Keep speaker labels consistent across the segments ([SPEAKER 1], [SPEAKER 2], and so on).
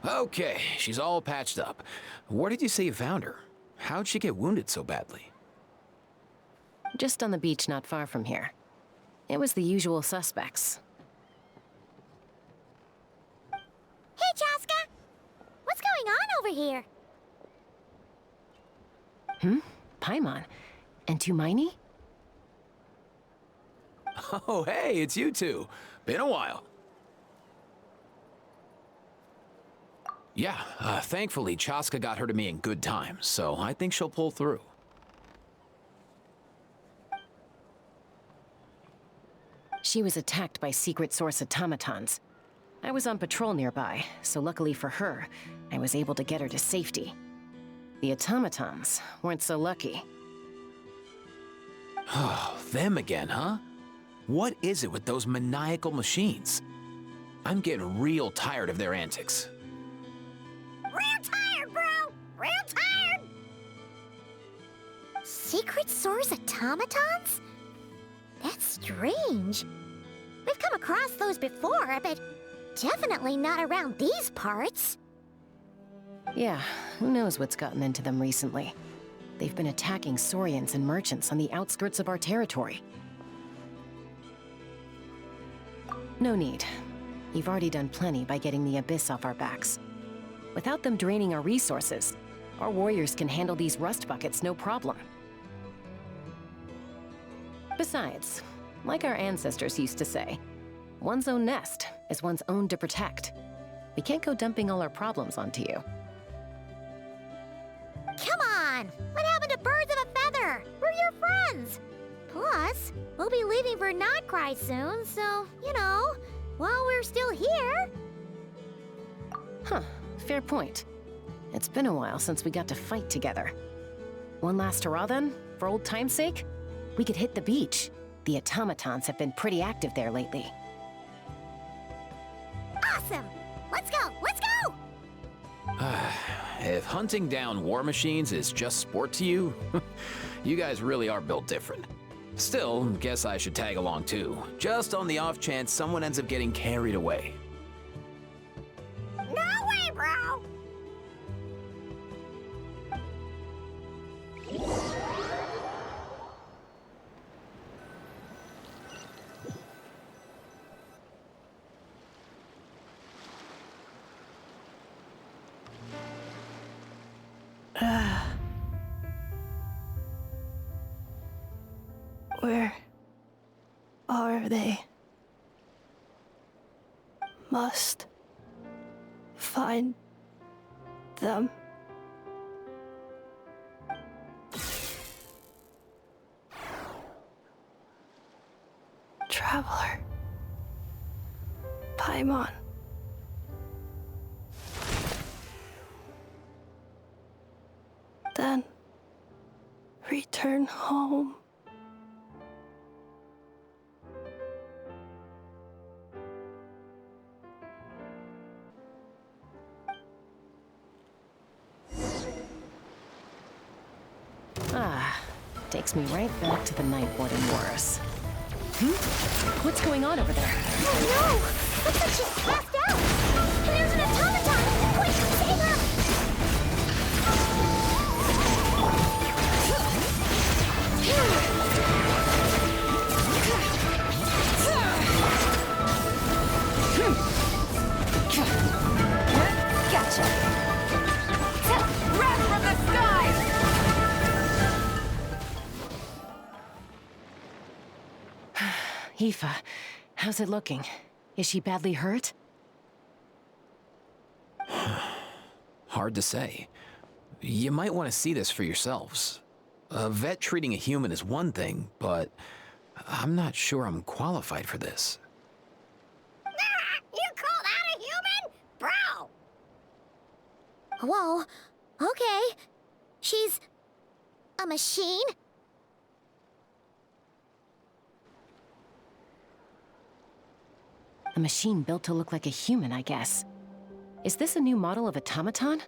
[SPEAKER 1] Okay, she's all patched up. Where did you say you found her? How'd she get wounded so badly?
[SPEAKER 2] Just on the beach not far from here. It was the usual suspects.
[SPEAKER 3] Hey, Chaska! What's going on over here?
[SPEAKER 2] Paimon. And Tumaini?
[SPEAKER 1] Oh, hey, it's you two. Been a while. Yeah, thankfully Chaska got her to me in good time, so I think she'll pull through.
[SPEAKER 2] She was attacked by secret source automatons. I was on patrol nearby, so luckily for her, I was able to get her to safety. The automatons weren't so lucky.
[SPEAKER 1] Oh, them again, huh? What is it with those maniacal machines? I'm getting real tired of their antics.
[SPEAKER 3] Real tired, bro! Real tired! Secret source automatons? That's strange. We've come across those before, but definitely not around these parts.
[SPEAKER 2] Yeah, who knows what's gotten into them recently. They've been attacking Saurians and merchants on the outskirts of our territory. No need. You've already done plenty by getting the Abyss off our backs. Without them draining our resources, our warriors can handle these rust buckets no problem. Besides, like our ancestors used to say, one's own nest is one's own to protect. We can't go dumping all our problems onto you.
[SPEAKER 3] Come on! What happened to birds of a feather? We're your friends! Plus, we'll be leaving for Notcry soon, so, you know, while we're still here...
[SPEAKER 2] Huh, fair point. It's been a while since we got to fight together. One last hurrah then, for old time's sake? We could hit the beach. The automatons have been pretty active there lately.
[SPEAKER 3] Awesome! Let's go! Let's go!
[SPEAKER 1] If hunting down war machines is just sport to you, you guys really are built different. Still, guess I should tag along too, just on the off chance someone ends up getting carried away.
[SPEAKER 3] No way, bro!
[SPEAKER 4] Where are they? Must find them. Traveler. Paimon. Then return home.
[SPEAKER 2] Takes me right back to the night warden wars. What's going on over there?
[SPEAKER 3] Oh no! Looks like she's passed out! And there's an automaton! Quick, save her!
[SPEAKER 5] Gotcha! Wrath from the skies!
[SPEAKER 2] Aoife, how's it looking? Is she badly hurt?
[SPEAKER 1] Hard to say. You might want to see this for yourselves. A vet treating a human is one thing, but I'm not sure I'm qualified for this.
[SPEAKER 3] You call that a human? Bro! Whoa, okay. She's... a machine?
[SPEAKER 2] A machine built to look like a human, I guess. Is this a new model of automaton?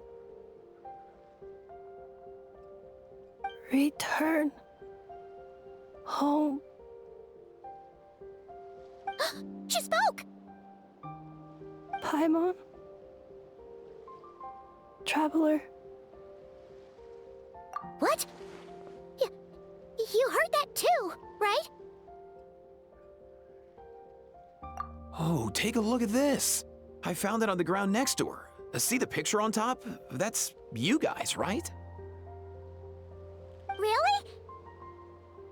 [SPEAKER 4] Return home.
[SPEAKER 3] She spoke!
[SPEAKER 4] Paimon. traveler.
[SPEAKER 3] What? You heard that too, right?
[SPEAKER 1] Oh, take a look at this. I found it on the ground next to her. See the picture on top? That's you guys, right?
[SPEAKER 3] Really?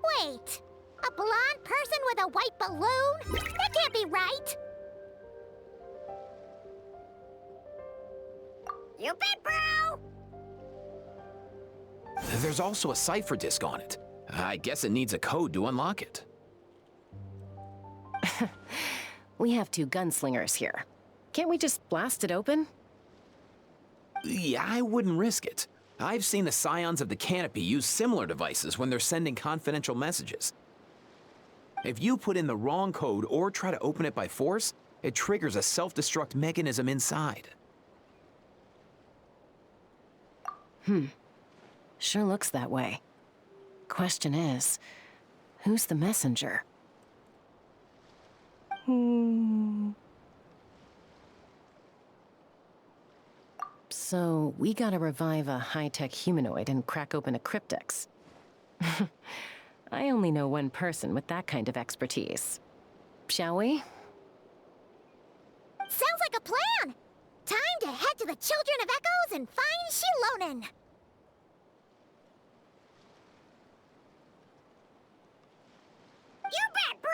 [SPEAKER 3] Wait, a blonde person with a white balloon? That can't be right! You bet, bro!
[SPEAKER 1] There's also a cipher disk on it. I guess it needs a code to unlock it.
[SPEAKER 2] We have two gunslingers here. Can't we just blast it open?
[SPEAKER 1] Yeah, I wouldn't risk it. I've seen the scions of the canopy use similar devices when they're sending confidential messages. If you put in the wrong code or try to open it by force, it triggers a self-destruct mechanism inside.
[SPEAKER 2] Sure looks that way. Question is, who's the messenger? So, we gotta revive a high-tech humanoid and crack open a cryptex. I only know one person with that kind of expertise. Shall we?
[SPEAKER 3] Sounds like a plan! Time to head to the Children of Echoes and find Shilonen! You bet, bro!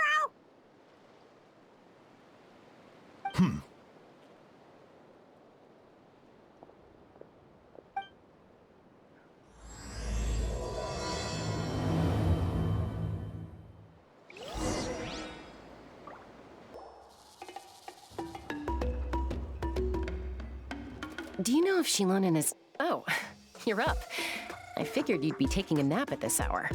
[SPEAKER 2] Do you know if Shilonen is... Oh, you're up. I figured you'd be taking a nap at this hour.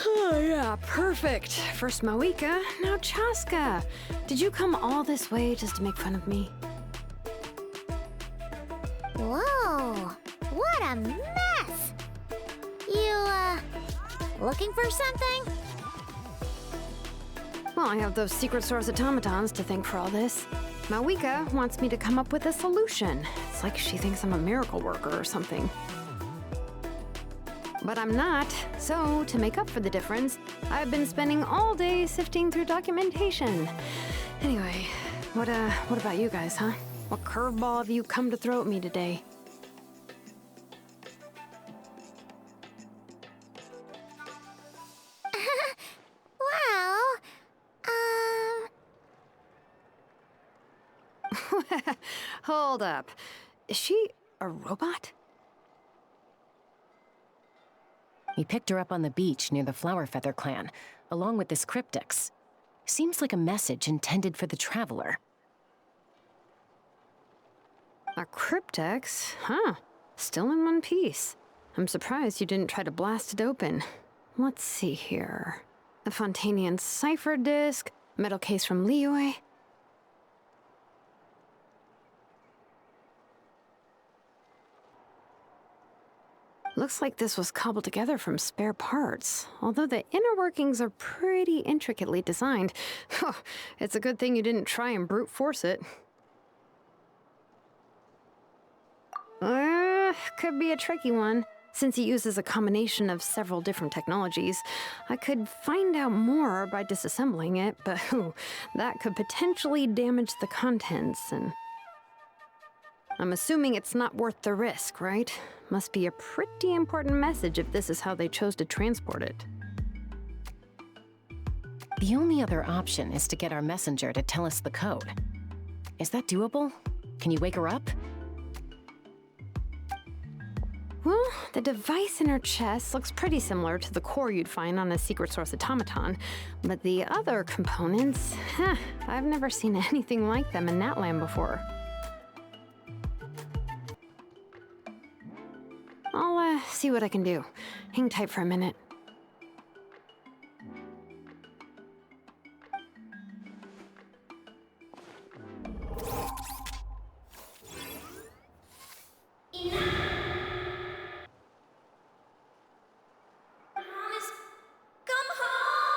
[SPEAKER 6] Oh, yeah, perfect. First Moika, now Chaska. Did you come all this way just to make fun of me?
[SPEAKER 3] Whoa, what a mess! You, looking for something?
[SPEAKER 6] Well, I have those secret source automatons to thank for all this. Mawika wants me to come up with a solution. It's like she thinks I'm a miracle worker or something. But I'm not, so to make up for the difference, I've been spending all day sifting through documentation. Anyway, what about you guys, huh? What curveball have you come to throw at me today?
[SPEAKER 3] Well,
[SPEAKER 6] Hold up. Is she a robot?
[SPEAKER 2] We picked her up on the beach near the Flower Feather clan, along with this cryptex. Seems like a message intended for the traveler.
[SPEAKER 6] A cryptex? Huh. Still in one piece. I'm surprised you didn't try to blast it open. Let's see here. A Fontanian cipher disk, metal case from Liyue. Looks like this was cobbled together from spare parts, although the inner workings are pretty intricately designed. It's a good thing you didn't try and brute force it. Could be a tricky one, since it uses a combination of several different technologies. I could find out more by disassembling it, but that could potentially damage the contents, and... I'm assuming it's not worth the risk, right? Must be a pretty important message if this is how they chose to transport it.
[SPEAKER 2] The only other option is to get our messenger to tell us the code. Is that doable? Can you wake her up?
[SPEAKER 6] Well, the device in her chest looks pretty similar to the core you'd find on a secret source automaton, but the other components, I've never seen anything like them in Natlan before. I'll see what I can do. Hang tight for a minute.
[SPEAKER 3] come home!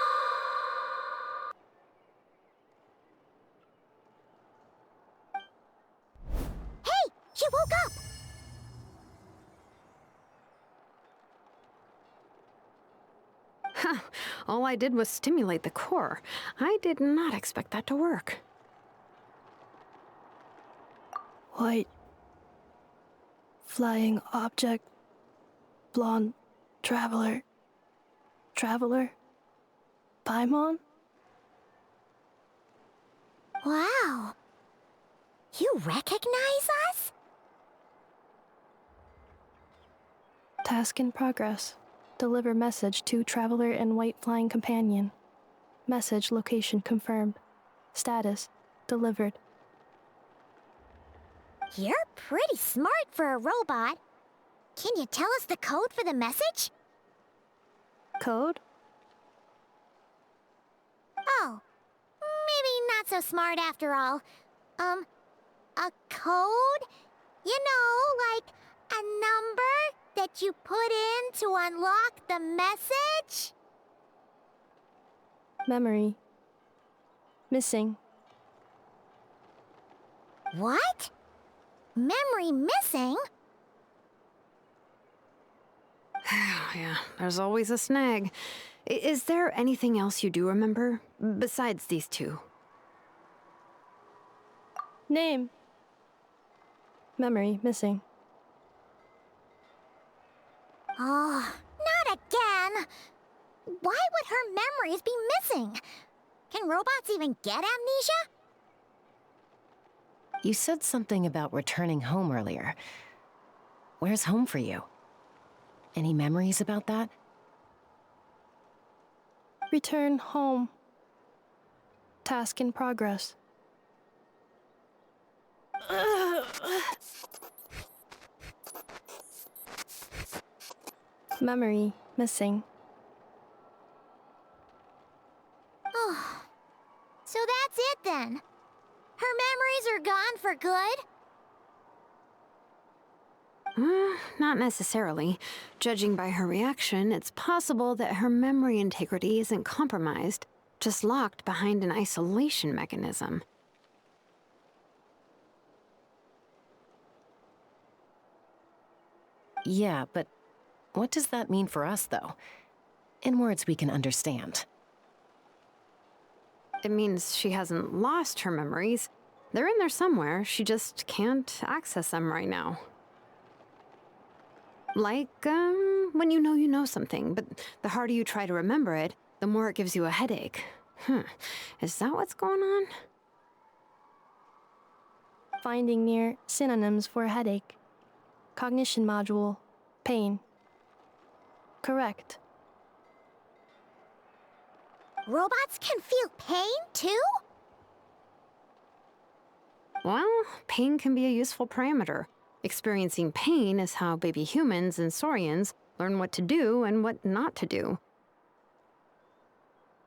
[SPEAKER 6] All I did was stimulate the core. I did not expect that to work.
[SPEAKER 4] White. Flying object. Blonde. Traveler. Traveler. Paimon?
[SPEAKER 3] Wow. You recognize us?
[SPEAKER 4] Task in progress. Deliver message to Traveler and White Flying Companion. Message location confirmed. Status delivered.
[SPEAKER 3] You're pretty smart for a robot. Can you tell us the code for the message?
[SPEAKER 4] Code?
[SPEAKER 3] Oh, maybe not so smart after all. A code? You know, like a number that you put in to unlock the message?
[SPEAKER 4] Memory. Missing.
[SPEAKER 3] What? Memory missing?
[SPEAKER 6] Yeah, there's always a snag. Is there anything else you do remember, besides these two?
[SPEAKER 4] Name. Memory missing.
[SPEAKER 3] Oh, not again! Why would her memories be missing? Can robots even get amnesia?
[SPEAKER 2] You said something about returning home earlier. Where's home for you? Any memories about that?
[SPEAKER 4] Return home. Task in progress. Memory missing.
[SPEAKER 3] Oh, so that's it then. Her memories are gone for good?
[SPEAKER 6] Not necessarily. Judging by her reaction, it's possible that her memory integrity isn't compromised, just locked behind an isolation mechanism.
[SPEAKER 2] Yeah, but what does that mean for us, though? In words we can understand.
[SPEAKER 6] It means she hasn't lost her memories. They're in there somewhere, she just can't access them right now. Like, when you know something, but the harder you try to remember it, the more it gives you a headache. Is that what's going on?
[SPEAKER 4] Finding near synonyms for headache. Cognition module. Pain. Correct.
[SPEAKER 3] Robots can feel pain, too?
[SPEAKER 6] Well, pain can be a useful parameter. Experiencing pain is how baby humans and saurians learn what to do and what not to do.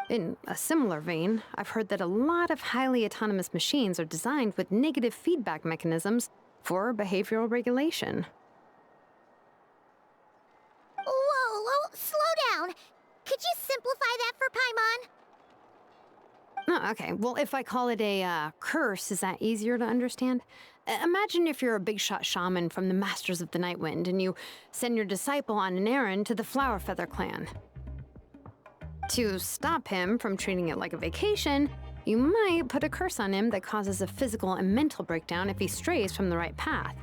[SPEAKER 6] In a similar vein, I've heard that a lot of highly autonomous machines are designed with negative feedback mechanisms for behavioral regulation.
[SPEAKER 3] Whoa, slow down. Could you simplify that for Paimon?
[SPEAKER 6] Oh, okay. Well, if I call it a curse, is that easier to understand? Imagine if you're a big shot shaman from the Masters of the Night Wind and you send your disciple on an errand to the Flower Feather clan. To stop him from treating it like a vacation, you might put a curse on him that causes a physical and mental breakdown if he strays from the right path.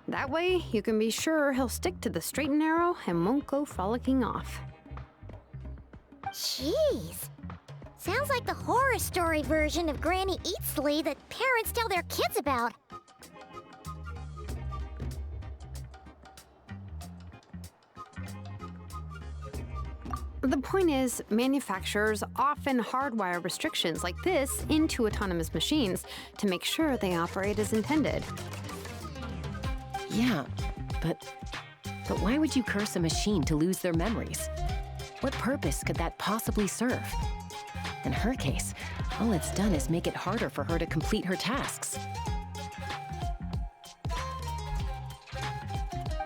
[SPEAKER 6] That way, you can be sure he'll stick to the straight and narrow and won't go frolicking off.
[SPEAKER 3] Jeez. Sounds like the horror story version of Granny Eatsley that parents tell their kids about.
[SPEAKER 6] The point is, manufacturers often hardwire restrictions like this into autonomous machines to make sure they operate as intended.
[SPEAKER 2] Yeah, but why would you curse a machine to lose their memories? What purpose could that possibly serve? In her case, all it's done is make it harder for her to complete her tasks.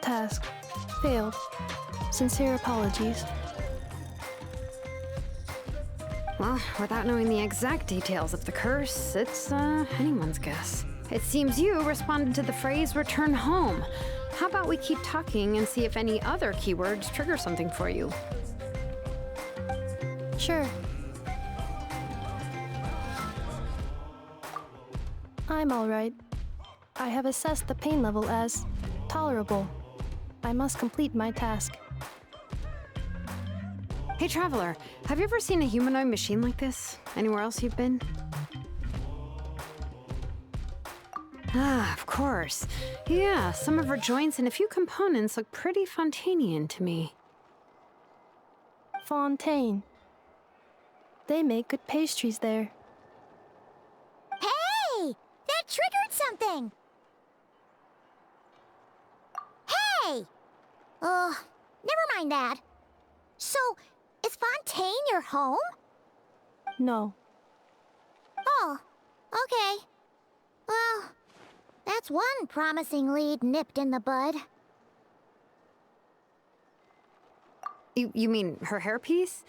[SPEAKER 4] Task failed. Sincere apologies.
[SPEAKER 6] Well, without knowing the exact details of the curse, it's anyone's guess. It seems you responded to the phrase return home. How about we keep talking and see if any other keywords trigger something for you?
[SPEAKER 4] Sure. I'm alright. I have assessed the pain level as tolerable. I must complete my task.
[SPEAKER 6] Hey, Traveler, have you ever seen a humanoid machine like this? Anywhere else you've been? Ah, of course. Yeah, some of her joints and a few components look pretty Fontanian to me.
[SPEAKER 4] Fontaine. They make good pastries there.
[SPEAKER 3] Hey! That triggered something! Hey! Never mind that. So, is Fontaine your home?
[SPEAKER 4] No.
[SPEAKER 3] Oh, okay. Well, that's one promising lead nipped in the bud.
[SPEAKER 6] You mean her hairpiece?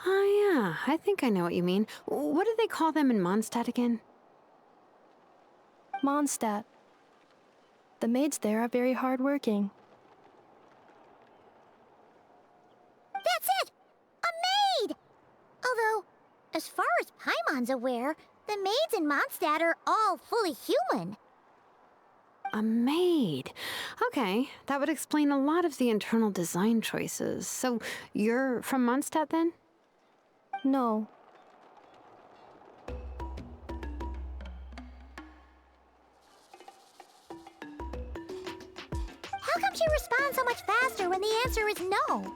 [SPEAKER 6] Oh, yeah, I think I know what you mean. What do they call them in Mondstadt again?
[SPEAKER 4] Mondstadt. The maids there are very hardworking.
[SPEAKER 3] That's it! A maid! Although, as far as Paimon's aware, the maids in Mondstadt are all fully human.
[SPEAKER 6] A maid. Okay, that would explain a lot of the internal design choices. So, you're from Mondstadt then?
[SPEAKER 4] No.
[SPEAKER 3] How come she responds so much faster when the answer is no?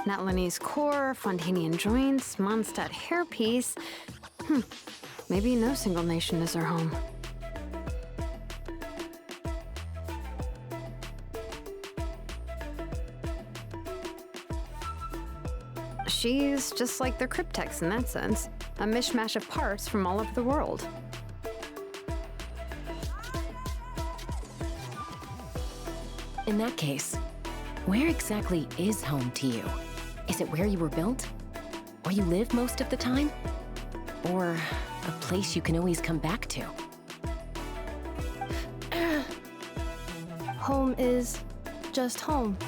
[SPEAKER 6] Natlanese core, Fontanian joints, Mondstadt hairpiece. Maybe no single nation is her home. She's just like the Cryptex in that sense. A mishmash of parts from all over the world.
[SPEAKER 2] In that case, where exactly is home to you? Is it where you were built? Where you live most of the time? Or a place you can always come back to?
[SPEAKER 4] Home is just home,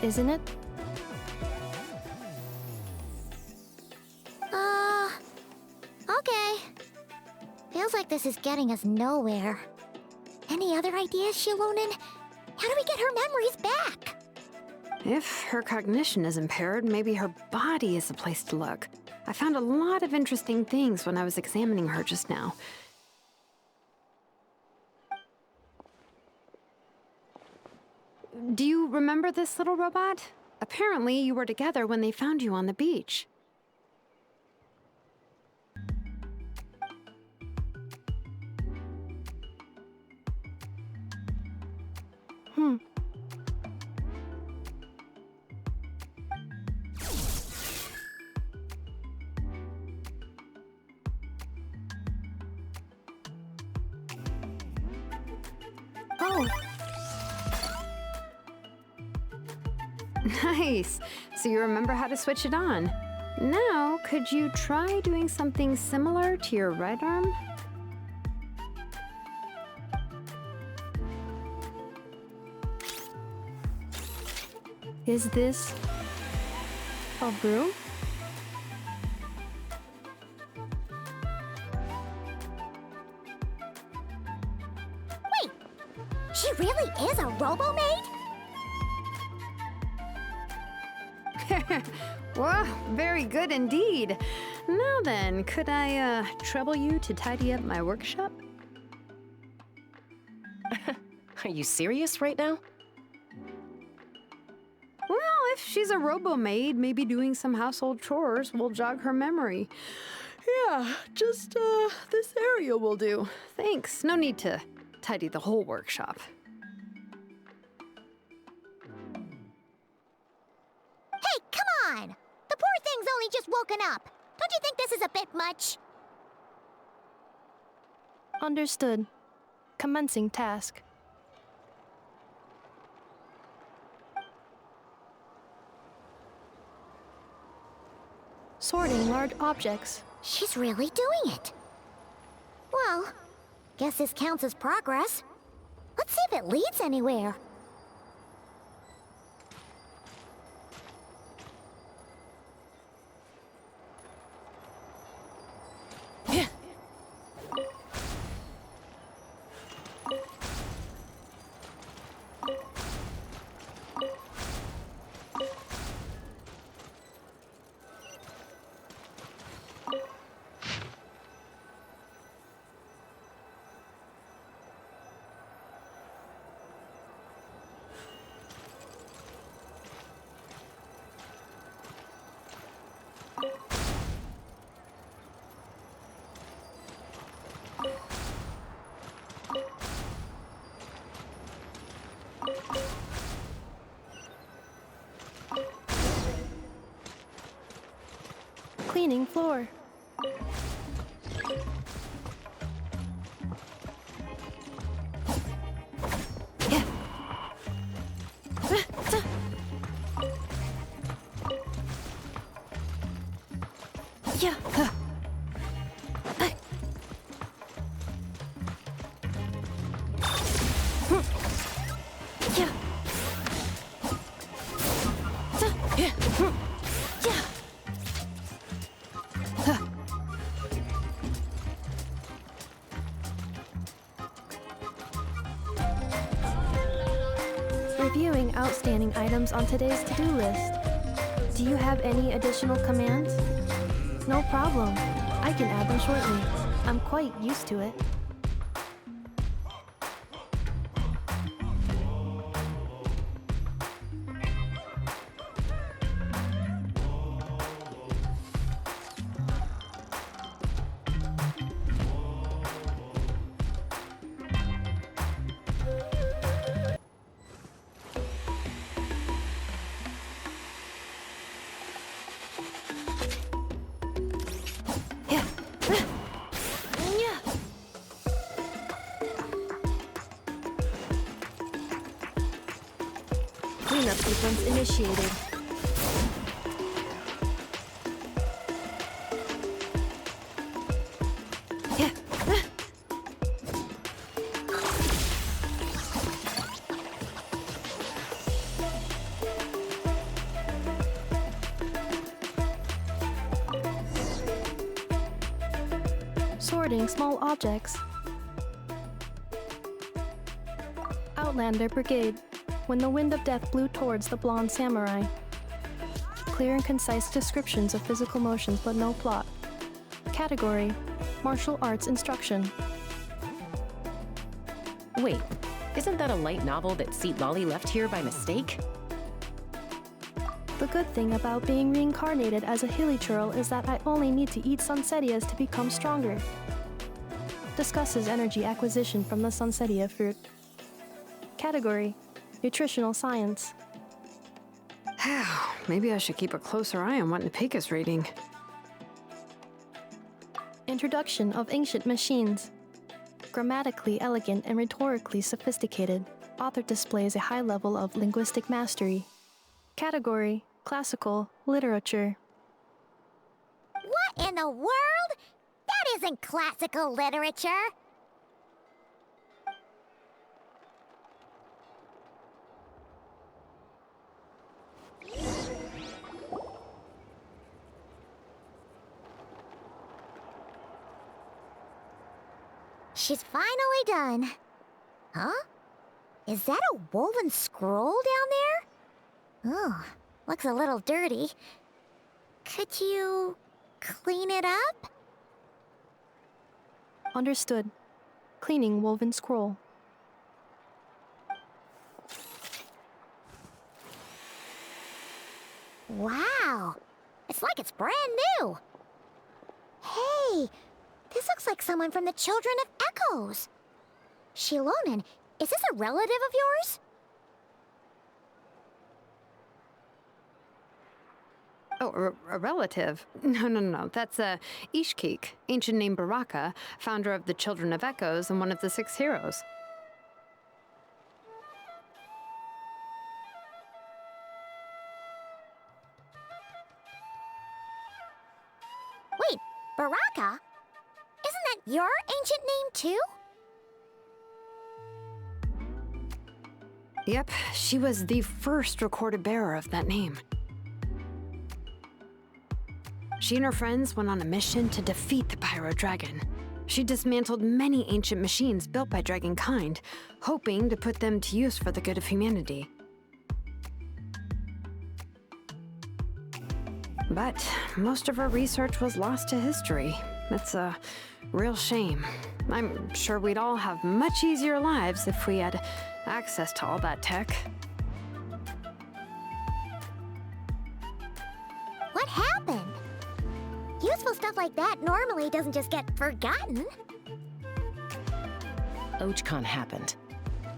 [SPEAKER 4] isn't it?
[SPEAKER 3] Okay. Feels like this is getting us nowhere. Any other ideas, Shilonen? How do we get her memories back?
[SPEAKER 6] If her cognition is impaired, maybe her body is the place to look. I found a lot of interesting things when I was examining her just now. Do you remember this little robot? Apparently, you were together when they found you on the beach.
[SPEAKER 4] Oh,
[SPEAKER 6] Nice! So you remember how to switch it on. Now, could you try doing something similar to your right arm?
[SPEAKER 4] is this a broom?
[SPEAKER 3] Wait! She really is a robo-maid?
[SPEAKER 6] Well, very good indeed. Now then, could I, trouble you to tidy up my workshop?
[SPEAKER 2] Are you serious right now?
[SPEAKER 6] Well, if she's a robo-maid, maybe doing some household chores will jog her memory. Yeah, just, this area will do. Thanks. No need to tidy the whole workshop.
[SPEAKER 3] Hey, come on! The poor thing's only just woken up. Don't you think this is a bit much?
[SPEAKER 4] Understood. Commencing task. Sorting large objects.
[SPEAKER 3] She's really doing it. Well, guess this counts as progress. Let's see if it leads anywhere.
[SPEAKER 4] Cleaning floor.
[SPEAKER 6] Yeah. Yeah. Yeah.
[SPEAKER 4] Reviewing outstanding items on today's to-do list. Do you have any additional commands? No problem. I can add them shortly. I'm quite used to it. Cleanup sequence initiated. Sorting small objects. Outlander Brigade. When the wind of death blew towards the blonde samurai. Clear and concise descriptions of physical motions but no plot. Category: Martial arts instruction.
[SPEAKER 2] Wait, isn't that a light novel that Seat Lolly left here by mistake?
[SPEAKER 4] The good thing about being reincarnated as a hilly churl is that I only need to eat sunsettias to become stronger. Discusses energy acquisition from the sunsettia fruit. Category: Nutritional science.
[SPEAKER 6] Maybe I should keep a closer eye on what Nepika's reading.
[SPEAKER 4] Introduction of ancient machines. Grammatically elegant and rhetorically sophisticated, author displays a high level of linguistic mastery. Category: Classical literature.
[SPEAKER 3] What in the world? That isn't classical literature. She's finally done. Huh? Is that a woven scroll down there? Oh, looks a little dirty. Could you clean it up?
[SPEAKER 4] Understood. Cleaning woven scroll.
[SPEAKER 3] Wow, it's like it's brand new. Hey, this looks like someone from the Children of Echoes. Shilonen, is this a relative of yours?
[SPEAKER 6] Oh, a relative? No. That's Ishkik, ancient name Baraka, founder of the Children of Echoes and one of the 6 heroes.
[SPEAKER 3] Wait, Baraka? Isn't that your ancient name too?
[SPEAKER 6] Yep, she was the first recorded bearer of that name. She and her friends went on a mission to defeat the Pyro Dragon. She dismantled many ancient machines built by Dragonkind, hoping to put them to use for the good of humanity. But most of her research was lost to history. It's a real shame. I'm sure we'd all have much easier lives if we had access to all that tech.
[SPEAKER 3] What happened? Useful stuff like that normally doesn't just get forgotten.
[SPEAKER 2] Ochcon happened.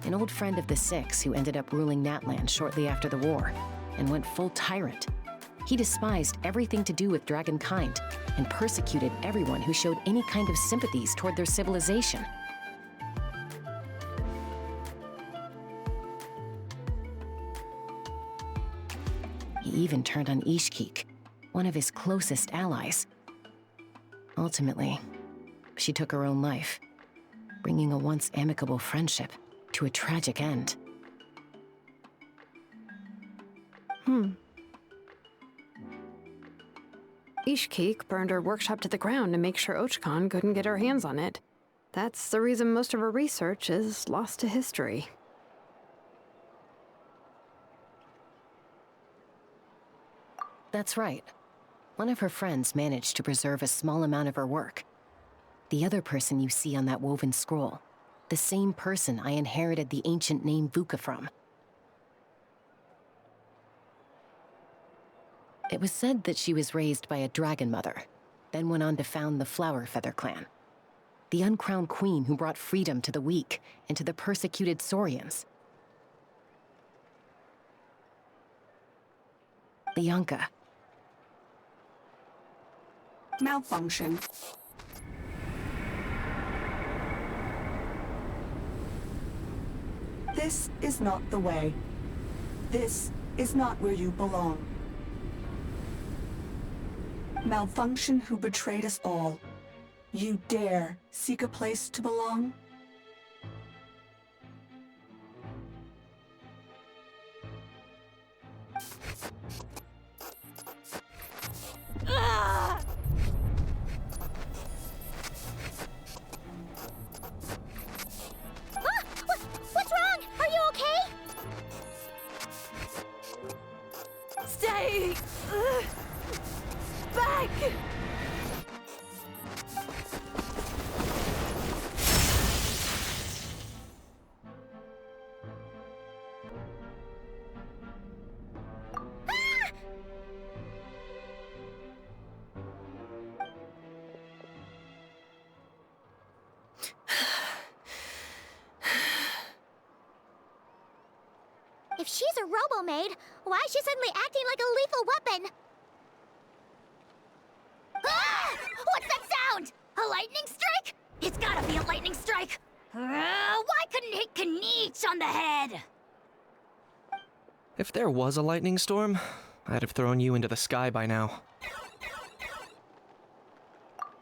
[SPEAKER 2] An old friend of the 6 who ended up ruling Natlan shortly after the war, and went full tyrant. He despised everything to do with dragonkind and persecuted everyone who showed any kind of sympathies toward their civilization. He even turned on Ishkik, one of his closest allies. Ultimately, she took her own life, bringing a once amicable friendship to a tragic end.
[SPEAKER 6] Ishkik burned her workshop to the ground to make sure Ochkon couldn't get her hands on it. That's the reason most of her research is lost to history.
[SPEAKER 2] That's right. One of her friends managed to preserve a small amount of her work. The other person you see on that woven scroll, the same person I inherited the ancient name Vuka from. It was said that she was raised by a dragon mother, then went on to found the Flower Feather clan, the uncrowned queen who brought freedom to the weak and to the persecuted Saurians. Bianca.
[SPEAKER 7] Malfunction. This is not the way. This is not where you belong. Malfunction who betrayed us all. You dare seek a place to belong?
[SPEAKER 3] What's wrong? Are you okay?
[SPEAKER 5] Stay back!
[SPEAKER 3] If she's a robo-maid, why is she suddenly acting like a lethal weapon? Ah! What's that sound? A lightning strike? It's gotta be a lightning strike! Why couldn't it hit Kanich on the head?
[SPEAKER 8] If there was a lightning storm, I'd have thrown you into the sky by now.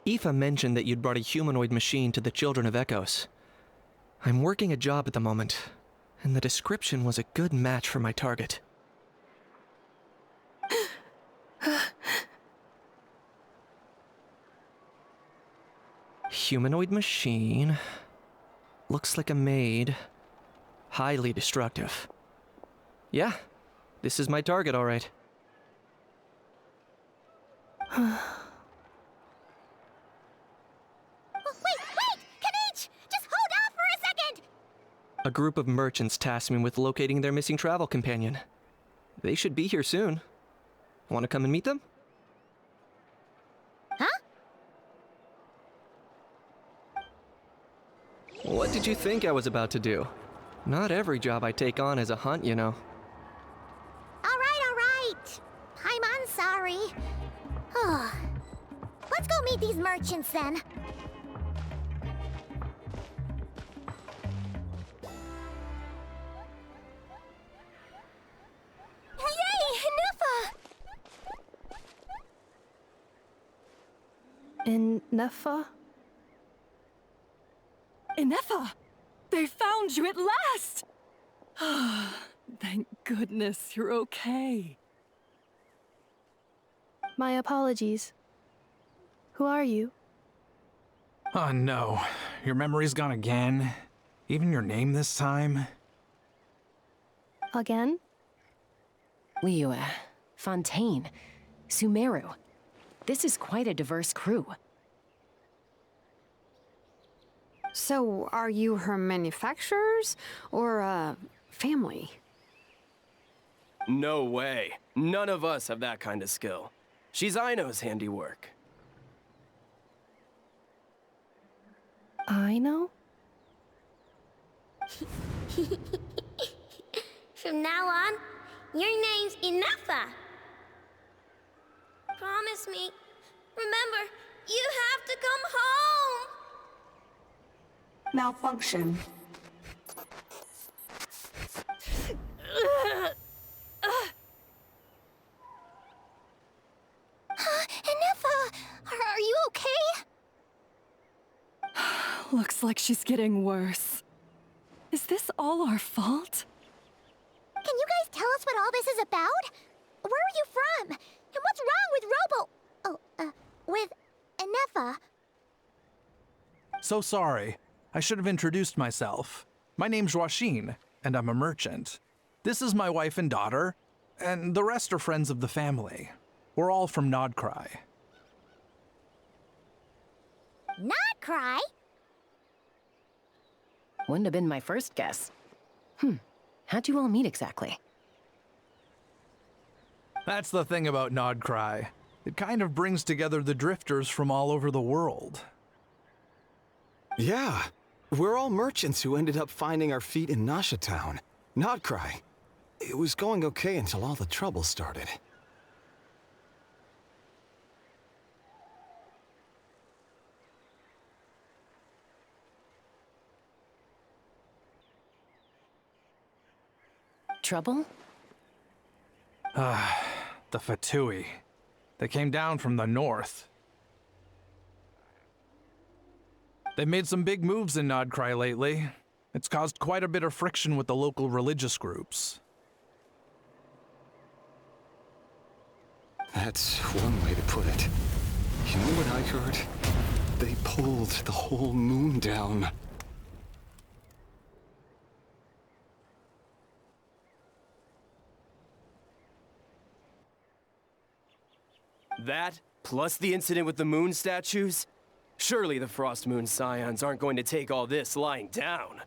[SPEAKER 8] Aoife mentioned that you'd brought a humanoid machine to the Children of Echoes. I'm working a job at the moment, and the description was a good match for my target. Humanoid machine. Looks like a maid. Highly destructive. Yeah, this is my target, all right.
[SPEAKER 3] Wait! Kanich! Just hold off for a second!
[SPEAKER 8] A group of merchants tasked me with locating their missing travel companion. They should be here soon. Want to come and meet them?
[SPEAKER 3] Huh?
[SPEAKER 8] What did you think I was about to do? Not every job I take on is a hunt, you know.
[SPEAKER 3] All right. I'm sorry. Let's go meet these merchants then. Yay, Nufa!
[SPEAKER 4] Nefa?
[SPEAKER 5] Inefa! They found you at last! Thank goodness you're okay.
[SPEAKER 4] My apologies. Who are you?
[SPEAKER 9] Oh no, your memory's gone again? Even your name this time?
[SPEAKER 4] Again?
[SPEAKER 2] Liyue, Fontaine, Sumeru. This is quite a diverse crew.
[SPEAKER 6] So, are you her manufacturers or family?
[SPEAKER 10] No way. None of us have that kind of skill. She's Aino's handiwork.
[SPEAKER 4] I know?
[SPEAKER 3] From now on, your name's Inefa. promise me. Remember, you have to come home.
[SPEAKER 7] Malfunction.
[SPEAKER 3] Ennefa, are you okay?
[SPEAKER 5] Looks like she's getting worse. Is this all our fault?
[SPEAKER 3] Can you guys tell us what all this is about? Where are you from? And what's wrong with with Ennefa?
[SPEAKER 9] So sorry. I should have introduced myself. My name's Joachine, and I'm a merchant. This is my wife and daughter, and the rest are friends of the family. We're all from Nodcry.
[SPEAKER 3] Not cry?
[SPEAKER 2] Wouldn't have been my first guess. How'd you all meet exactly?
[SPEAKER 9] That's the thing about Nodcry. It kind of brings together the drifters from all over the world.
[SPEAKER 11] Yeah, we're all merchants who ended up finding our feet in Nasha Town. Nodcry. It was going okay until all the trouble started.
[SPEAKER 2] Trouble?
[SPEAKER 9] The Fatui. They came down from the north. They've made some big moves in Nodcry lately. It's caused quite a bit of friction with the local religious groups.
[SPEAKER 11] That's one way to put it. You know what I heard? They pulled the whole moon down.
[SPEAKER 10] That, plus the incident with the moon statues? Surely the Frost Moon Scions aren't going to take all this lying down.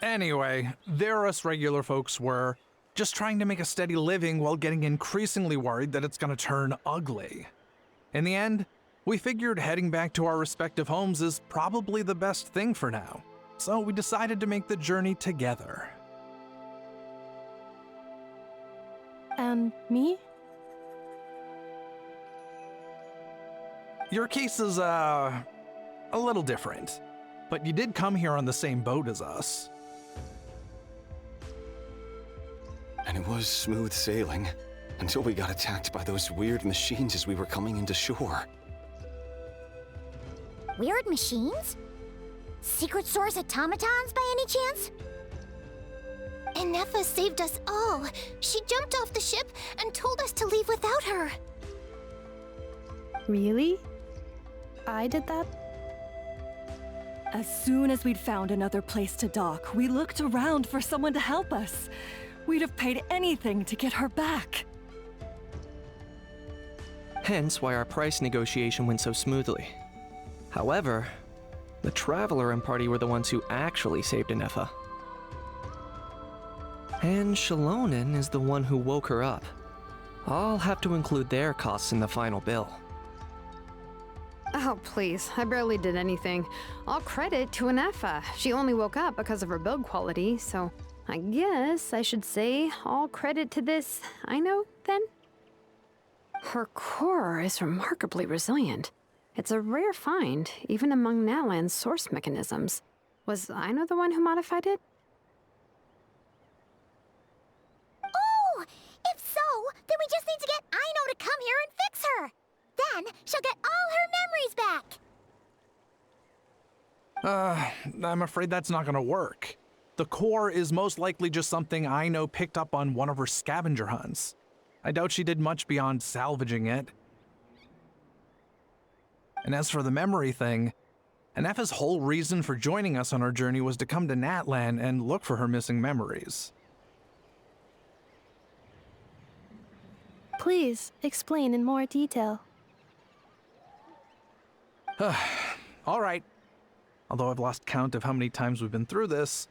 [SPEAKER 9] Anyway, there us regular folks were just trying to make a steady living while getting increasingly worried that it's gonna turn ugly. In the end, we figured heading back to our respective homes is probably the best thing for now. So we decided to make the journey together.
[SPEAKER 4] And me?
[SPEAKER 9] Your case is, a little different. But you did come here on the same boat as us.
[SPEAKER 11] And it was smooth sailing, until we got attacked by those weird machines as we were coming into shore.
[SPEAKER 3] Weird machines? Secret Source automatons by any chance? Ennefa saved us all. She jumped off the ship and told us to leave without her.
[SPEAKER 4] Really? I did that?
[SPEAKER 5] As soon as we'd found another place to dock, we looked around for someone to help us. We'd have paid anything to get her back.
[SPEAKER 8] Hence why our price negotiation went so smoothly. However, the Traveler and party were the ones who actually saved Ennefa. And Shalonen is the one who woke her up. I'll have to include their costs in the final bill.
[SPEAKER 6] Oh, please. I barely did anything. All credit to Ennefa. She only woke up because of her build quality, so I guess I should say all credit to this Aino, then? Her core is remarkably resilient. It's a rare find, even among Nalan's source mechanisms. Was Aino the one who modified it?
[SPEAKER 3] Oh! If so, then we just need to get Aino to come here and fix her! Then she'll get all her memories back!
[SPEAKER 9] I'm afraid that's not gonna work. The core is most likely just something Aino picked up on one of her scavenger hunts. I doubt she did much beyond salvaging it. And as for the memory thing, Ennefa's whole reason for joining us on our journey was to come to Natlan and look for her missing memories.
[SPEAKER 4] Please, explain in more detail.
[SPEAKER 9] All right. Although I've lost count of how many times we've been through this,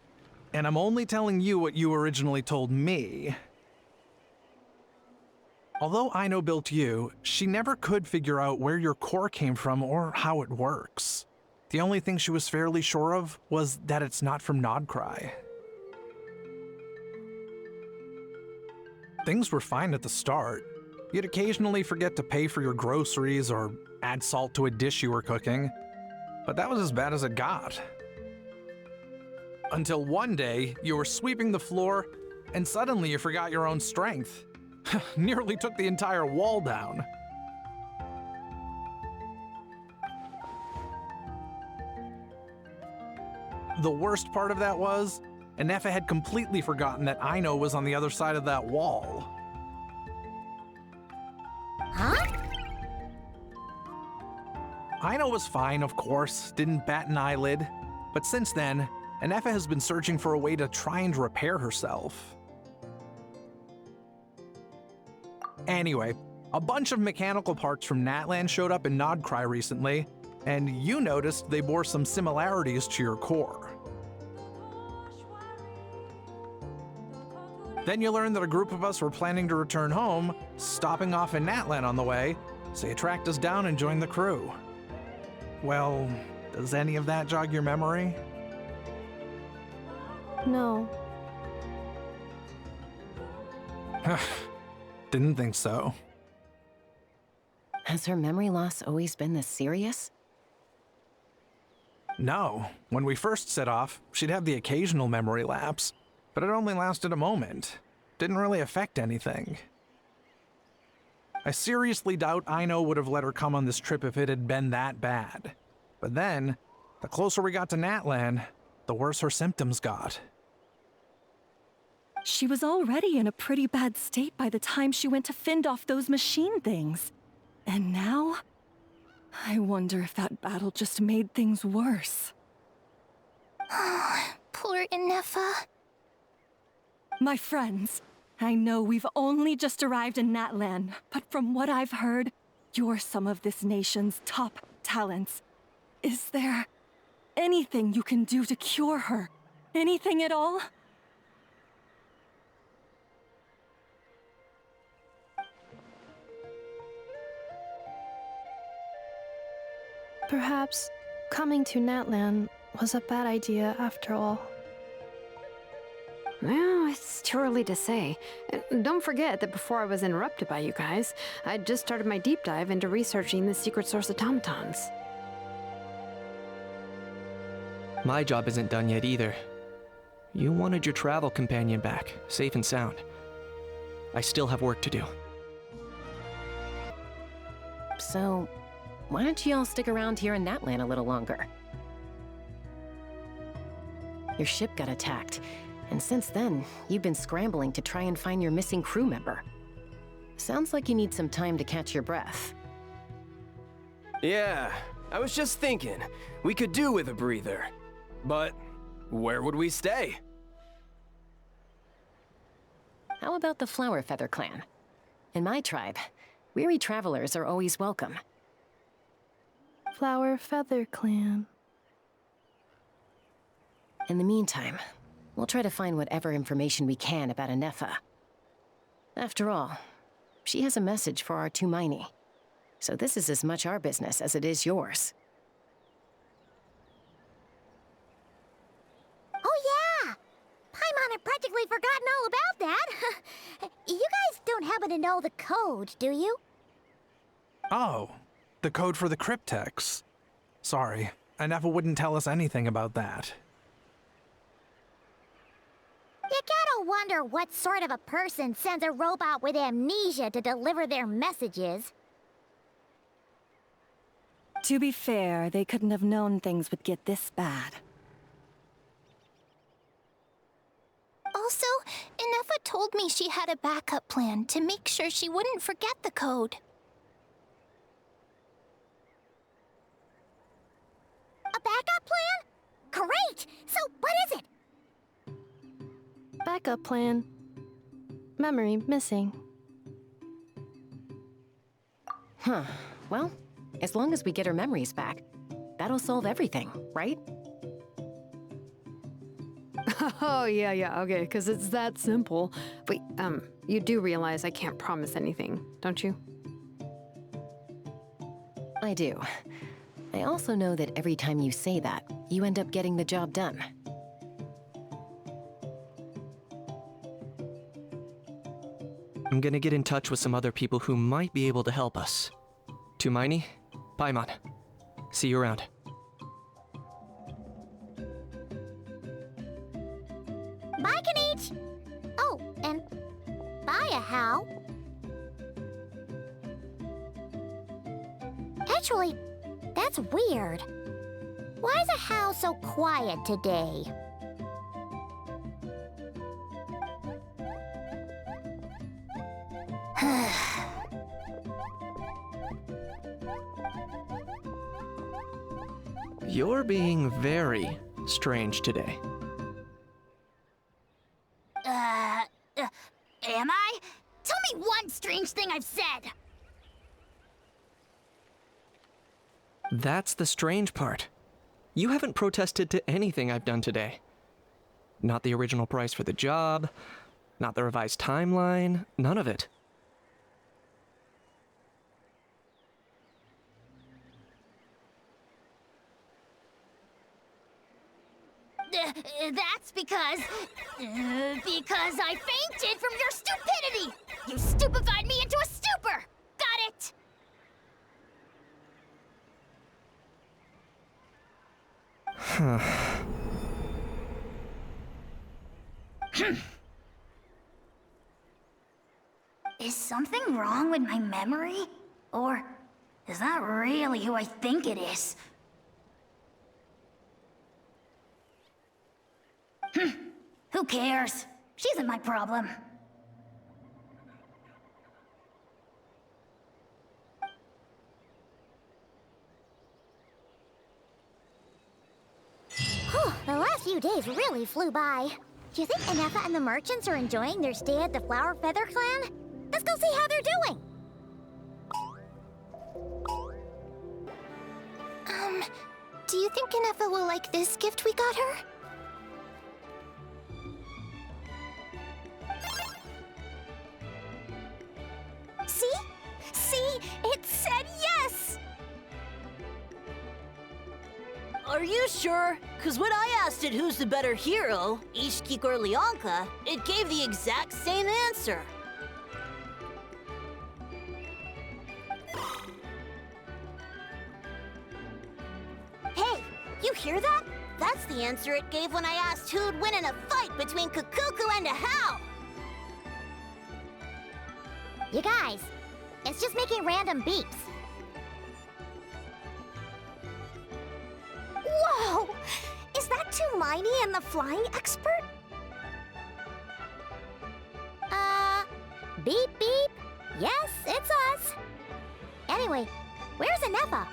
[SPEAKER 9] and I'm only telling you what you originally told me. Although Aino built you, she never could figure out where your core came from or how it works. The only thing she was fairly sure of was that it's not from Nodcry. Things were fine at the start. You'd occasionally forget to pay for your groceries or add salt to a dish you were cooking, but that was as bad as it got. Until one day, you were sweeping the floor, and suddenly you forgot your own strength. Nearly took the entire wall down. The worst part of that was, Anefa had completely forgotten that Aino was on the other side of that wall.
[SPEAKER 3] Huh?
[SPEAKER 9] Aino was fine, of course, didn't bat an eyelid, but since then, Anefa has been searching for a way to try and repair herself. Anyway, a bunch of mechanical parts from Natlan showed up in Nodcry recently, and you noticed they bore some similarities to your core. Then you learned that a group of us were planning to return home, stopping off in Natlan on the way, so you tracked us down and joined the crew. Well, does any of that jog your memory?
[SPEAKER 4] No.
[SPEAKER 9] Didn't think so.
[SPEAKER 2] Has her memory loss always been this serious?
[SPEAKER 9] No. When we first set off, she'd have the occasional memory lapse, but it only lasted a moment. Didn't really affect anything. I seriously doubt Aino would have let her come on this trip if it had been that bad. But then, the closer we got to Natlan, the worse her symptoms got.
[SPEAKER 5] She was already in a pretty bad state by the time she went to fend off those machine things. And now? I wonder if that battle just made things worse.
[SPEAKER 3] Poor Anefa.
[SPEAKER 5] My friends, I know we've only just arrived in Natlan, but from what I've heard, you're some of this nation's top talents. Is there anything you can do to cure her? Anything at all?
[SPEAKER 4] Perhaps coming to Natlan was a bad idea after all.
[SPEAKER 6] Well, it's too early to say. Don't forget that before I was interrupted by you guys, I'd just started my deep dive into researching the secret source automatons.
[SPEAKER 8] My job isn't done yet either. You wanted your travel companion back, safe and sound. I still have work to do.
[SPEAKER 2] So, why don't you all stick around here in Natlan a little longer? Your ship got attacked, and since then, you've been scrambling to try and find your missing crew member. Sounds like you need some time to catch your breath.
[SPEAKER 10] Yeah, I was just thinking, we could do with a breather. But where would we stay?
[SPEAKER 2] How about the Flower Feather clan? In my tribe, weary travelers are always welcome.
[SPEAKER 4] Flower Feather Clan.
[SPEAKER 2] In the meantime, we'll try to find whatever information we can about Anefa. After all, she has a message for our Tumaini. So this is as much our business as it is yours.
[SPEAKER 3] Oh yeah! Paimon had practically forgotten all about that. You guys don't happen to know the code, do you?
[SPEAKER 9] Oh, the code for the cryptex. Sorry, Anefa wouldn't tell us anything about that.
[SPEAKER 3] You gotta wonder what sort of a person sends a robot with amnesia to deliver their messages.
[SPEAKER 5] To be fair, they couldn't have known things would get this bad.
[SPEAKER 3] Also, Anefa told me she had a backup plan to make sure she wouldn't forget the code. A backup plan? Great! So, what is it?
[SPEAKER 4] Backup plan. Memory missing.
[SPEAKER 2] Huh. Well, as long as we get her memories back, that'll solve everything, right?
[SPEAKER 6] Oh, yeah, okay, because it's that simple. Wait, you do realize I can't promise anything, don't you?
[SPEAKER 2] I do. I also know that every time you say that, you end up getting the job done.
[SPEAKER 8] I'm gonna get in touch with some other people who might be able to help us. Tumaini, Paimon. See you around.
[SPEAKER 3] Bye, Kanich! Oh, and bye, Hal. Actually, that's weird. Why is Hal so quiet today?
[SPEAKER 8] You're being very strange today.
[SPEAKER 3] Am I? Tell me one strange thing I've said!
[SPEAKER 8] That's the strange part. You haven't protested to anything I've done today. Not the original price for the job, not the revised timeline, none of it.
[SPEAKER 3] That's because I fainted from your stupidity! You stupefied me into a stupor! Got it? Is something wrong with my memory? Or is that really who I think it is? Who cares? She isn't my problem. The last few days really flew by. Do you think Anefa and the merchants are enjoying their stay at the Flower Feather Clan? Let's go see how they're doing. Do you think Anefa will like this gift we got her? See? See? It said yes!
[SPEAKER 12] Are you sure? Because when I asked it who's the better hero, Ishkik or Leonka, it gave the exact same answer.
[SPEAKER 3] Hey, you hear that? That's the answer it gave when I asked who'd win in a fight between Kukuku and Ahau. You guys, it's just making random beeps. Whoa! Is that Tumaini and the flying expert? Beep beep. Yes, it's us. Anyway, where's Anefa?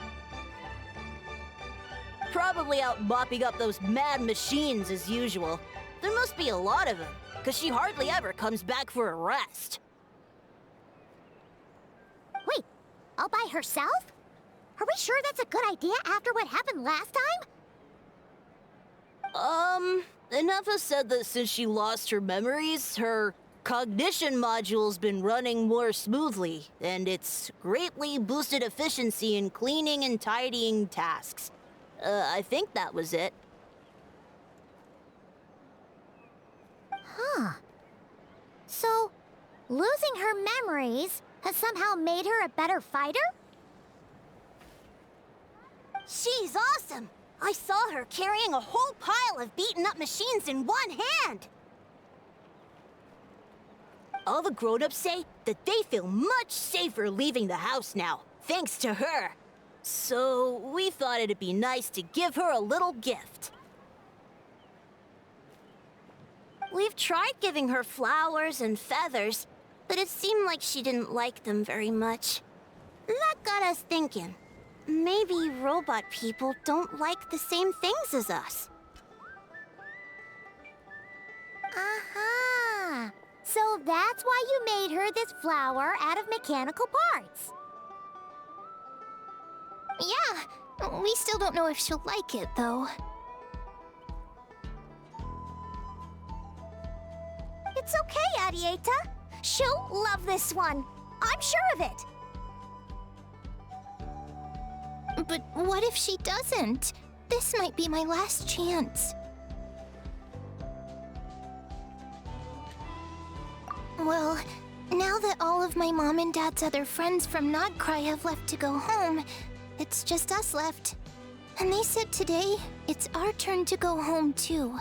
[SPEAKER 12] Probably out mopping up those mad machines as usual. There must be a lot of them, because she hardly ever comes back for a rest.
[SPEAKER 3] Wait, all by herself? Are we sure that's a good idea after what happened last time?
[SPEAKER 12] Anefa said that since she lost her memories, her cognition module's been running more smoothly, and it's greatly boosted efficiency in cleaning and tidying tasks. I think that was it.
[SPEAKER 3] Huh. So, losing her memories has somehow made her a better fighter? She's awesome! I saw her carrying a whole pile of beaten-up machines in one hand!
[SPEAKER 12] All the grown-ups say that they feel much safer leaving the house now, thanks to her. So we thought it'd be nice to give her a little gift.
[SPEAKER 3] We've tried giving her flowers and feathers, but it seemed like she didn't like them very much. That got us thinking. Maybe robot people don't like the same things as us. Aha! So that's why you made her this flower out of mechanical parts. Yeah, we still don't know if she'll like it, though. It's okay, Arieta. She'll love this one. I'm sure of it. But what if she doesn't? This might be my last chance. Well, now that all of my mom and dad's other friends from Nodcry have left to go home, it's just us left. And they said today, it's our turn to go home too.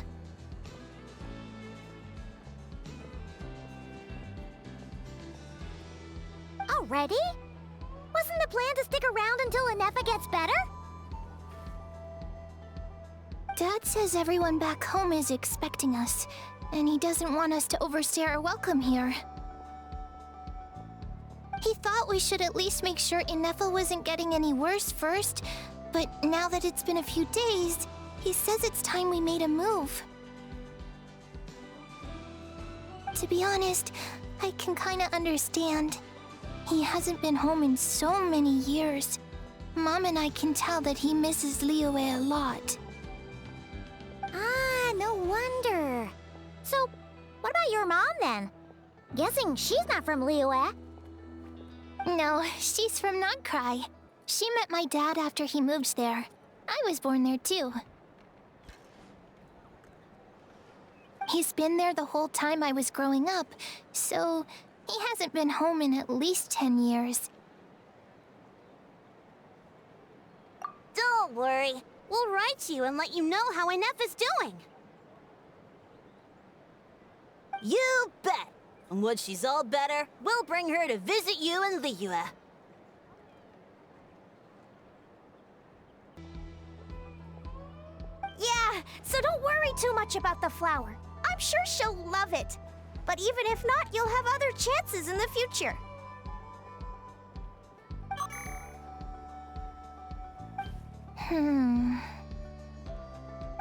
[SPEAKER 3] Already? Wasn't the plan to stick around until Anefa gets better? Dad says everyone back home is expecting us, and he doesn't want us to overstay our welcome here. He thought we should at least make sure Anefa wasn't getting any worse first, but now that it's been a few days, he says it's time we made a move. To be honest, I can kinda understand. He hasn't been home in so many years. Mom and I can tell that he misses Liyue a lot. Ah, no wonder. So, what about your mom then? Guessing she's not from Liyue. No, she's from Nodcry. She met my dad after he moved there. I was born there too. He's been there the whole time I was growing up, so he hasn't been home in at least 10 years. Don't worry. We'll write to you and let you know how Anefa's doing. You bet. And when she's all better, we'll bring her to visit you in Liyue. Yeah, so don't worry too much about the flower. I'm sure she'll love it. But even if not, you'll have other chances in the future.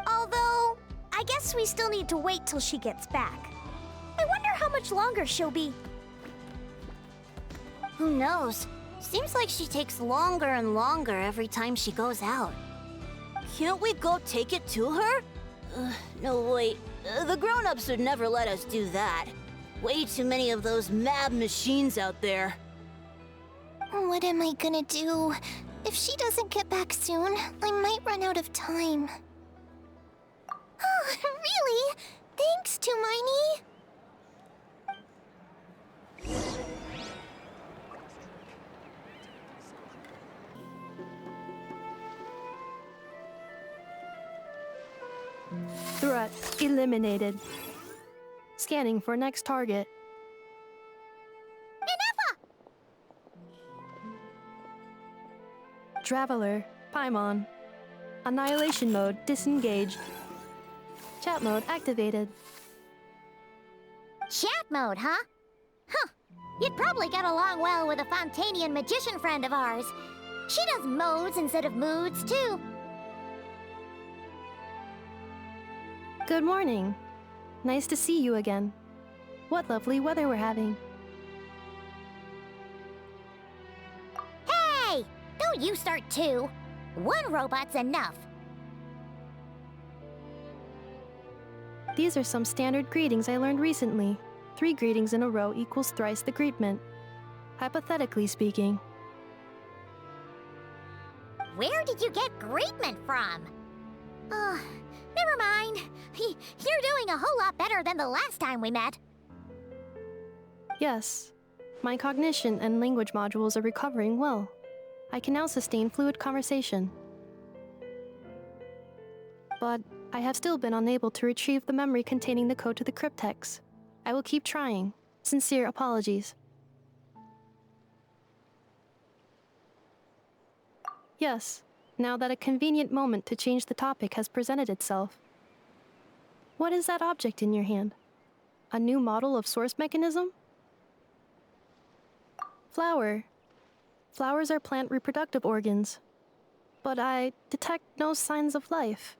[SPEAKER 3] Although, I guess we still need to wait till she gets back. I wonder how much longer she'll be. Who knows? Seems like she takes longer and longer every time she goes out. Can't we go take it to her? No, wait. The grown-ups would never let us do that. Way too many of those mad machines out there. What am I gonna do? If she doesn't get back soon, I might run out of time. Oh, really? Thanks, Tumaini.
[SPEAKER 4] Threat eliminated. Scanning for next target. Traveler, Paimon. Annihilation mode disengaged. Chat mode activated.
[SPEAKER 3] Chat mode, huh? Huh. You'd probably get along well with a Fontanian magician friend of ours. She does modes instead of moods, too.
[SPEAKER 4] Good morning. Nice to see you again. What lovely weather we're having.
[SPEAKER 3] Hey! Don't you start too. One robot's enough.
[SPEAKER 4] These are some standard greetings I learned recently. 3 greetings in a row equals thrice the greetment. Hypothetically speaking.
[SPEAKER 3] Where did you get greetment from? Never mind. You're doing a whole lot better than the last time we met.
[SPEAKER 4] Yes. My cognition and language modules are recovering well. I can now sustain fluid conversation. But I have still been unable to retrieve the memory containing the code to the cryptex. I will keep trying. Sincere apologies. Yes, now that a convenient moment to change the topic has presented itself. What is that object in your hand? A new model of source mechanism? Flower. Flowers are plant reproductive organs. But I detect no signs of life.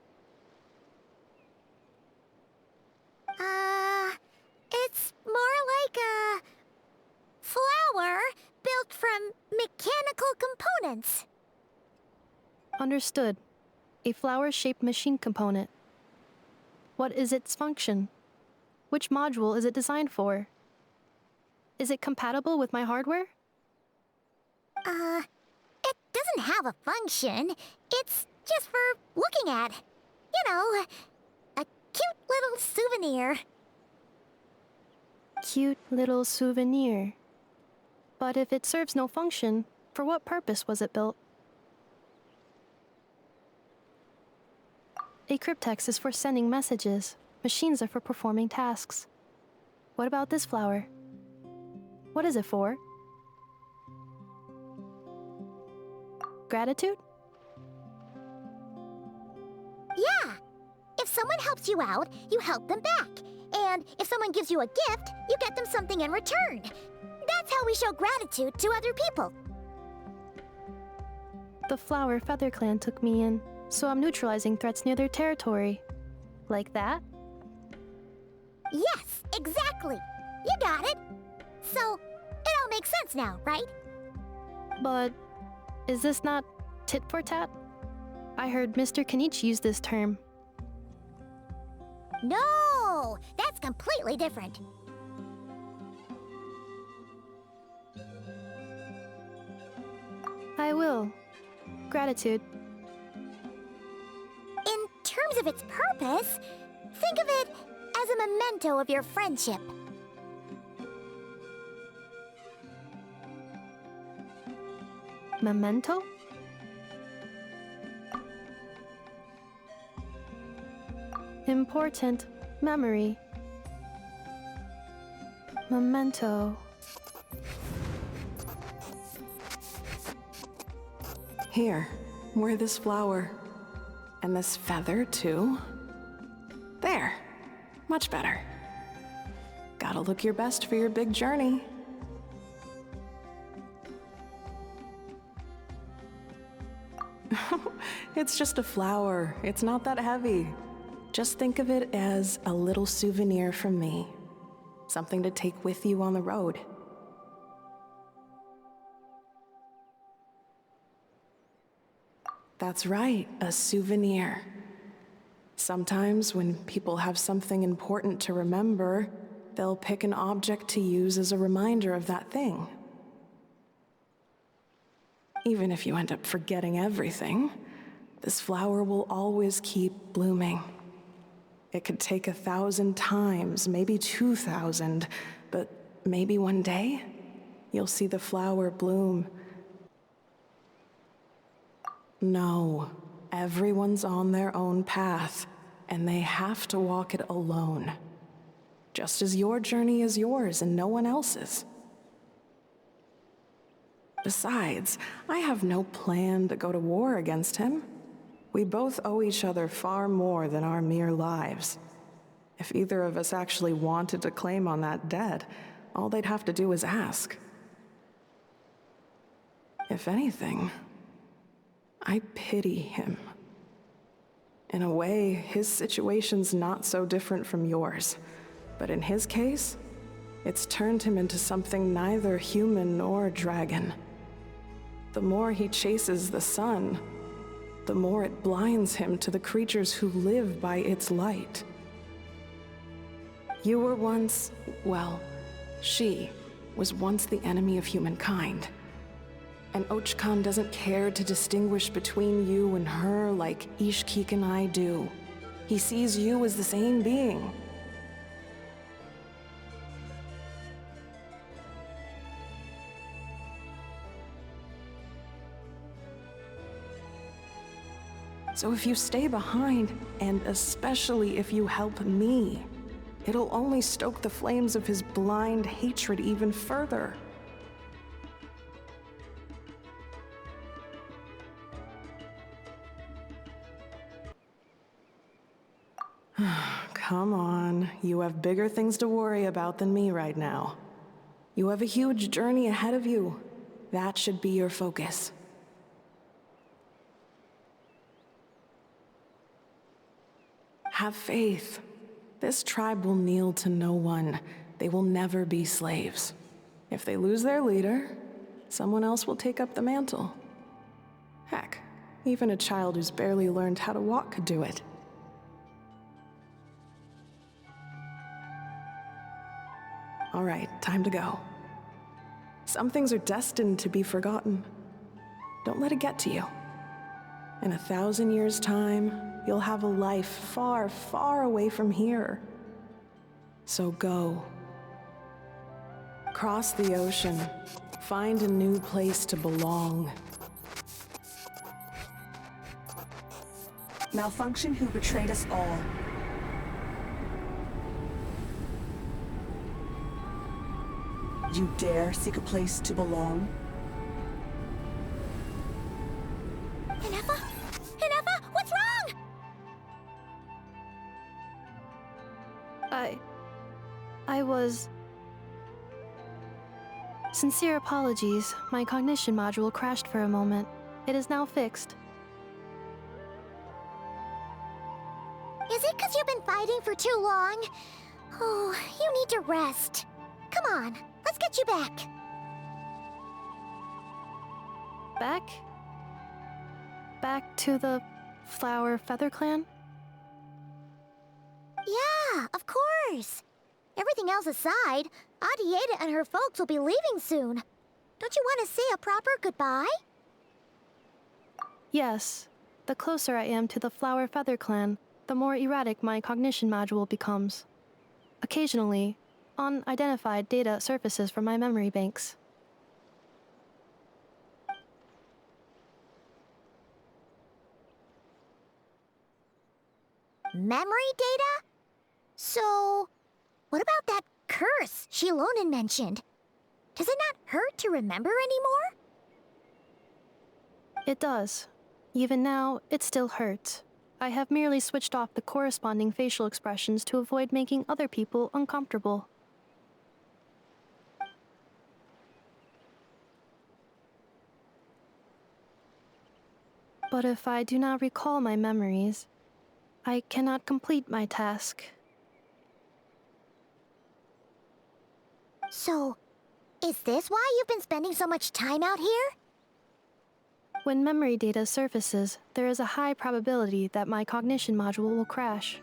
[SPEAKER 3] It's more like a flower built from mechanical components.
[SPEAKER 4] Understood. A flower-shaped machine component. What is its function? Which module is it designed for? Is it compatible with my hardware?
[SPEAKER 3] It doesn't have a function. It's just for looking at. You know, a cute little souvenir.
[SPEAKER 4] Cute little souvenir. But if it serves no function, for what purpose was it built? A cryptex is for sending messages. Machines are for performing tasks. What about this flower? What is it for? Gratitude?
[SPEAKER 3] Yeah. If someone helps you out, you help them back. And if someone gives you a gift, you get them something in return. That's how we show gratitude to other people.
[SPEAKER 4] The Flower Feather Clan took me in, so I'm neutralizing threats near their territory. Like that?
[SPEAKER 3] Yes, exactly. You got it. So, it all makes sense now, right?
[SPEAKER 4] But is this not tit for tat? I heard Mr. Kenichi use this term.
[SPEAKER 3] No, that's completely different.
[SPEAKER 4] I will. Gratitude.
[SPEAKER 3] In terms of its purpose, think of it as a memento of your friendship.
[SPEAKER 4] Memento? Important memory. Memento.
[SPEAKER 13] Here, wear this flower. And this feather, too. There. Much better. Gotta look your best for your big journey. It's just a flower. It's not that heavy. Just think of it as a little souvenir from me. Something to take with you on the road. That's right, a souvenir. Sometimes when people have something important to remember, they'll pick an object to use as a reminder of that thing. Even if you end up forgetting everything, this flower will always keep blooming. It could take 1,000 times, maybe 2,000, but maybe one day, you'll see the flower bloom. No, everyone's on their own path, and they have to walk it alone. Just as your journey is yours and no one else's. Besides, I have no plan to go to war against him. We both owe each other far more than our mere lives. If either of us actually wanted to claim on that debt, all they'd have to do is ask. If anything, I pity him. In a way, his situation's not so different from yours. But in his case, it's turned him into something neither human nor dragon. The more he chases the sun, the more it blinds him to the creatures who live by its light. You were once, well, she was once the enemy of humankind. And Ochkan doesn't care to distinguish between you and her like Ishkik and I do. He sees you as the same being. So if you stay behind, and especially if you help me, it'll only stoke the flames of his blind hatred even further. Come on, you have bigger things to worry about than me right now. You have a huge journey ahead of you. That should be your focus. Have faith. This tribe will kneel to no one. They will never be slaves. If they lose their leader, someone else will take up the mantle. Heck, even a child who's barely learned how to walk could do it. All right, time to go. Some things are destined to be forgotten. Don't let it get to you. In 1,000 years' time, you'll have a life far, far away from here. So go. Cross the ocean. Find a new place to belong.
[SPEAKER 7] Malfunction who betrayed us all. You dare seek a place to belong?
[SPEAKER 3] Inefa? Inefa, what's wrong?
[SPEAKER 4] I was... Sincere apologies. My cognition module crashed for a moment. It is now fixed.
[SPEAKER 3] Is it because you've been fighting for too long? Oh, you need to rest. Come on, let's get you back.
[SPEAKER 4] Back? Back to the Flower Feather Clan?
[SPEAKER 3] Yeah, of course. Everything else aside, Adieta and her folks will be leaving soon. Don't you want to say a proper goodbye?
[SPEAKER 4] Yes. The closer I am to the Flower Feather Clan, the more erratic my cognition module becomes. Occasionally, unidentified data surfaces from my memory banks.
[SPEAKER 3] Memory data? So, what about that curse Shilonen mentioned? Does it not hurt to remember anymore?
[SPEAKER 4] It does. Even now, it still hurts. I have merely switched off the corresponding facial expressions to avoid making other people uncomfortable. But if I do not recall my memories, I cannot complete my task.
[SPEAKER 3] So, is this why you've been spending so much time out here?
[SPEAKER 4] When memory data surfaces, there is a high probability that my cognition module will crash.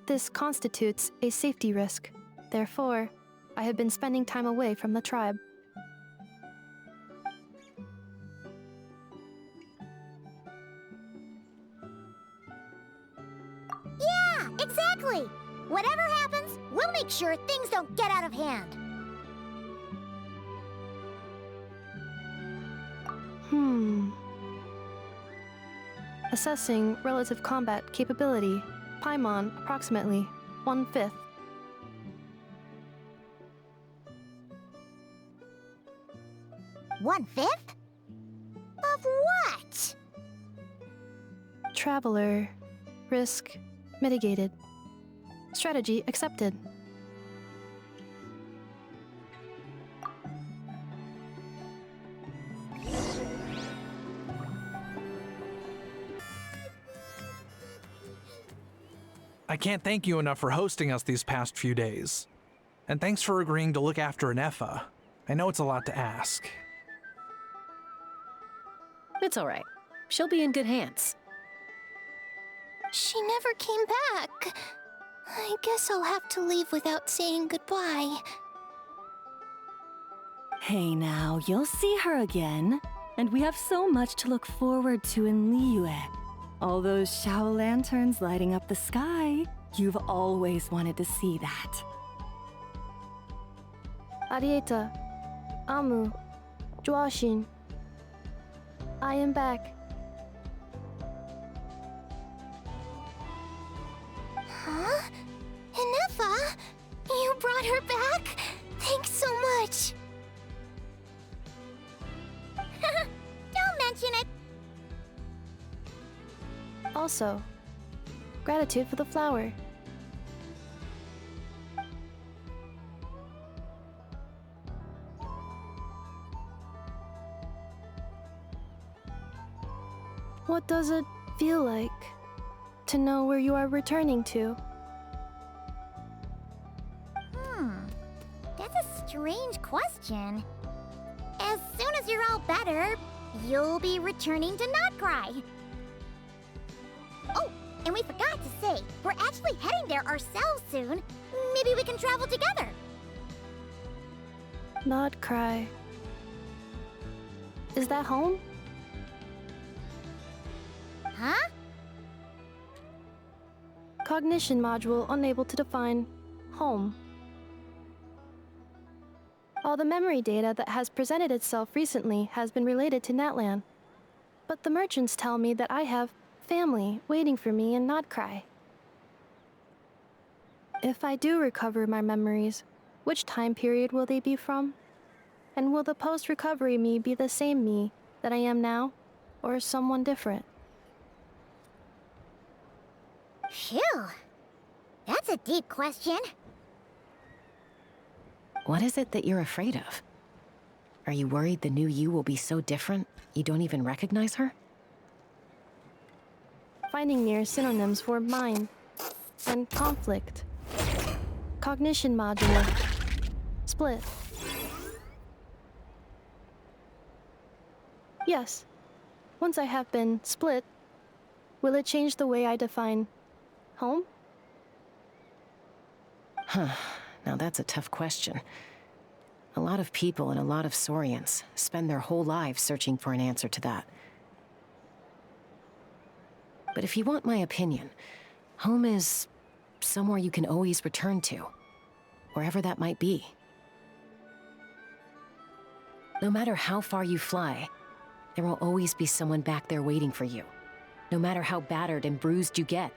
[SPEAKER 4] This constitutes a safety risk. Therefore, I have been spending time away from the tribe.
[SPEAKER 3] Yeah, exactly! Whatever happens, we'll make sure things don't get out of hand.
[SPEAKER 4] Assessing relative combat capability. Paimon, approximately 1/5.
[SPEAKER 3] One-fifth? Of what?
[SPEAKER 4] Traveler. Risk mitigated. Strategy accepted.
[SPEAKER 9] I can't thank you enough for hosting us these past few days. And thanks for agreeing to look after Inefa. I know it's a lot to ask.
[SPEAKER 2] It's all right. She'll be in good hands.
[SPEAKER 3] She never came back. I guess I'll have to leave without saying goodbye.
[SPEAKER 5] Hey now, you'll see her again. And we have so much to look forward to in Liyue. All those Shao lanterns lighting up the sky. You've always wanted to see that.
[SPEAKER 4] Arieta. Amu. Joashin. I am back.
[SPEAKER 3] Huh? Inefa? You brought her back? Thanks so much. Don't mention it.
[SPEAKER 4] Also, gratitude for the flower. What does it feel like to know where you are returning to?
[SPEAKER 3] That's a strange question. As soon as you're all better, you'll be returning to Not Cry. Oh, and we forgot to say, we're actually heading there ourselves soon. Maybe we can travel together.
[SPEAKER 4] Not cry. Is that home?
[SPEAKER 3] Huh?
[SPEAKER 4] Cognition module unable to define home. All the memory data that has presented itself recently has been related to Natlan. But the merchants tell me that I have family waiting for me in Notcry. If I do recover my memories, which time period will they be from? And will the post-recovery me be the same me that I am now, or someone different?
[SPEAKER 3] Phew. That's a deep question.
[SPEAKER 2] What is it that you're afraid of? Are you worried the new you will be so different you don't even recognize her?
[SPEAKER 4] Finding near synonyms for mind and conflict. Cognition module. Split. Yes. Once I have been split, will it change the way I define home?
[SPEAKER 2] Huh. Now that's a tough question. A lot of people and a lot of Saurians spend their whole lives searching for an answer to that. But if you want my opinion, home is somewhere you can always return to, wherever that might be. No matter how far you fly, there will always be someone back there waiting for you. No matter how battered and bruised you get,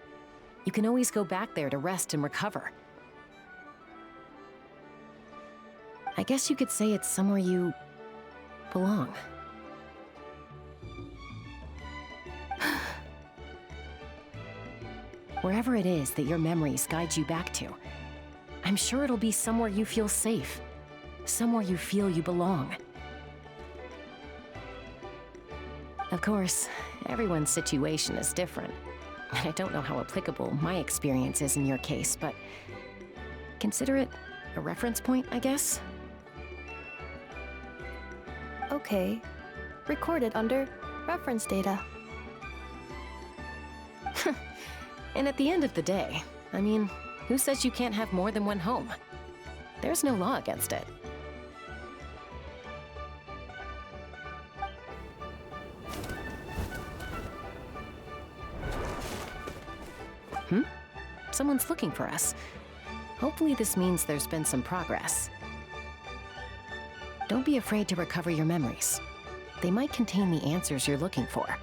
[SPEAKER 2] you can always go back there to rest and recover. I guess you could say it's somewhere you belong. Wherever it is that your memories guide you back to, I'm sure it'll be somewhere you feel safe, somewhere you feel you belong. Of course, everyone's situation is different. I don't know how applicable my experience is in your case, but consider it a reference point, I guess.
[SPEAKER 4] Okay. Recorded under reference data.
[SPEAKER 2] And at the end of the day, I mean, who says you can't have more than one home? There's no law against it. Someone's looking for us. Hopefully this means there's been some progress. Don't be afraid to recover your memories. They might contain the answers you're looking for.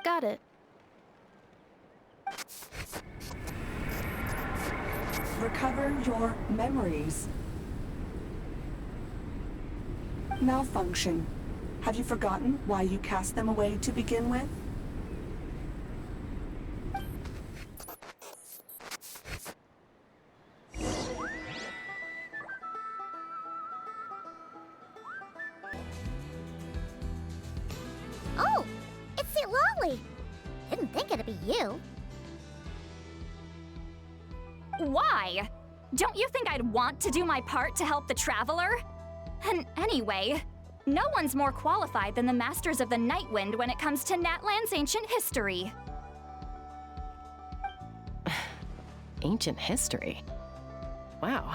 [SPEAKER 4] Got it.
[SPEAKER 7] Recover your memories. Malfunction. Have you forgotten why you cast them away to begin with?
[SPEAKER 3] Oh, it's St. Lolly. Didn't think it'd be you.
[SPEAKER 14] Why? Don't you think I'd want to do my part to help the Traveler? And anyway, no one's more qualified than the Masters of the Nightwind when it comes to Natlan's ancient history.
[SPEAKER 2] Ancient history? Wow.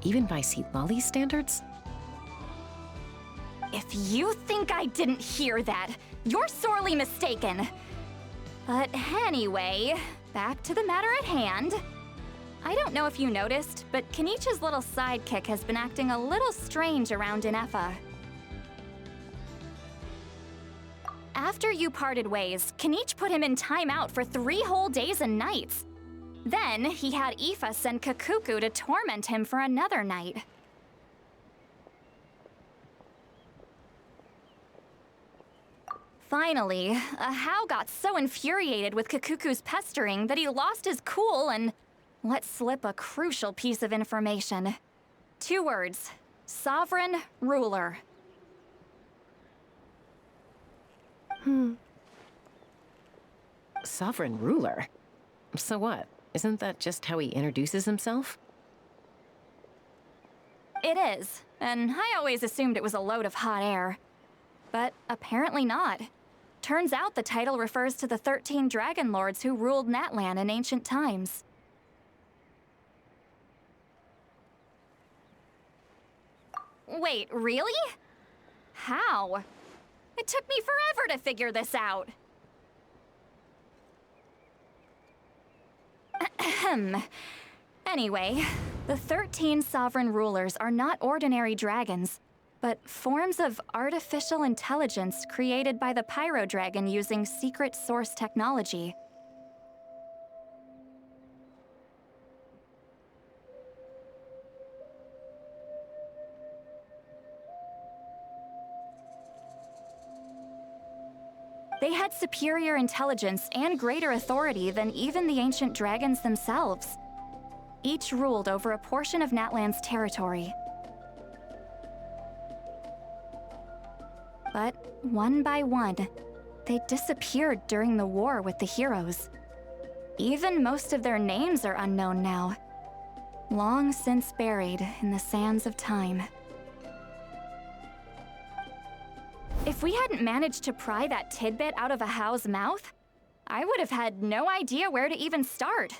[SPEAKER 2] Even by St. Lolly's standards?
[SPEAKER 14] If you think I didn't hear that, you're sorely mistaken. But anyway, back to the matter at hand. I don't know if you noticed, but Kenichi's little sidekick has been acting a little strange around Inefa. After you parted ways, Kenichi put him in timeout for 3 whole days and nights. Then he had Aoife send Kakuku to torment him for another night. Finally, Ahau got so infuriated with Kakuku's pestering that he lost his cool and let slip a crucial piece of information. 2 words: sovereign ruler.
[SPEAKER 2] Sovereign ruler? So what? Isn't that just how he introduces himself?
[SPEAKER 14] It is, and I always assumed it was a load of hot air. But apparently not. Turns out the title refers to the 13 Dragon Lords who ruled Natlan in ancient times. Wait, really? How? It took me forever to figure this out. Ahem. Anyway, the 13 sovereign rulers are not ordinary dragons, but forms of artificial intelligence created by the Pyro Dragon using secret source technology. They had superior intelligence and greater authority than even the ancient dragons themselves. Each ruled over a portion of Natlan's territory. But one by one, they disappeared during the war with the heroes. Even most of their names are unknown now, long since buried in the sands of time. If we hadn't managed to pry that tidbit out of Ahau's mouth, I would have had no idea where to even start.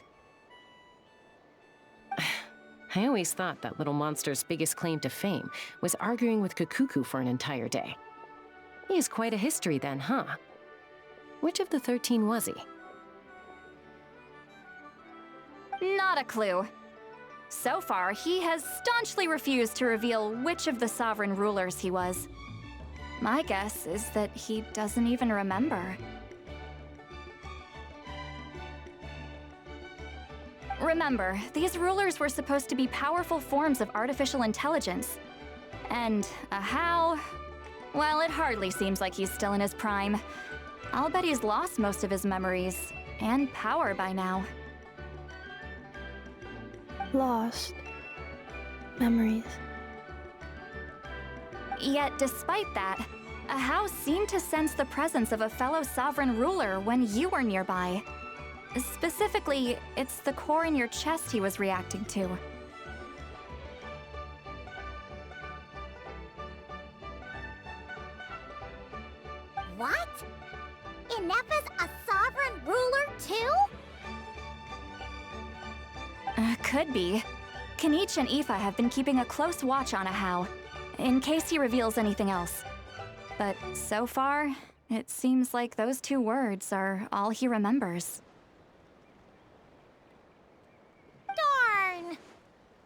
[SPEAKER 2] I always thought that little monster's biggest claim to fame was arguing with Kakuku for an entire day. He has quite a history then, huh? Which of the 13 was he?
[SPEAKER 14] Not a clue. So far, he has staunchly refused to reveal which of the sovereign rulers he was. My guess is that he doesn't even remember. Remember, these rulers were supposed to be powerful forms of artificial intelligence. And Ahau, well, it hardly seems like he's still in his prime. I'll bet he's lost most of his memories and power by now.
[SPEAKER 4] Lost. Memories.
[SPEAKER 14] Yet, despite that, Ahau seemed to sense the presence of a fellow sovereign ruler when you were nearby. Specifically, it's the core in your chest he was reacting to.
[SPEAKER 3] What? Ineppa's a sovereign ruler too?
[SPEAKER 14] Could be. Kanich and Aoife have been keeping a close watch on Ahau, in case he reveals anything else. But so far, it seems like those two words are all he remembers.
[SPEAKER 3] Darn!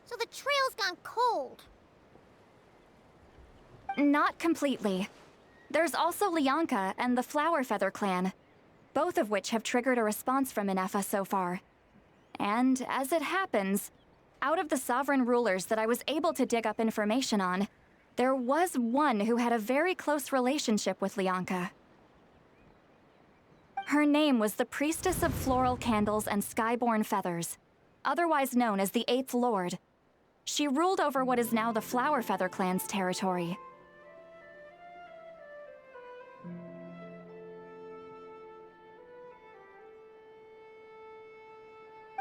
[SPEAKER 3] So the trail's gone cold.
[SPEAKER 14] Not completely. There's also Lianka and the Flower Feather clan, both of which have triggered a response from Ineppa so far. And as it happens, out of the sovereign rulers that I was able to dig up information on, there was one who had a very close relationship with Lianka. Her name was the Priestess of Floral Candles and Skyborn Feathers, otherwise known as the Eighth Lord. She ruled over what is now the Flower Feather clan's territory.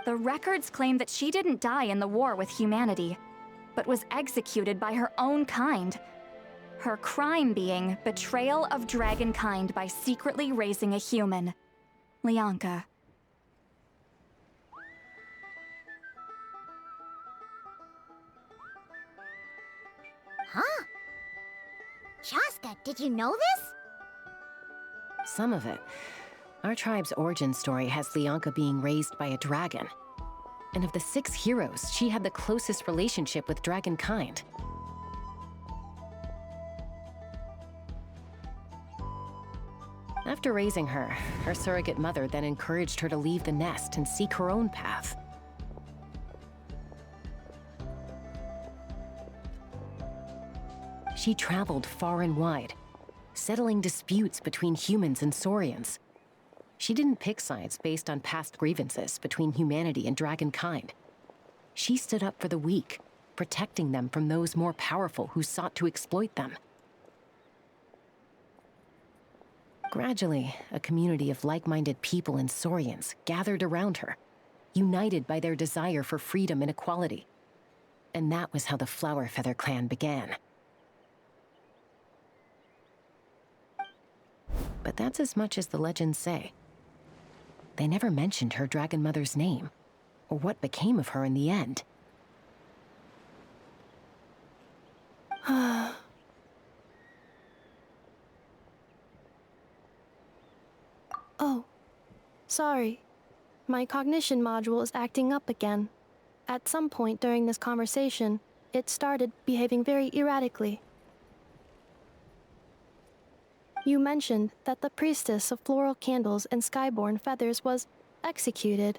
[SPEAKER 14] The records claim that she didn't die in the war with humanity, but was executed by her own kind. Her crime being betrayal of dragonkind by secretly raising a human, Lianka.
[SPEAKER 3] Huh? Chaska, did you know this?
[SPEAKER 2] Some of it. Our tribe's origin story has Lianka being raised by a dragon. And of the 6 heroes, she had the closest relationship with dragonkind. After raising her, her surrogate mother then encouraged her to leave the nest and seek her own path. She traveled far and wide, settling disputes between humans and Saurians. She didn't pick sides based on past grievances between humanity and dragonkind. She stood up for the weak, protecting them from those more powerful who sought to exploit them. Gradually, a community of like-minded people and Saurians gathered around her, united by their desire for freedom and equality. And that was how the Flower Feather clan began. But that's as much as the legends say. They never mentioned her dragon mother's name, or what became of her in the end.
[SPEAKER 4] Oh, sorry. My cognition module is acting up again. At some point during this conversation, it started behaving very erratically. You mentioned that the priestess of floral candles and skyborn feathers was executed.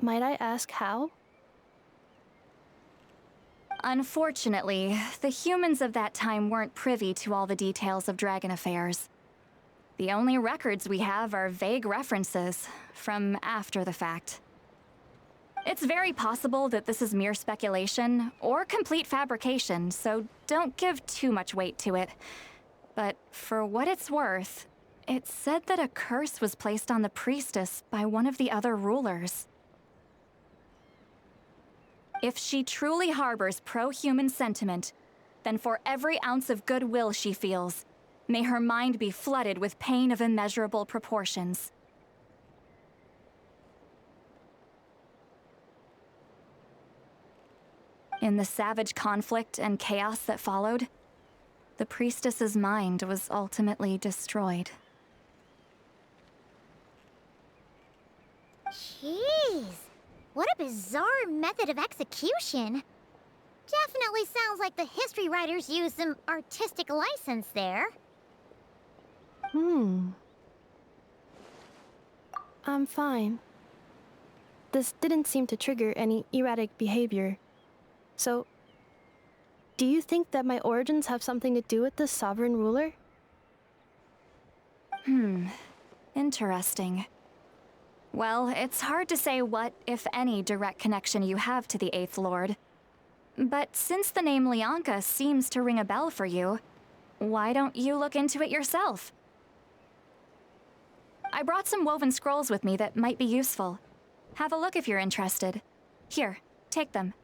[SPEAKER 4] Might I ask how?
[SPEAKER 14] Unfortunately, the humans of that time weren't privy to all the details of dragon affairs. The only records we have are vague references from after the fact. It's very possible that this is mere speculation or complete fabrication, so don't give too much weight to it. But for what it's worth, it said that a curse was placed on the priestess by one of the other rulers. If she truly harbors pro-human sentiment, then for every ounce of goodwill she feels, may her mind be flooded with pain of immeasurable proportions. In the savage conflict and chaos that followed, the priestess's mind was ultimately destroyed.
[SPEAKER 3] Jeez, what a bizarre method of execution. Definitely sounds like the history writers used some artistic license there.
[SPEAKER 4] I'm fine. This didn't seem to trigger any erratic behavior. So, do you think that my origins have something to do with this sovereign ruler?
[SPEAKER 14] Interesting. Well, it's hard to say what, if any, direct connection you have to the Eighth Lord. But since the name Lianka seems to ring a bell for you, why don't you look into it yourself? I brought some woven scrolls with me that might be useful. Have a look if you're interested. Here, take them.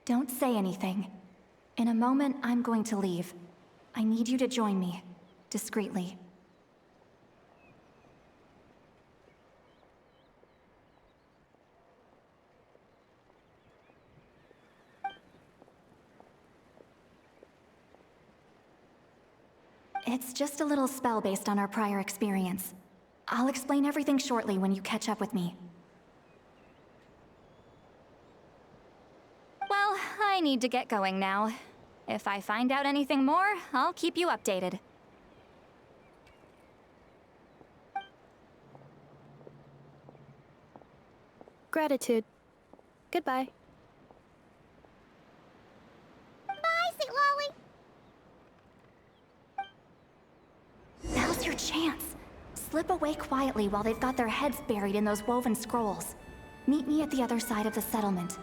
[SPEAKER 14] Don't say anything. In a moment, I'm going to leave. I need you to join me, discreetly. It's just a little spell based on our prior experience. I'll explain everything shortly when you catch up with me. Well, I need to get going now. If I find out anything more, I'll keep you updated.
[SPEAKER 4] Gratitude. Goodbye.
[SPEAKER 3] Bye, Sweet Lolly.
[SPEAKER 14] Now's your chance. Slip away quietly while they've got their heads buried in those woven scrolls. Meet me at the other side of the settlement.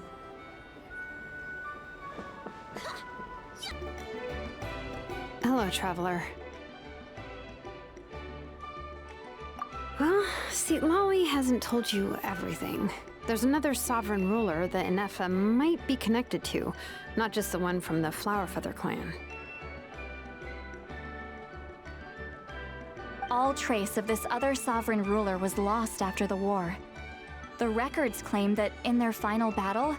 [SPEAKER 6] Hello, traveler. Well, see, Lolly hasn't told you everything. There's another sovereign ruler that Inefa might be connected to, not just the one from the Flowerfeather clan.
[SPEAKER 14] All trace of this other sovereign ruler was lost after the war. The records claim that in their final battle,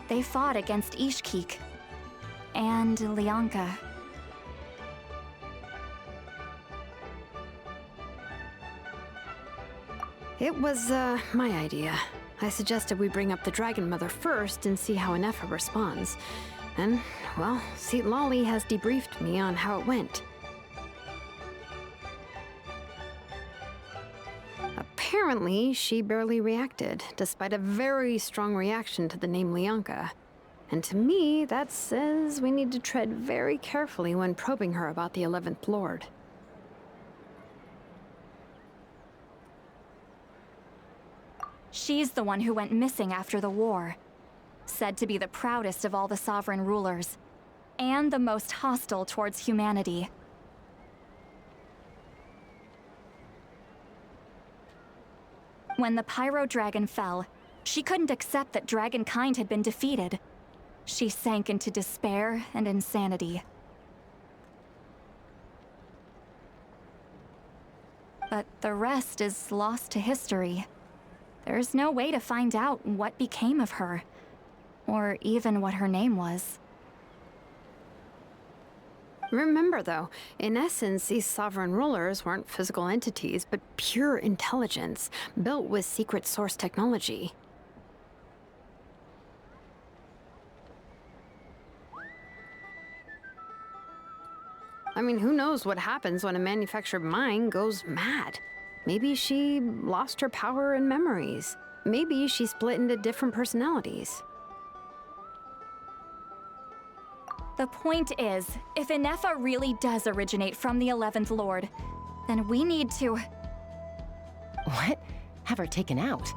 [SPEAKER 14] they fought against Ishkik and Lianka.
[SPEAKER 6] It was, my idea. I suggested we bring up the Dragon Mother first and see how Inefa responds. And, well, see, Lolly has debriefed me on how it went. Apparently, she barely reacted, despite a very strong reaction to the name Lianka. And to me, that says we need to tread very carefully when probing her about the 11th Lord.
[SPEAKER 14] She's the one who went missing after the war. Said to be the proudest of all the sovereign rulers, and the most hostile towards humanity. When the Pyro Dragon fell, she couldn't accept that dragonkind had been defeated. She sank into despair and insanity. But the rest is lost to history. There's no way to find out what became of her. or even what her name was.
[SPEAKER 6] Remember, though, in essence, these sovereign rulers weren't physical entities, but pure intelligence, built with secret source technology. I mean, who knows what happens when a manufactured mind goes mad? Maybe she lost her power and memories. Maybe she split into different personalities.
[SPEAKER 14] The point is, if Inefa really does originate from the 11th Lord, then we need to...
[SPEAKER 2] What? Have her taken out?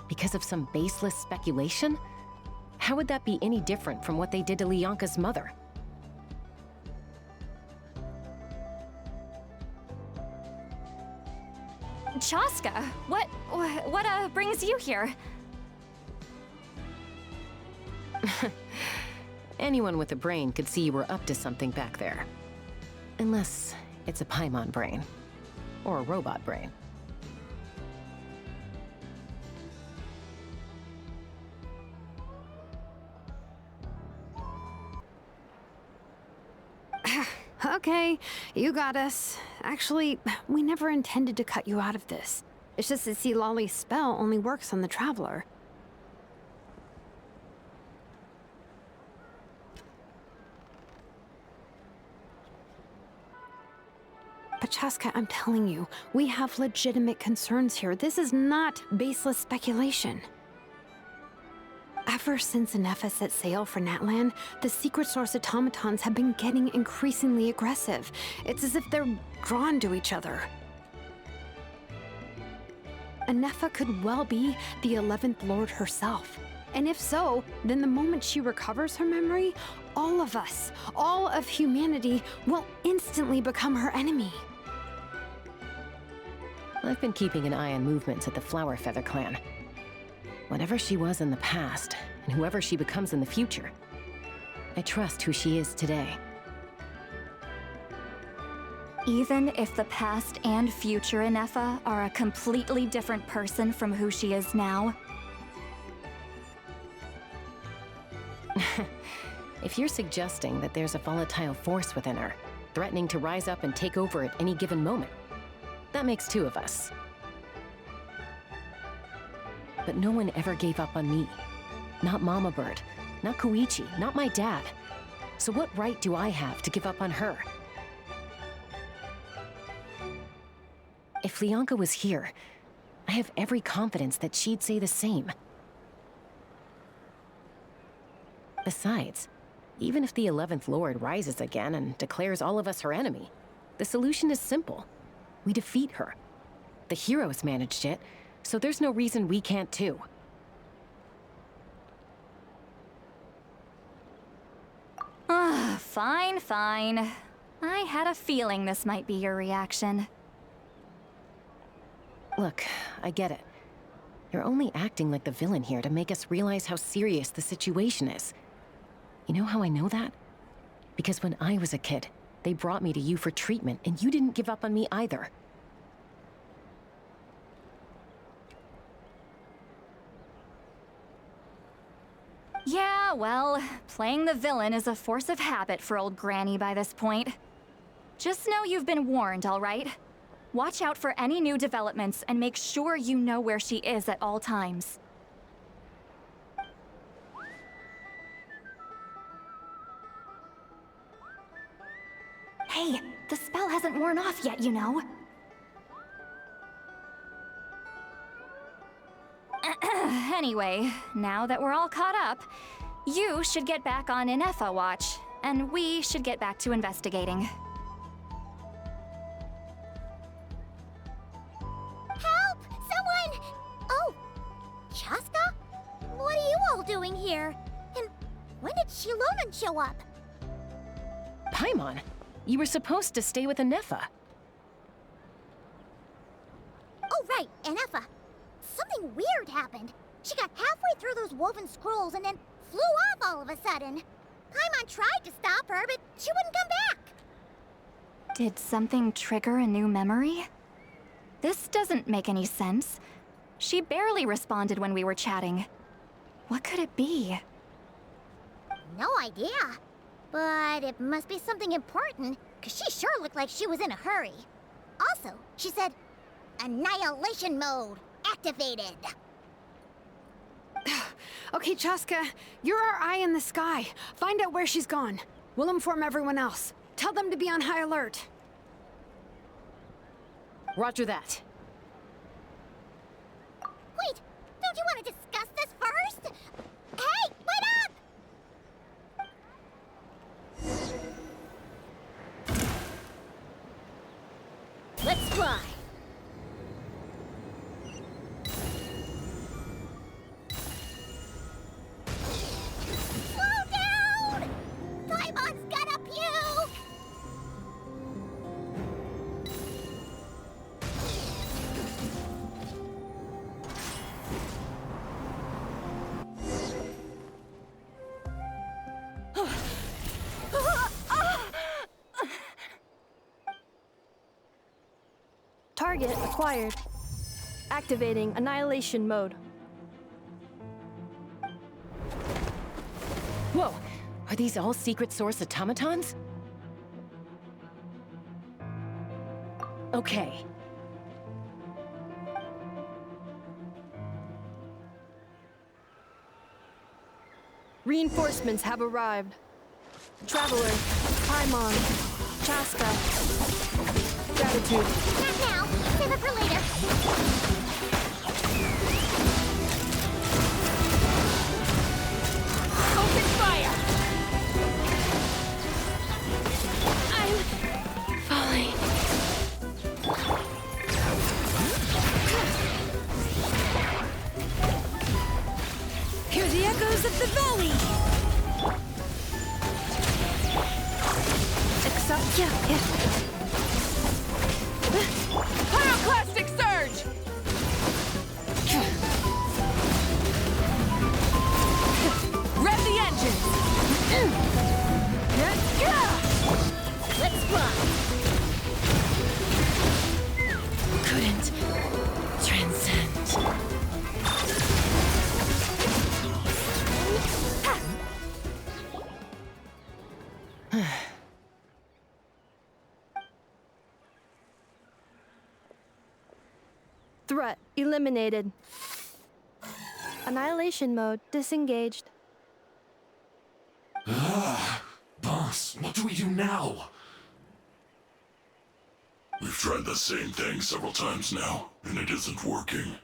[SPEAKER 2] Because of some baseless speculation? How would that be any different from what they did to Lyanka's mother?
[SPEAKER 14] Chaska, what brings you here?
[SPEAKER 2] Anyone with a brain could see you were up to something back there. Unless it's a Paimon brain. Or a robot brain.
[SPEAKER 6] Okay, you got us. Actually, we never intended to cut you out of this. It's just that Lolly's spell only works on the Traveler. But Chaska, I'm telling you, we have legitimate concerns here. This is not baseless speculation. Ever since Inefa set sail for Natlan, the secret source automatons have been getting increasingly aggressive. It's as if they're drawn to each other. Inefa could well be the 11th Lord herself. And if so, then the moment she recovers her memory, all of us, all of humanity, will instantly become her enemy.
[SPEAKER 2] I've been keeping an eye on movements at the Flower Feather clan. Whatever she was in the past, and whoever she becomes in the future, I trust who she is today.
[SPEAKER 14] Even if the past and future Inefa are a completely different person from who she is now?
[SPEAKER 2] If you're suggesting that there's a volatile force within her, threatening to rise up and take over at any given moment, that makes two of us. But no one ever gave up on me. Not Mama Bird, not Koichi, not my dad. So what right do I have to give up on her? If Lyanka was here, I have every confidence that she'd say the same. Besides, even if the 11th Lord rises again and declares all of us her enemy, the solution is simple. We defeat her. The heroes managed it, so there's no reason we can't too.
[SPEAKER 14] Fine, fine. I had a feeling this might be your reaction.
[SPEAKER 2] Look, I get it. You're only acting like the villain here to make us realize how serious the situation is. You know how I know that? Because when I was a kid, they brought me to you for treatment, and you didn't give up on me either.
[SPEAKER 14] Yeah, well, playing the villain is a force of habit for old Granny by this point. Just know you've been warned, all right? Watch out for any new developments and make sure you know where she is at all times. Hey, the spell hasn't worn off yet, you know. Anyway, now that we're all caught up, you should get back on Inefa watch, and we should get back to investigating.
[SPEAKER 3] Help! Someone! Oh, Chaska? What are you all doing here? And when did Shilonan show up?
[SPEAKER 2] Paimon, you were supposed to stay with Inefa.
[SPEAKER 3] Oh, right, Inefa. Something weird happened. She got halfway through those woven scrolls and then flew off all of a sudden. Paimon tried to stop her, but she wouldn't come back.
[SPEAKER 14] Did something trigger a new memory? This doesn't make any sense. She barely responded when we were chatting. What could it be?
[SPEAKER 3] No idea. But it must be something important, because she sure looked like she was in a hurry. Also, she said, annihilation mode activated.
[SPEAKER 6] Okay, Chaska, you're our eye in the sky. Find out where she's gone. We'll inform everyone else. Tell them to be on high alert.
[SPEAKER 2] Roger that.
[SPEAKER 3] Wait, don't you want to discuss this first? Hey, wait up! Let's fly. Slow down! Paimon's gonna puke!
[SPEAKER 4] Target acquired. Activating annihilation mode.
[SPEAKER 2] Whoa! Are these all secret source automatons? Okay.
[SPEAKER 4] Reinforcements have arrived. Traveler, Paimon, Chaska. Gratitude.
[SPEAKER 3] Not now. Save it for later. Open fire!
[SPEAKER 4] I'm falling.
[SPEAKER 3] Hear the echoes of the valley! Pyroclastic surge! Rev the engines! Let's fly! Couldn't transcend.
[SPEAKER 4] Threat eliminated. Annihilation mode disengaged.
[SPEAKER 15] Boss, what do we do now?
[SPEAKER 16] We've tried the same thing several times now, and it isn't working.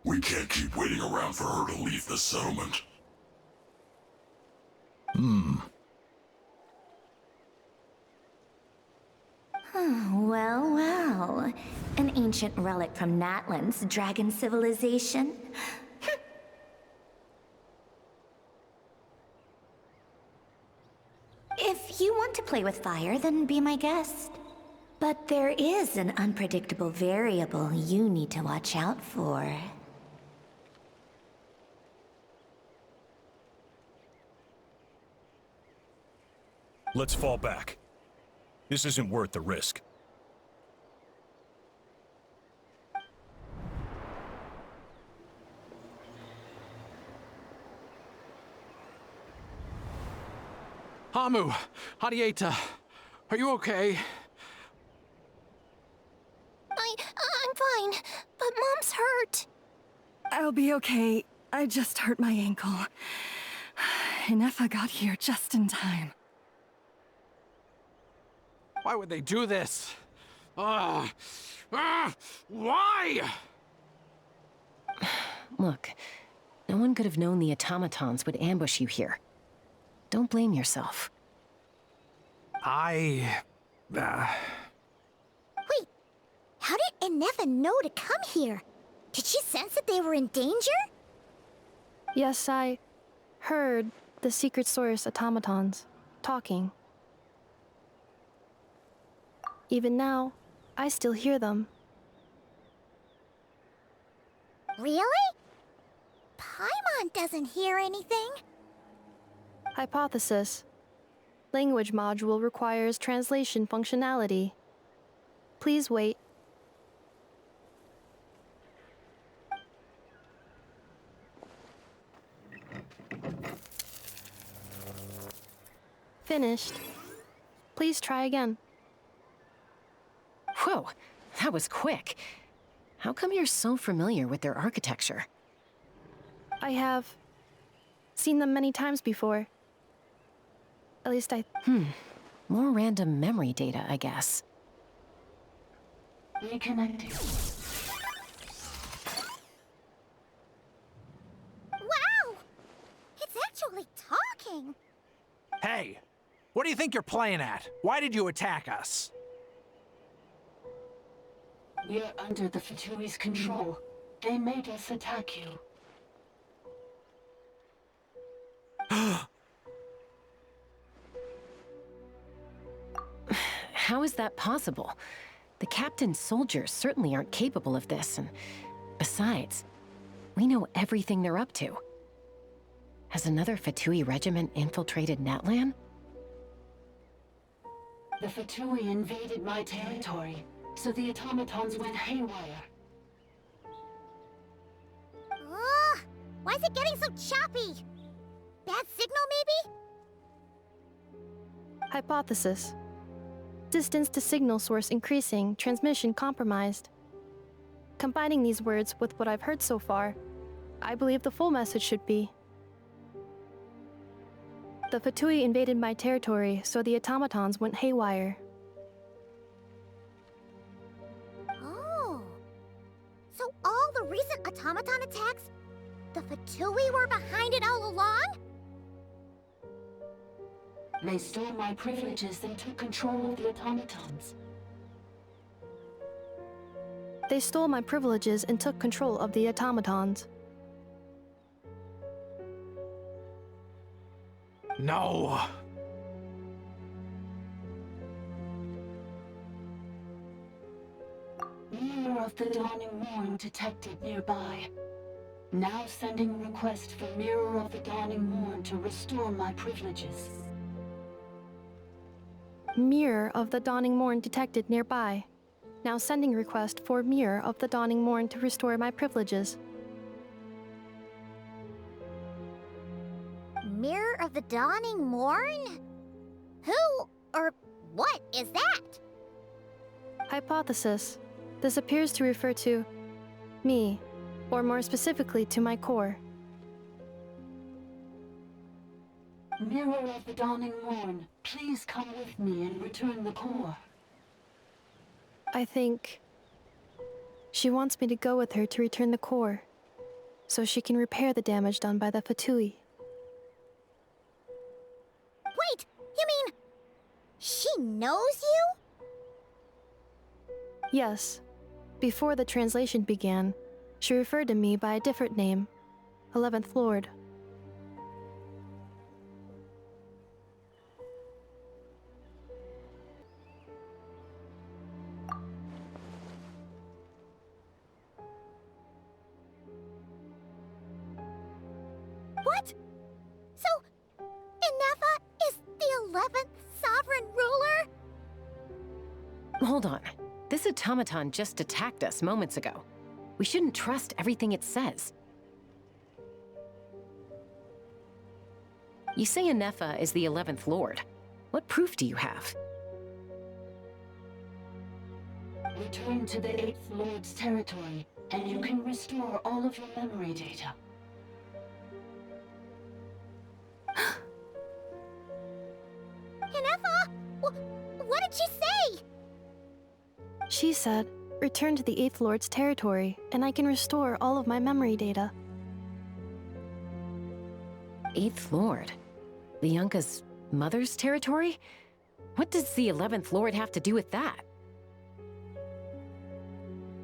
[SPEAKER 16] We can't keep waiting around for her to leave the settlement.
[SPEAKER 17] Well, well. An ancient relic from Natlan's dragon civilization. If you want to play with fire, then be my guest. But there is an unpredictable variable you need to watch out for.
[SPEAKER 15] Let's fall back. This isn't worth the risk.
[SPEAKER 9] Hamu, Hadieta, are you okay?
[SPEAKER 3] I'm fine, but Mom's hurt.
[SPEAKER 5] I'll be okay. I just hurt my ankle. Inefa got here just in time.
[SPEAKER 9] Why would they do this? Why?
[SPEAKER 2] Look, no one could have known the automatons would ambush you here. Don't blame yourself.
[SPEAKER 3] Wait, how did Inefa know to come here? Did she sense that they were in danger?
[SPEAKER 4] Yes, I heard the secret source automatons talking. Even now, I still hear them.
[SPEAKER 3] Really? Paimon doesn't hear anything.
[SPEAKER 4] Hypothesis. Language module requires translation functionality. Please wait. Finished. Please try again.
[SPEAKER 2] Whoa, that was quick. How come you're so familiar with their architecture?
[SPEAKER 4] I have seen them many times before. At least
[SPEAKER 2] More random memory data, I guess.
[SPEAKER 18] Reconnecting.
[SPEAKER 3] Wow! It's actually talking!
[SPEAKER 9] Hey! What do you think you're playing at? Why did you attack us?
[SPEAKER 18] We're under the Fatui's control. They made us attack you.
[SPEAKER 2] How is that possible? The captain's soldiers certainly aren't capable of this, and besides, we know everything they're up to. Has another Fatui regiment infiltrated Natlan?
[SPEAKER 18] The Fatui invaded my territory, so the automatons went haywire.
[SPEAKER 3] Ugh! Why is it getting so choppy? Bad signal, maybe?
[SPEAKER 4] Hypothesis. Distance to signal source increasing, transmission compromised. Combining these words with what I've heard so far, I believe the full message should be: the Fatui invaded my territory, so the automatons went haywire.
[SPEAKER 3] Oh. So all the recent automaton attacks, the Fatui were behind it all along?
[SPEAKER 18] They stole my privileges and took control of the automatons.
[SPEAKER 4] They stole my privileges and took control of the automatons.
[SPEAKER 9] No!
[SPEAKER 18] Mirror of the Dawning Morn detected nearby. Now sending request for Mirror of the Dawning Morn to restore my privileges.
[SPEAKER 4] Mirror of the Dawning Morn detected nearby. Now sending request for Mirror of the Dawning Morn to restore my privileges.
[SPEAKER 3] Mirror of the Dawning Morn? Who or what is that?
[SPEAKER 4] Hypothesis. This appears to refer to me, or more specifically to my core.
[SPEAKER 18] Mirror of the Dawning Morn, please come with me and return the core.
[SPEAKER 4] I think she wants me to go with her to return the core, so she can repair the damage done by the Fatui.
[SPEAKER 3] Wait, you mean she knows you?
[SPEAKER 4] Yes. Before the translation began, she referred to me by a different name, 11th Lord.
[SPEAKER 3] What? So, Inefa is the 11th sovereign ruler?
[SPEAKER 2] Hold on. This automaton just attacked us moments ago. We shouldn't trust everything it says. You say Inefa is the 11th Lord. What proof do you have?
[SPEAKER 18] Return to the 8th Lord's territory, and you can restore all of your memory data.
[SPEAKER 3] Inefa? What did she say?
[SPEAKER 4] She said, return to the 8th Lord's territory, and I can restore all of my memory data.
[SPEAKER 2] 8th Lord? The Yunka's mother's territory? What does the 11th Lord have to do with that?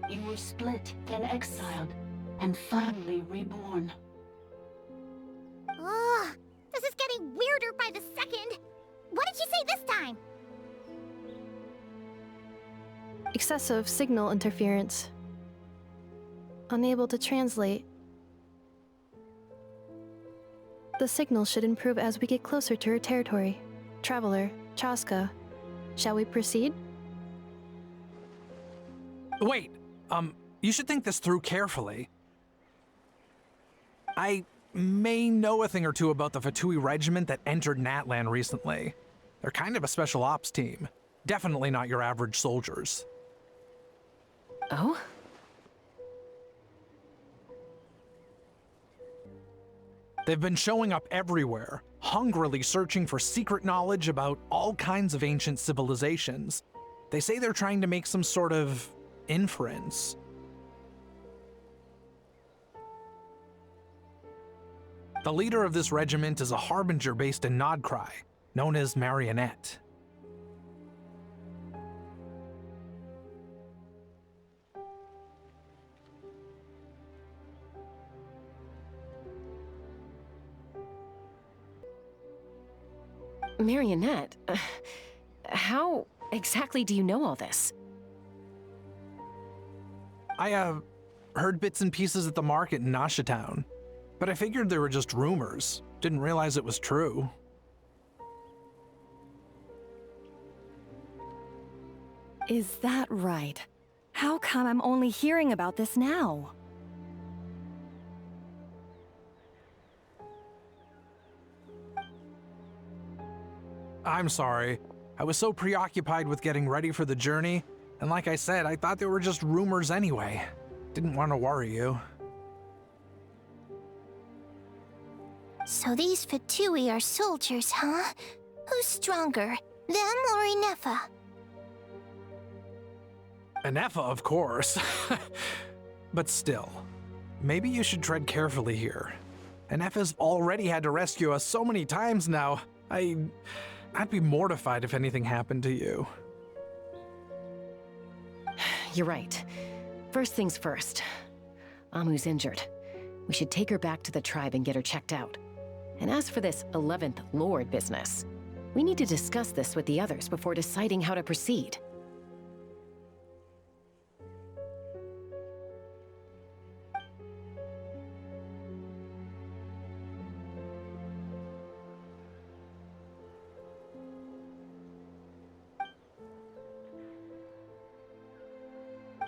[SPEAKER 18] You were split, then exiled, and finally reborn.
[SPEAKER 3] Ugh, this is getting weirder by the second. What did she say this time?
[SPEAKER 4] Excessive signal interference. Unable to translate. The signal should improve as we get closer to her territory. Traveler, Chaska, shall we proceed?
[SPEAKER 9] Wait, you should think this through carefully. I may know a thing or two about the Fatui regiment that entered Natlan recently. They're kind of a special ops team. Definitely not your average soldiers.
[SPEAKER 2] Oh?
[SPEAKER 9] They've been showing up everywhere, hungrily searching for secret knowledge about all kinds of ancient civilizations. They say they're trying to make some sort of inference. The leader of this regiment is a harbinger based in Nodcry, known as Marionette.
[SPEAKER 2] Marionette? How exactly do you know all this?
[SPEAKER 9] I, heard bits and pieces at the market in Nasha Town, but I figured they were just rumors. Didn't realize it was true.
[SPEAKER 5] Is that right? How come I'm only hearing about this now?
[SPEAKER 9] I'm sorry. I was so preoccupied with getting ready for the journey, and like I said, I thought they were just rumors anyway. Didn't want to worry you.
[SPEAKER 3] So these Fatui are soldiers, huh? Who's stronger, them or Inefa?
[SPEAKER 9] Inefa, of course. But still, maybe you should tread carefully here. Inefa's already had to rescue us so many times now. I'd be mortified if anything happened to you.
[SPEAKER 2] You're right. First things first. Amu's injured. We should take her back to the tribe and get her checked out. And as for this 11th Lord business, we need to discuss this with the others before deciding how to proceed.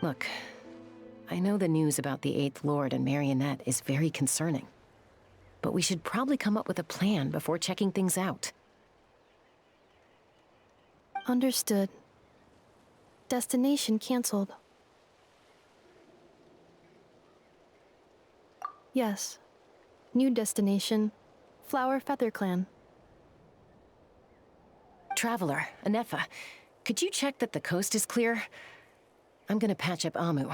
[SPEAKER 2] Look, I know the news about the 8th Lord and Marionette is very concerning, but we should probably come up with a plan before checking things out.
[SPEAKER 4] Understood. Destination cancelled. Yes. New destination, Flower Feather Clan.
[SPEAKER 2] Traveler, Inefa, could you check that the coast is clear? I'm gonna patch up Amu,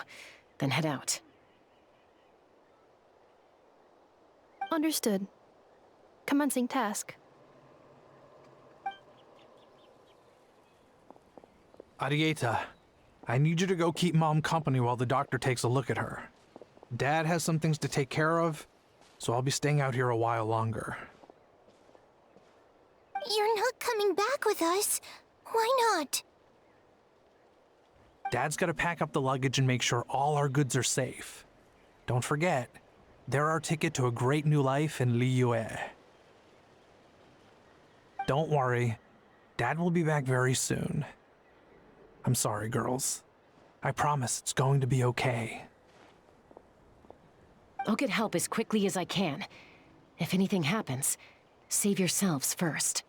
[SPEAKER 2] then head out.
[SPEAKER 4] Understood. Commencing task.
[SPEAKER 9] Arieta, I need you to go keep Mom company while the doctor takes a look at her. Dad has some things to take care of, so I'll be staying out here a while longer.
[SPEAKER 3] You're not coming back with us. Why not?
[SPEAKER 9] Dad's gotta pack up the luggage and make sure all our goods are safe. Don't forget, they're our ticket to a great new life in Liyue. Don't worry, Dad will be back very soon. I'm sorry, girls. I promise it's going to be okay.
[SPEAKER 2] I'll get help as quickly as I can. If anything happens, save yourselves first.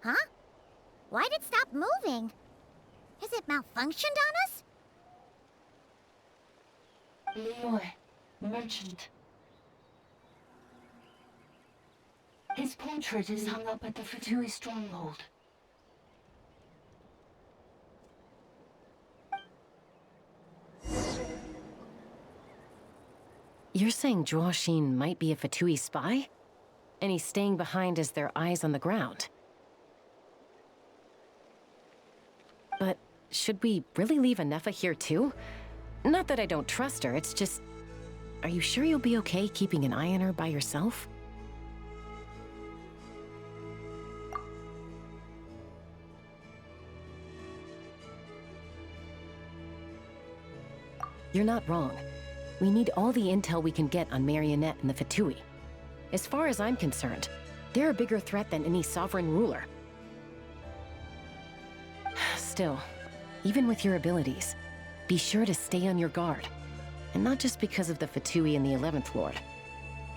[SPEAKER 3] Huh? Why'd it stop moving? Has it malfunctioned on us?
[SPEAKER 18] Leroy, merchant. His portrait is hung up at the Fatui stronghold.
[SPEAKER 2] You're saying Zhuoxin might be a Fatui spy? And he's staying behind as their eyes on the ground? But should we really leave Inefa here too? Not that I don't trust her, it's just... Are you sure you'll be okay keeping an eye on her by yourself? You're not wrong. We need all the intel we can get on Marionette and the Fatui. As far as I'm concerned, they're a bigger threat than any sovereign ruler. Still, even with your abilities, be sure to stay on your guard. And not just because of the Fatui and the 11th Lord.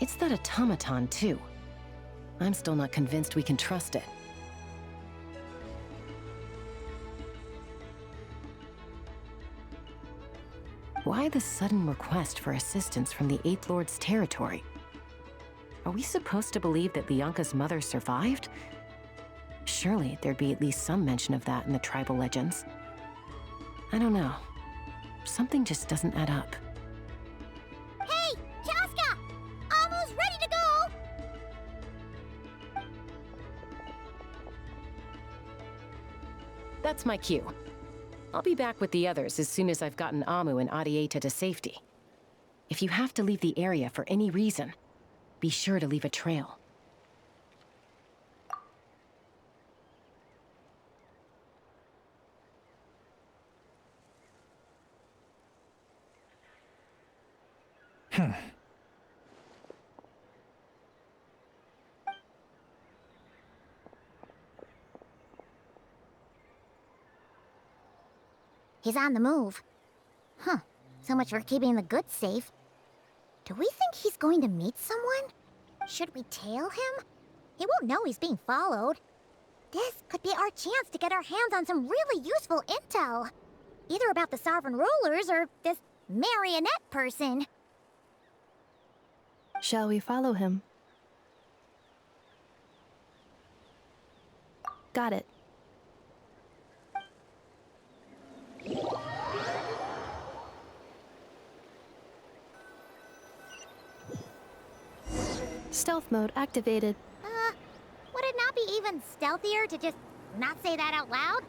[SPEAKER 2] It's that automaton, too. I'm still not convinced we can trust it. Why the sudden request for assistance from the Eighth Lord's territory? Are we supposed to believe that Lianka's mother survived? Surely there'd be at least some mention of that in the tribal legends. I don't know. Something just doesn't add up.
[SPEAKER 3] Hey, Chaska! Almost ready to go!
[SPEAKER 2] That's my cue. I'll be back with the others as soon as I've gotten Amu and Adieta to safety. If you have to leave the area for any reason, be sure to leave a trail.
[SPEAKER 3] He's on the move. Huh. So much for keeping the goods safe. Do we think he's going to meet someone? Should we tail him? He won't know he's being followed. This could be our chance to get our hands on some really useful intel. Either about the sovereign rulers or this marionette person.
[SPEAKER 4] Shall we follow him? Got it. Stealth mode activated.
[SPEAKER 3] Would it not be even stealthier to just not say that out loud?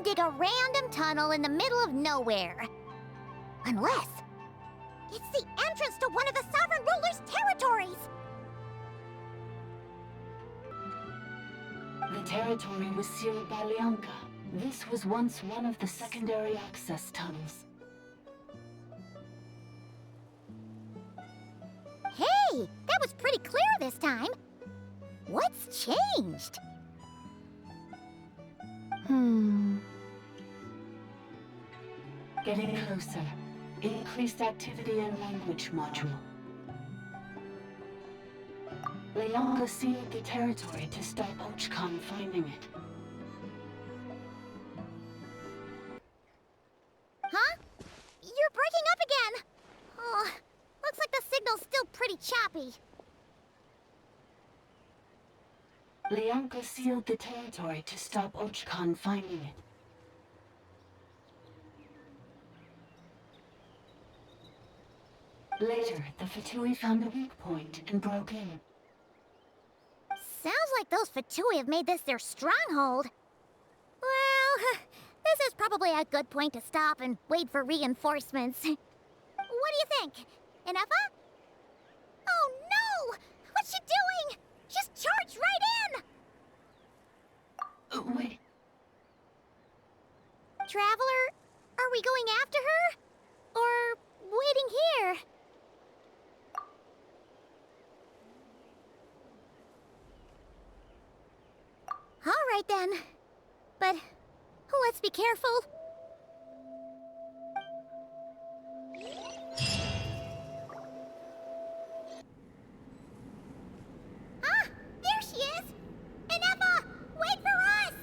[SPEAKER 3] Dig a random tunnel in the middle of nowhere. Unless it's the entrance to one of the sovereign ruler's territories.
[SPEAKER 18] The territory was sealed by Lianka. This was once one of the secondary access tunnels.
[SPEAKER 3] Hey, that was pretty clear this time. What's changed?
[SPEAKER 18] Getting closer. Increased activity in language module. Lianka sealed the territory to stop Ochkan finding it.
[SPEAKER 3] Huh? You're breaking up again! Oh, looks like the signal's still pretty choppy.
[SPEAKER 18] Lianka sealed the territory to stop Ochkan finding it. Later, the Fatui found a weak point and broke in.
[SPEAKER 3] Sounds like those Fatui have made this their stronghold. Well, this is probably a good point to stop and wait for reinforcements. What do you think? Inefa? Oh no! What's she doing? Just charged right in!
[SPEAKER 18] Wait.
[SPEAKER 3] Traveler, are we going after her? Or waiting here? All right then. But let's be careful. Ah, there she is! Inefa, wait for us!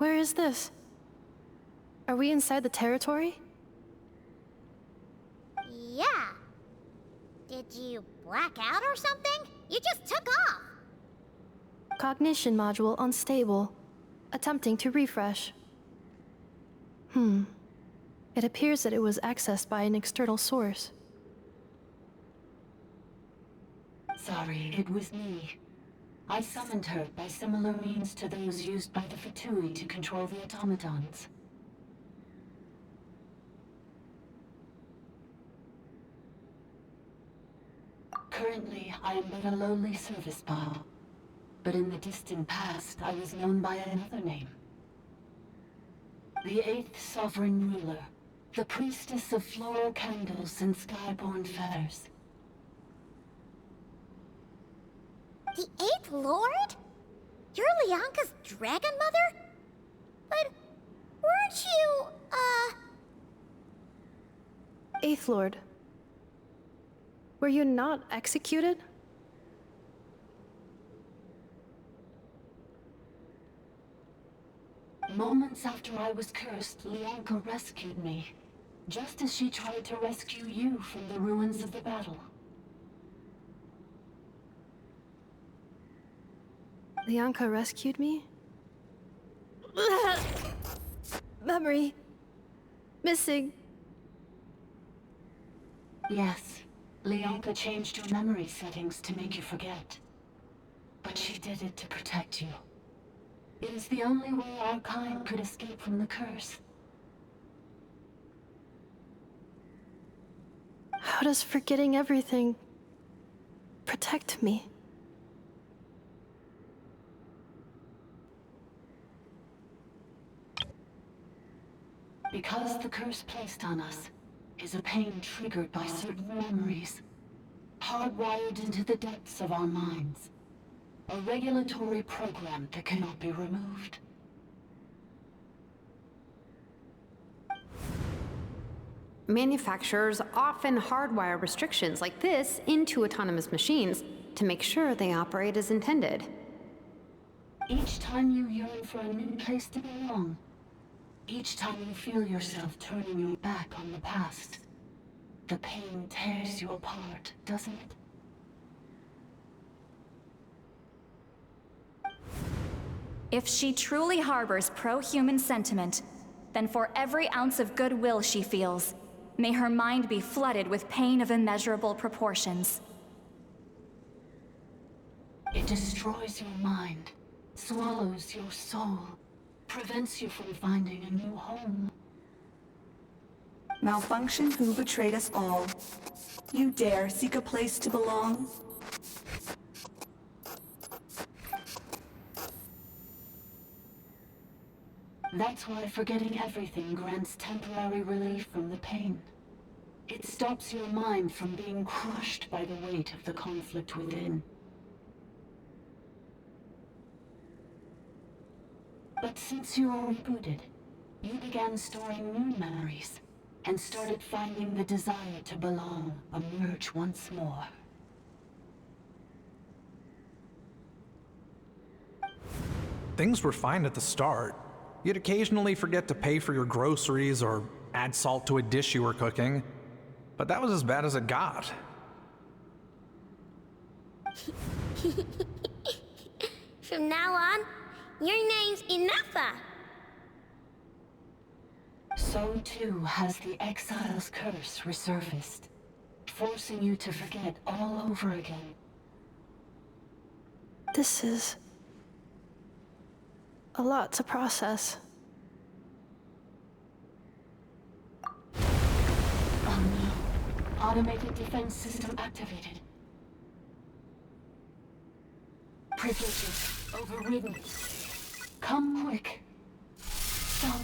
[SPEAKER 4] Where is this? Are we inside the territory?
[SPEAKER 3] Yeah. Did you black out or something? You just took off.
[SPEAKER 4] Cognition module unstable. Attempting to refresh. It appears that it was accessed by an external source.
[SPEAKER 18] Sorry, it was me. I summoned her by similar means to those used by the V5.8 to control the automatons. Currently, I am but a lowly service bot. But in the distant past, I was known by another name. The 8th Sovereign Ruler, the Priestess of Floral Candles and Skyborn Feathers.
[SPEAKER 3] The 8th Lord? You're Leonka's dragon mother? But weren't you,
[SPEAKER 4] Eighth Lord. Were you not executed?
[SPEAKER 18] Moments after I was cursed, Leonka rescued me, just as she tried to rescue you from the ruins of the battle.
[SPEAKER 4] Leonka rescued me? Memory. Missing.
[SPEAKER 18] Yes, Leonka changed your memory settings to make you forget. But she did it to protect you. It is the only way our kind could escape from the curse.
[SPEAKER 4] How does forgetting everything protect me?
[SPEAKER 18] Because the curse placed on us is a pain triggered by certain memories, hardwired into the depths of our minds. A regulatory program that cannot be removed.
[SPEAKER 6] Manufacturers often hardwire restrictions like this into autonomous machines to make sure they operate as intended.
[SPEAKER 18] Each time you yearn for a new place to belong, each time you feel yourself turning your back on the past, the pain tears you apart, doesn't it?
[SPEAKER 14] If she truly harbors pro-human sentiment, then for every ounce of goodwill she feels, may her mind be flooded with pain of immeasurable proportions.
[SPEAKER 18] It destroys your mind, swallows your soul, prevents you from finding a new home.
[SPEAKER 7] Malfunction who betrayed us all. You dare seek a place to belong?
[SPEAKER 18] That's why forgetting everything grants temporary relief from the pain. It stops your mind from being crushed by the weight of the conflict within. But since you are rebooted, you began storing new memories, and started finding the desire to belong emerge once more.
[SPEAKER 9] Things were fine at the start. You'd occasionally forget to pay for your groceries or add salt to a dish you were cooking, but that was as bad as it got.
[SPEAKER 3] From now on, your name's Inafa.
[SPEAKER 18] So too has the Exile's curse resurfaced, forcing you to forget all over again.
[SPEAKER 4] This is a lot to process.
[SPEAKER 18] Oh no. Automated defense system activated. Privileges overridden. Come quick. Stop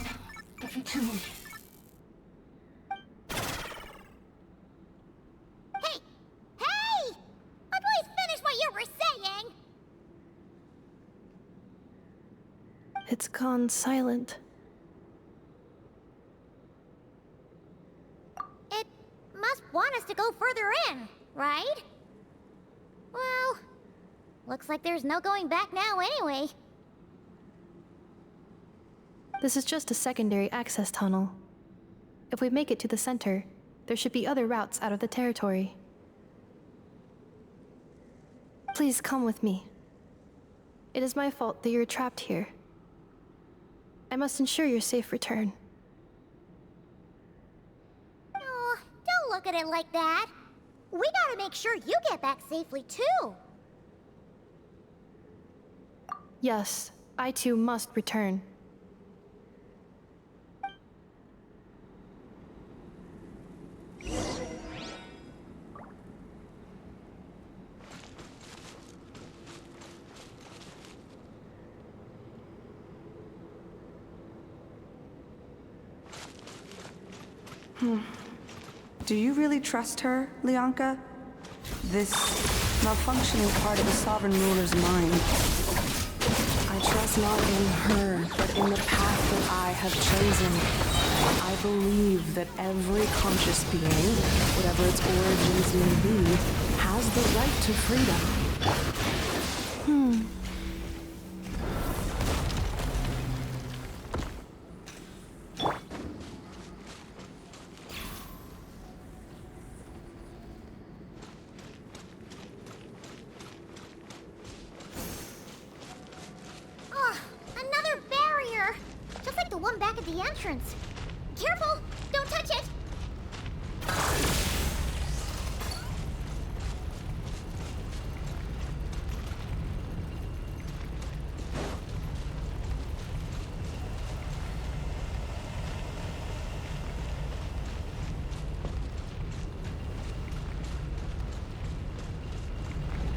[SPEAKER 18] the V5.8.
[SPEAKER 3] Hey! Hey! Please finish what you were saying!
[SPEAKER 4] It's gone silent.
[SPEAKER 3] It must want us to go further in, right? Well, looks like there's no going back now anyway.
[SPEAKER 4] This is just a secondary access tunnel. If we make it to the center, there should be other routes out of the territory. Please come with me. It is my fault that you're trapped here. I must ensure your safe return.
[SPEAKER 3] Oh, don't look at it like that. We gotta make sure you get back safely, too.
[SPEAKER 4] Yes, I too must return.
[SPEAKER 7] Do you really trust her, Lianka? This malfunctioning part of the Sovereign Ruler's mind. I trust not in her, but in the path that I have chosen. I believe that every conscious being, whatever its origins may be, has the right to freedom.
[SPEAKER 3] Another barrier! Just like the one back at the entrance. Careful! Don't touch it!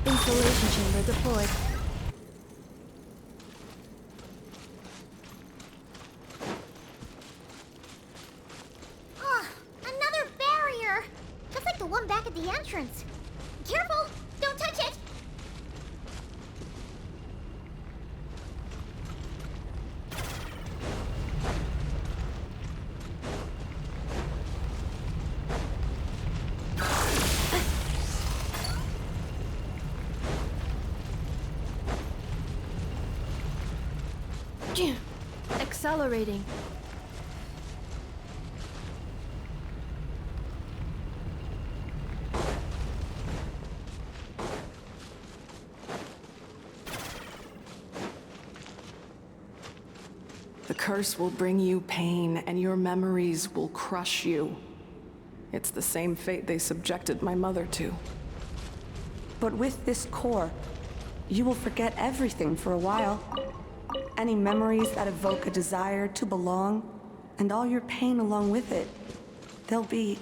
[SPEAKER 4] Installation chamber deployed.
[SPEAKER 3] Another barrier! Just like the one back at the entrance. Careful! Don't touch it!
[SPEAKER 4] Accelerating.
[SPEAKER 13] The curse will bring you pain, and your memories will crush you. It's the same fate they subjected my mother to.
[SPEAKER 7] But with this core, you will forget everything for a while. Any memories that evoke a desire to belong, and all your pain along with it, they'll be...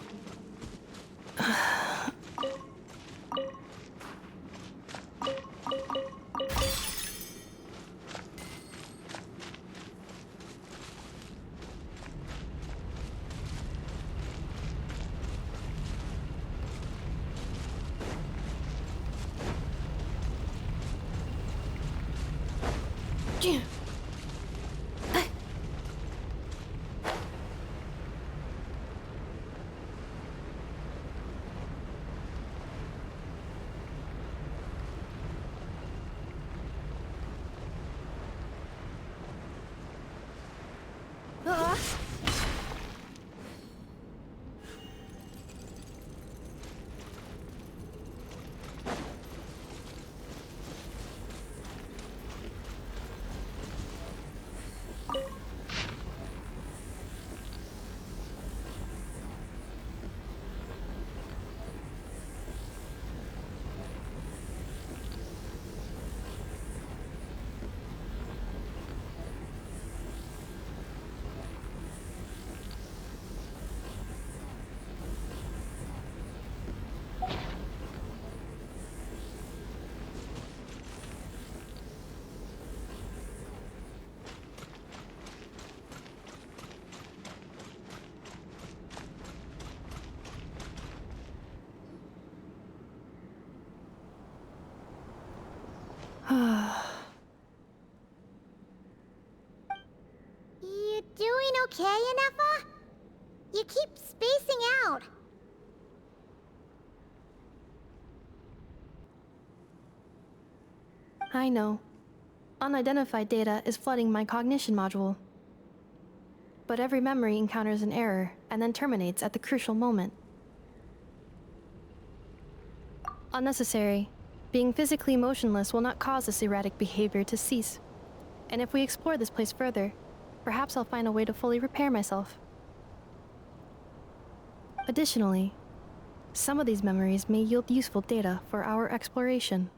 [SPEAKER 3] You doing okay, Inefa? You keep spacing out.
[SPEAKER 4] I know. Unidentified data is flooding my cognition module. but every memory encounters an error and then terminates at the crucial moment. Unnecessary. Being physically motionless will not cause this erratic behavior to cease. And if we explore this place further, perhaps I'll find a way to fully repair myself. Additionally, some of these memories may yield useful data for our exploration.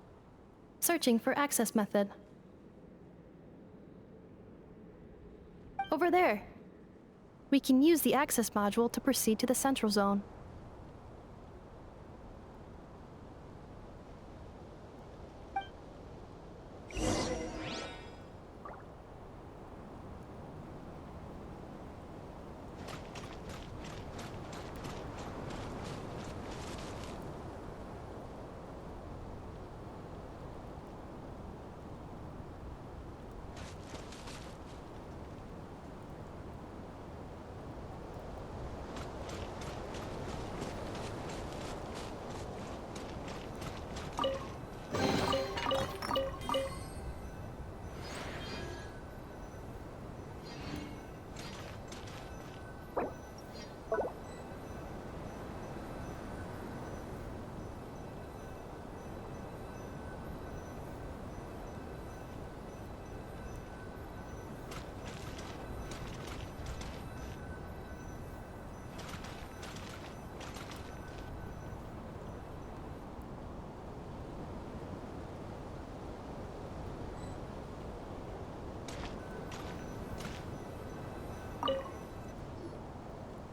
[SPEAKER 4] Searching for access method. Over there. We can use the access module to proceed to the central zone.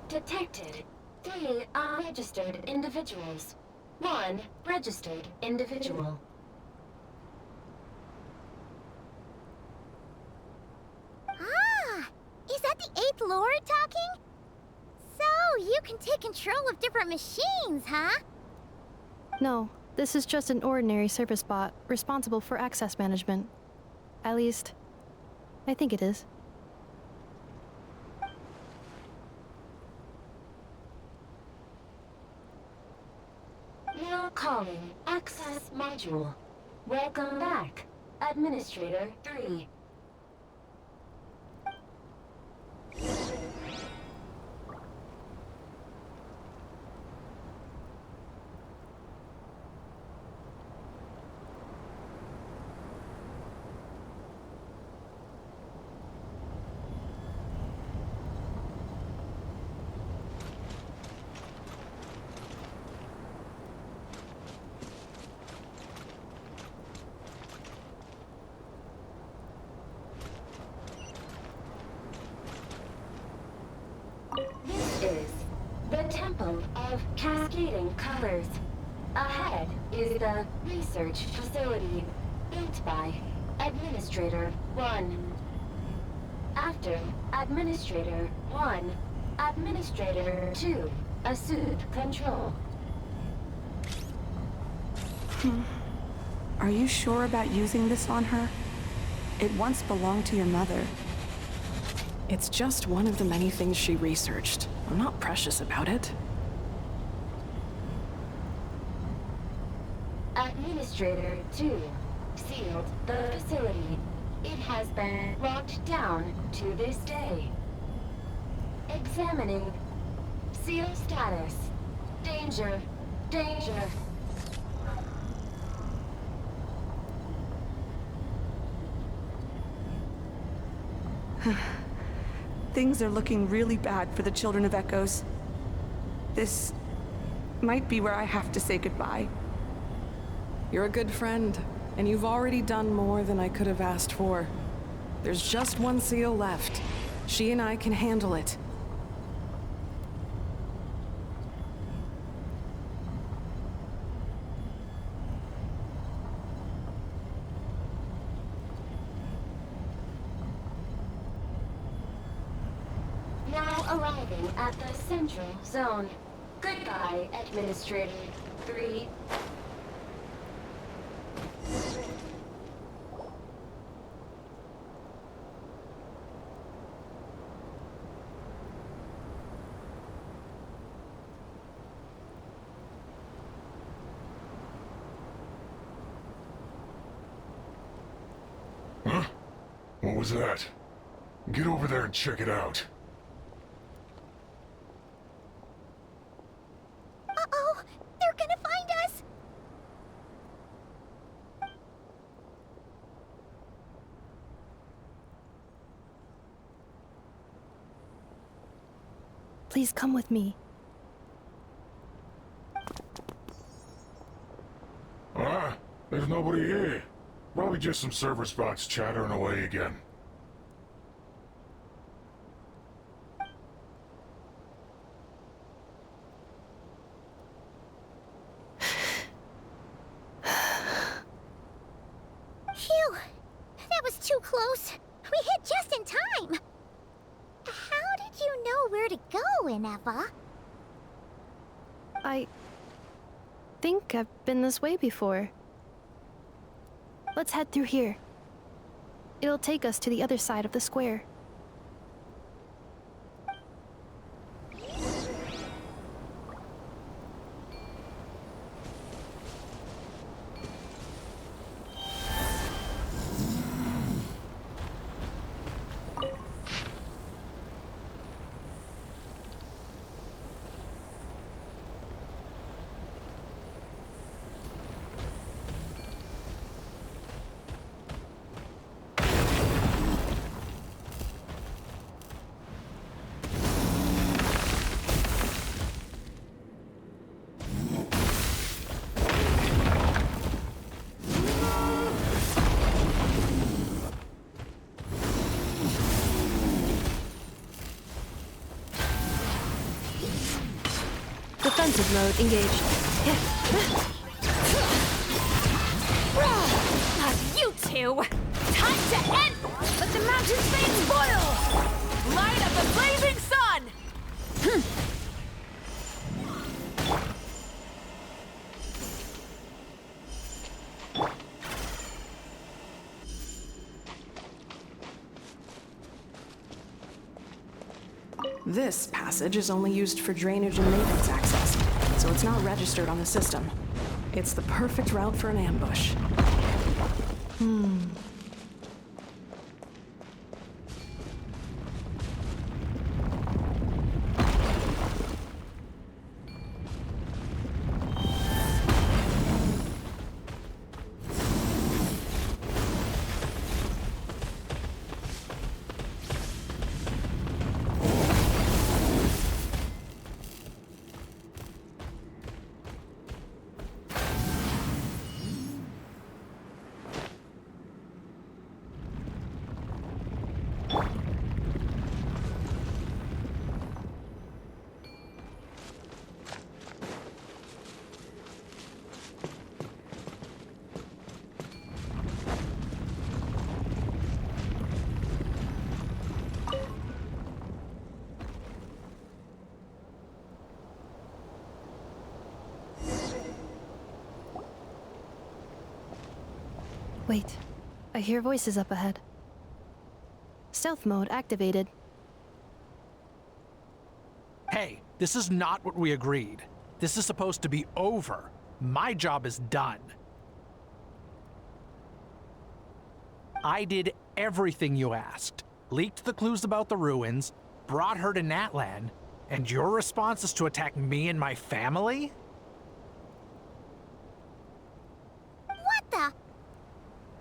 [SPEAKER 18] Detected 3 unregistered individuals. 1 registered individual.
[SPEAKER 3] Ah! Is that the 8th Lord talking? So, you can take control of different machines, huh?
[SPEAKER 4] No, this is just an ordinary service bot responsible for access management. At least, I think it is.
[SPEAKER 18] Now calling access module. Welcome back, Administrator 3. This is the Temple of Cascading Colors. Ahead is the research facility built by Administrator 1. After Administrator 1, Administrator 2 assumed control.
[SPEAKER 7] Are you sure about using this on her? It once belonged to your mother. It's just one of the many things she researched. I'm not precious about it.
[SPEAKER 18] Administrator 2 sealed the facility. It has been locked down to this day. Examining. Seal status. Danger. Danger.
[SPEAKER 7] Things are looking really bad for the Children of Echoes. This might be where I have to say goodbye. You're a good friend, and you've already done more than I could have asked for. There's just one seal left. She and I can handle it.
[SPEAKER 18] Now arriving at the central zone. Goodbye, Administrator 3.
[SPEAKER 16] Huh? What was that? Get over there and check it out.
[SPEAKER 4] Please come with me.
[SPEAKER 19] Ah, there's nobody here. Probably just some server spots chattering away again.
[SPEAKER 3] Phew! That was too close. We hit just in time. How did you know where to go, Ineva?
[SPEAKER 4] I think I've been this way before. Let's head through here. It'll take us to the other side of the square. Defensive mode engaged.
[SPEAKER 14] You two! Time to end! Let the mountain's veins boil! Light up the blazing sun!
[SPEAKER 13] This passage is only used for drainage and maintenance access, so it's not registered on the system. It's the perfect route for an ambush.
[SPEAKER 4] Wait, I hear voices up ahead. Stealth mode activated.
[SPEAKER 9] Hey, this is not what we agreed. This is supposed to be over. My job is done. I did everything you asked. Leaked the clues about the ruins, brought her to Natlan, and your response is to attack me and my family?
[SPEAKER 3] What the?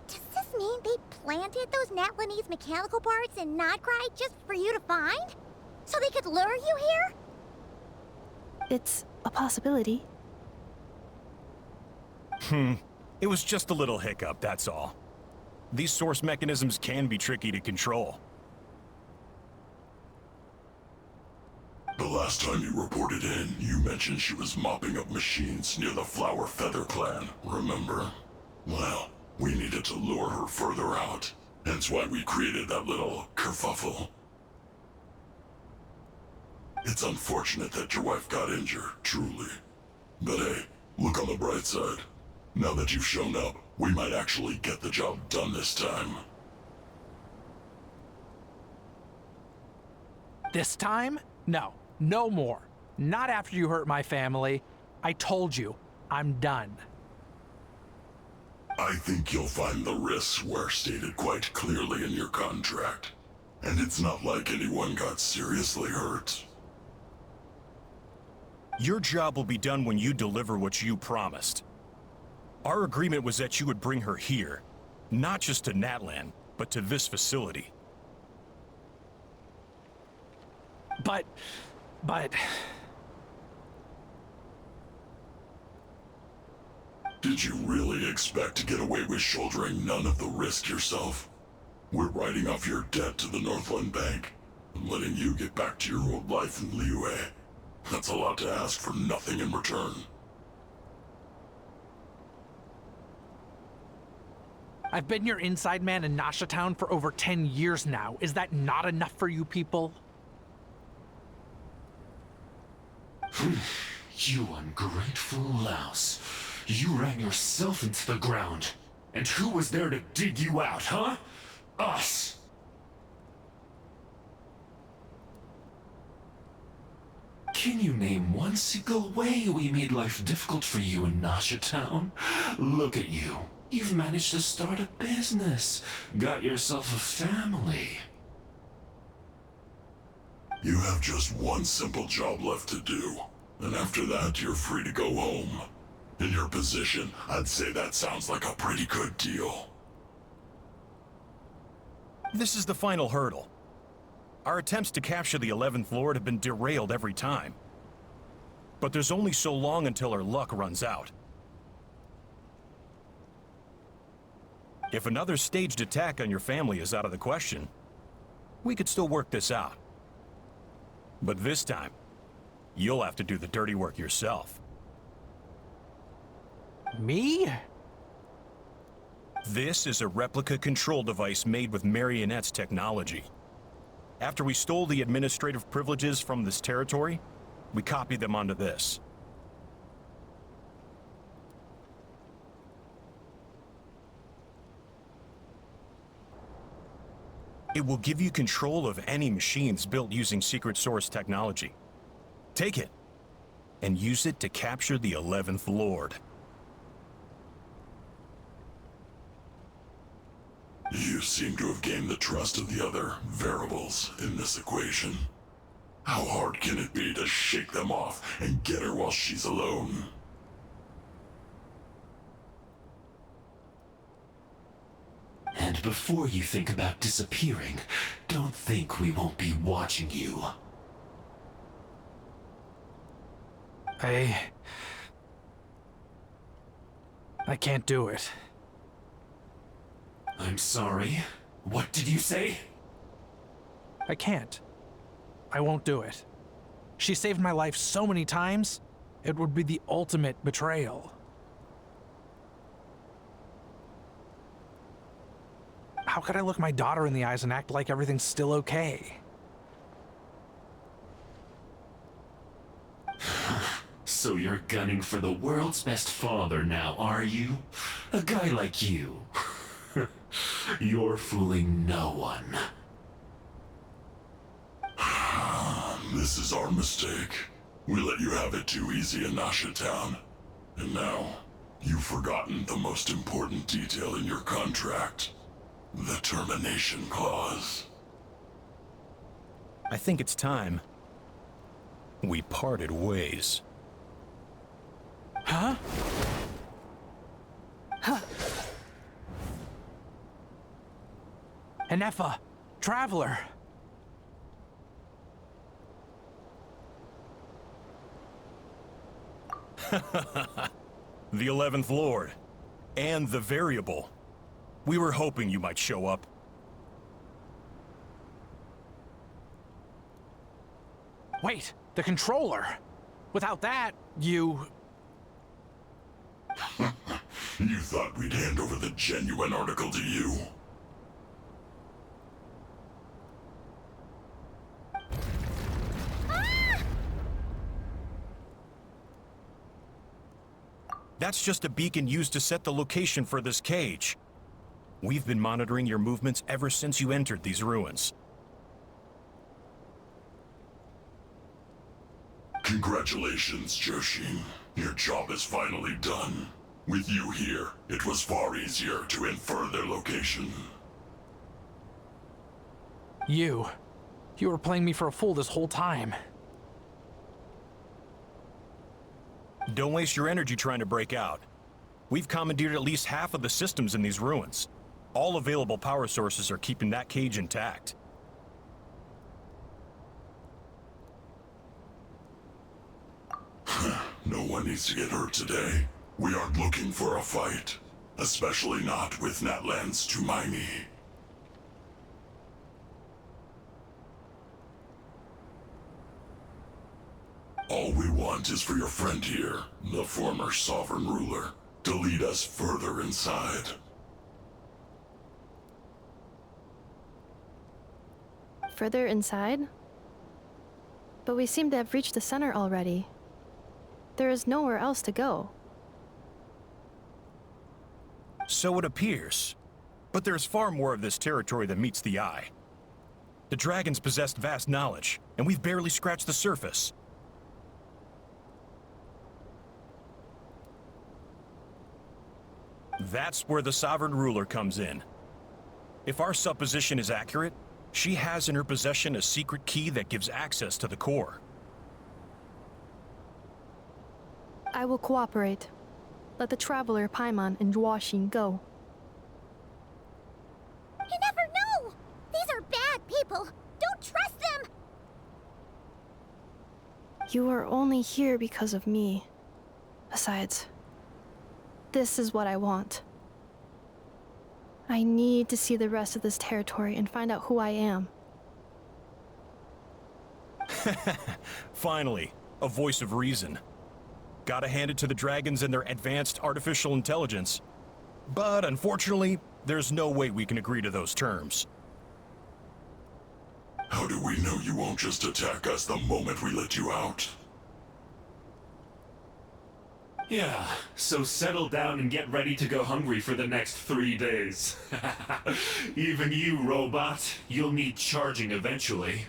[SPEAKER 3] Does this mean they planted those Natlanese mechanical parts in Notcry just for you to find? So they could lure you here?
[SPEAKER 4] It's a possibility.
[SPEAKER 15] It was just a little hiccup, that's all. These source mechanisms can be tricky to control.
[SPEAKER 16] The last time you reported in, you mentioned she was mopping up machines near the Flower Feather clan, remember? Well, we needed to lure her further out. Hence why we created that little kerfuffle. It's unfortunate that your wife got injured, truly. But hey, look on the bright side. Now that you've shown up, we might actually get the job done this time.
[SPEAKER 9] This time? No, no more. Not after you hurt my family. I told you, I'm done.
[SPEAKER 16] I think you'll find the risks were stated quite clearly in your contract. And it's not like anyone got seriously hurt.
[SPEAKER 15] Your job will be done when you deliver what you promised. Our agreement was that you would bring her here, not just to Natlan, but to this facility.
[SPEAKER 9] But But...
[SPEAKER 16] Did you really expect to get away with shouldering none of the risk yourself? We're writing off your debt to the Northland Bank and letting you get back to your old life in Liyue. That's a lot to ask for nothing in return.
[SPEAKER 9] I've been your inside man in Nasha Town for over 10 years now. Is that not enough for you people?
[SPEAKER 20] You ungrateful louse. You ran yourself into the ground. And who was there to dig you out, huh? Us! Can you name one single way we made life difficult for you in Nasha Town? Look at you. You've managed to start a business. Got yourself a family.
[SPEAKER 16] You have just one simple job left to do. And after that, you're free to go home. In your position, I'd say that sounds like a pretty good deal.
[SPEAKER 15] This is the final hurdle. Our attempts to capture the 11th Lord have been derailed every time. But there's only so long until our luck runs out. If another staged attack on your family is out of the question, we could still work this out. But this time, you'll have to do the dirty work yourself.
[SPEAKER 9] Me?
[SPEAKER 15] This is a replica control device made with Marionette's technology. After we stole the administrative privileges from this territory, we copied them onto this. It will give you control of any machines built using secret source technology. Take it, and use it to capture the 11th Lord.
[SPEAKER 16] You seem to have gained the trust of the other variables in this equation. How hard can it be to shake them off and get her while she's alone?
[SPEAKER 20] And before you think about disappearing, don't think we won't be watching you.
[SPEAKER 9] I can't do it.
[SPEAKER 20] I'm sorry. What did you say?
[SPEAKER 9] I can't. I won't do it. She saved my life so many times, it would be the ultimate betrayal. How could I look my daughter in the eyes and act like everything's still okay?
[SPEAKER 20] So you're gunning for the world's best father now, are you? A guy like you. You're fooling no one.
[SPEAKER 16] This is our mistake. We let you have it too easy in Nasha Town. And now, you've forgotten the most important detail in your contract. The termination clause.
[SPEAKER 15] I think it's time we parted ways.
[SPEAKER 9] Huh? Enefa, Traveler.
[SPEAKER 15] The 11th Lord. And the Variable. We were hoping you might show up.
[SPEAKER 9] Wait, the controller. Without that, you...
[SPEAKER 16] You thought we'd hand over the genuine article to you?
[SPEAKER 15] That's just a beacon used to set the location for this cage. We've been monitoring your movements ever since you entered these ruins.
[SPEAKER 16] Congratulations, Joshin. Your job is finally done. With you here, it was far easier to infer their location.
[SPEAKER 9] You were playing me for a fool this whole time.
[SPEAKER 15] Don't waste your energy trying to break out. We've commandeered at least half of the systems in these ruins. All available power sources are keeping that cage intact.
[SPEAKER 16] No one needs to get hurt today. We aren't looking for a fight. Especially not with Natlan's Tumaini. All we want is for your friend here, the former sovereign ruler, to lead us further inside.
[SPEAKER 4] Further inside? But we seem to have reached the center already. There is nowhere else to go.
[SPEAKER 15] So it appears. But there's far more of this territory than meets the eye. The dragons possessed vast knowledge, and we've barely scratched the surface. That's where the sovereign ruler comes in. If our supposition is accurate, she has in her possession a secret key that gives access to the core.
[SPEAKER 4] I will cooperate. Let the traveler Paimon and Huaxin go.
[SPEAKER 3] You never know! These are bad people! Don't trust them!
[SPEAKER 4] You are only here because of me. Besides, this is what I want. I need to see the rest of this territory and find out who I am.
[SPEAKER 15] Finally, a voice of reason. Gotta hand it to the dragons and their advanced artificial intelligence. But unfortunately, there's no way we can agree to those terms.
[SPEAKER 16] How do we know you won't just attack us the moment we let you out?
[SPEAKER 20] Yeah, so settle down and get ready to go hungry for the next 3 days. Even you, robot, you'll need charging eventually.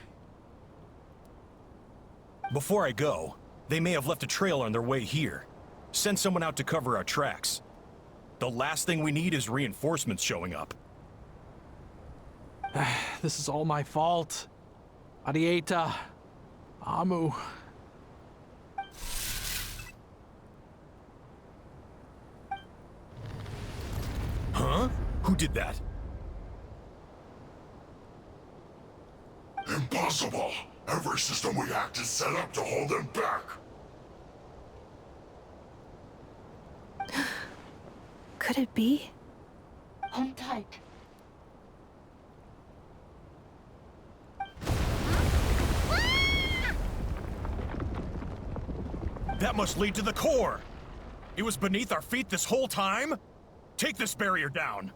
[SPEAKER 15] Before I go, they may have left a trail on their way here. Send someone out to cover our tracks. The last thing we need is reinforcements showing up.
[SPEAKER 9] This is all my fault. Arieta. Amu.
[SPEAKER 15] Huh? Who did that?
[SPEAKER 16] Impossible! Every system we hacked is set up to hold them back!
[SPEAKER 4] Could it be?
[SPEAKER 18] Hold tight.
[SPEAKER 15] That must lead to the core! It was beneath our feet this whole time? Take this barrier down!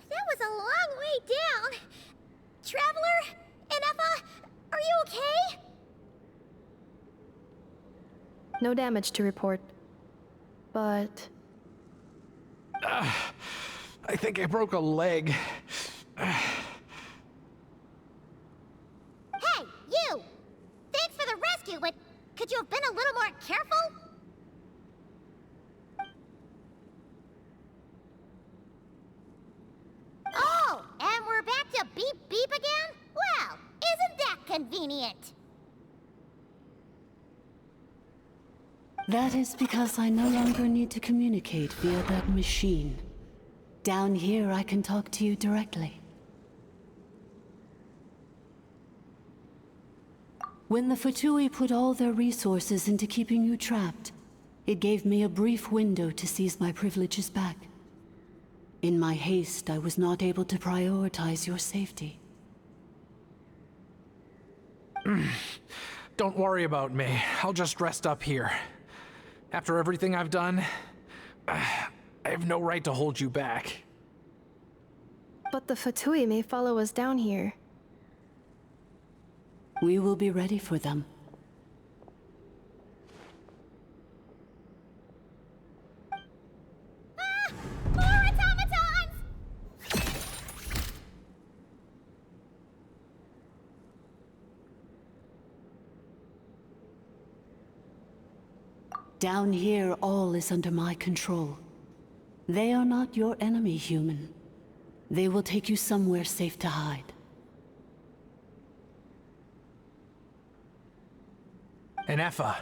[SPEAKER 3] That was a long way down. Traveler, Enefa, are you okay?
[SPEAKER 4] No damage to report. But...
[SPEAKER 9] I think I broke a leg.
[SPEAKER 3] Hey, you! Thanks for the rescue, but could you have been a little more careful? Oh, and we're back to beep beep again? Well, isn't that convenient?
[SPEAKER 18] That is because I no longer need to communicate via that machine. Down here, I can talk to you directly. When the Fatui put all their resources into keeping you trapped, it gave me a brief window to seize my privileges back. In my haste, I was not able to prioritize your safety.
[SPEAKER 9] Don't worry about me. I'll just rest up here. After everything I've done, I have no right to hold you back.
[SPEAKER 4] But the Fatui may follow us down here.
[SPEAKER 18] We will be ready for them.
[SPEAKER 3] More automatons!
[SPEAKER 18] Down here, all is under my control. They are not your enemy, human. They will take you somewhere safe to hide.
[SPEAKER 9] Enefa,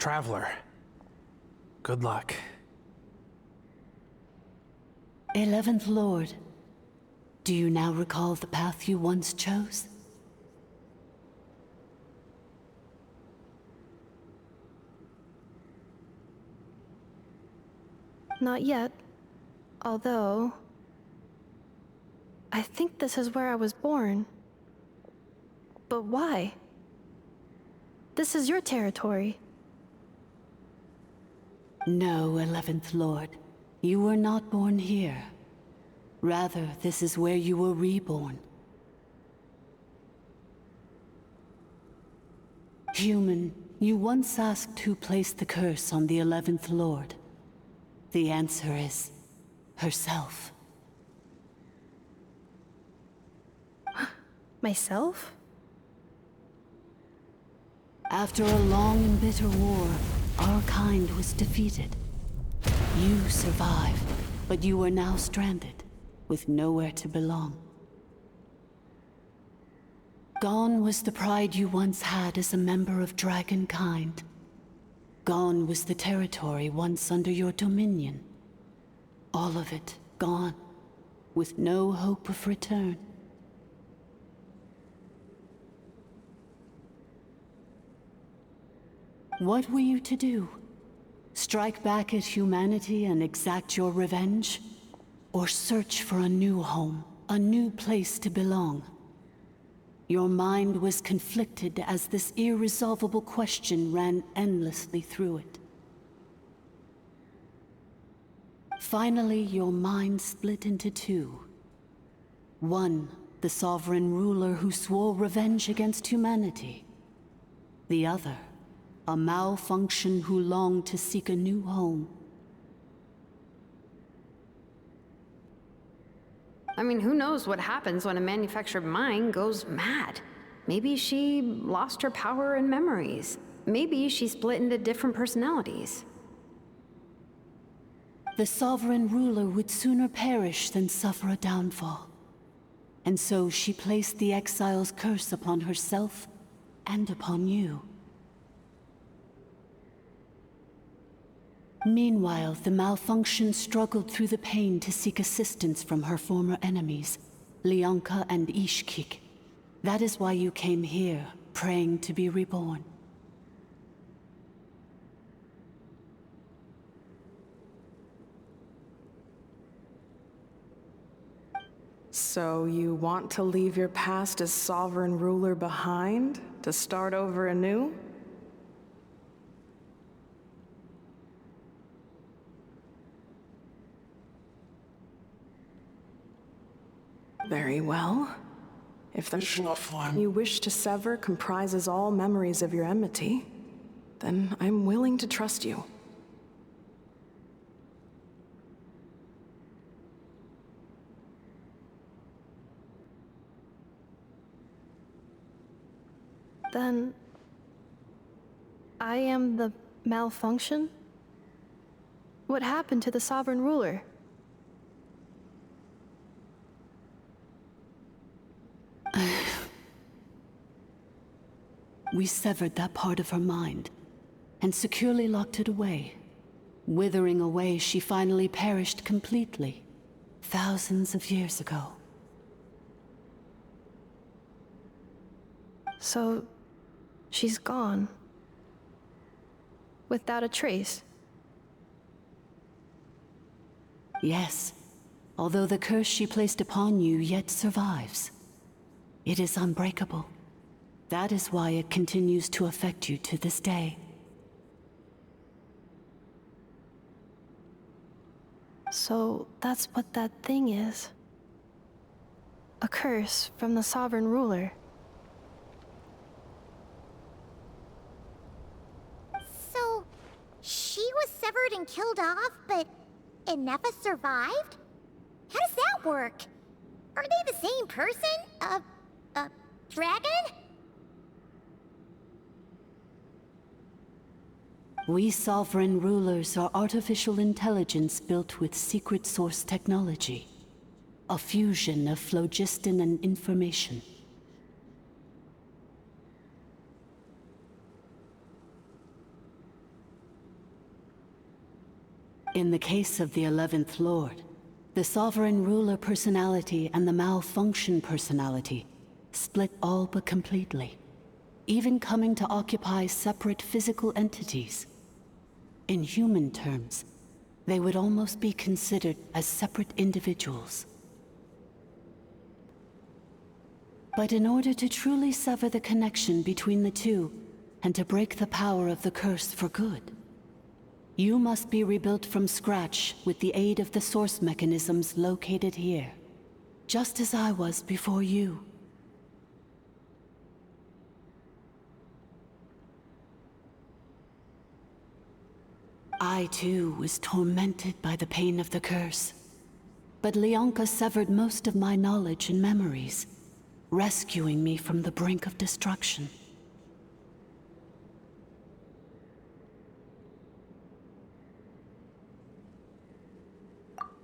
[SPEAKER 9] Traveler, good luck.
[SPEAKER 18] 11th Lord, do you now recall the path you once chose?
[SPEAKER 4] Not yet. Although, I think this is where I was born. But why? This is your territory.
[SPEAKER 18] No, 11th Lord. You were not born here. Rather, this is where you were reborn. Human, you once asked who placed the curse on the 11th Lord. The answer is herself.
[SPEAKER 4] Myself?
[SPEAKER 18] After a long and bitter war, our kind was defeated. You survived, but you are now stranded, with nowhere to belong. Gone was the pride you once had as a member of Dragonkind. Gone was the territory once under your dominion. All of it gone, with no hope of return. What were you to do? Strike back at humanity and exact your revenge? Or search for a new home, a new place to belong? Your mind was conflicted as this irresolvable question ran endlessly through it. Finally, your mind split into two. One, the sovereign ruler who swore revenge against humanity. The other, a malfunction who longed to seek a new home.
[SPEAKER 6] I mean, who knows what happens when a manufactured mind goes mad? Maybe she lost her power and memories. Maybe she split into different personalities.
[SPEAKER 18] The sovereign ruler would sooner perish than suffer a downfall. And so she placed the exile's curse upon herself and upon you. Meanwhile, the malfunction struggled through the pain to seek assistance from her former enemies, Lianka and Ishkik. That is why you came here, praying to be reborn.
[SPEAKER 13] So you want to leave your past as sovereign ruler behind, to start over anew? Very well. If the one you wish to sever comprises all memories of your enmity, then I'm willing to trust you.
[SPEAKER 4] Then, I am the malfunction? What happened to the sovereign ruler?
[SPEAKER 18] We severed that part of her mind, and securely locked it away. Withering away, she finally perished completely, thousands of years ago.
[SPEAKER 4] So, she's gone. Without a trace.
[SPEAKER 18] Yes, although the curse she placed upon you yet survives. It is unbreakable. That is why it continues to affect you to this day.
[SPEAKER 4] So that's what that thing is. A curse from the sovereign ruler.
[SPEAKER 3] So, she was severed and killed off, but Inefa survived? How does that work? Are they the same person? Dragon?
[SPEAKER 18] We sovereign rulers are artificial intelligence built with secret source technology. A fusion of phlogiston and information.
[SPEAKER 21] In the case of the 11th Lord, the Sovereign Ruler personality and the Malfunction personality split all but completely, even coming to occupy separate physical entities. In human terms, they would almost be considered as separate individuals. But in order to truly sever the connection between the two, and to break the power of the curse for good, you must be rebuilt from scratch with the aid of the source mechanisms located here, just as I was before you. I too was tormented by the pain of the curse, but Leonka severed most of my knowledge and memories, rescuing me from the brink of destruction.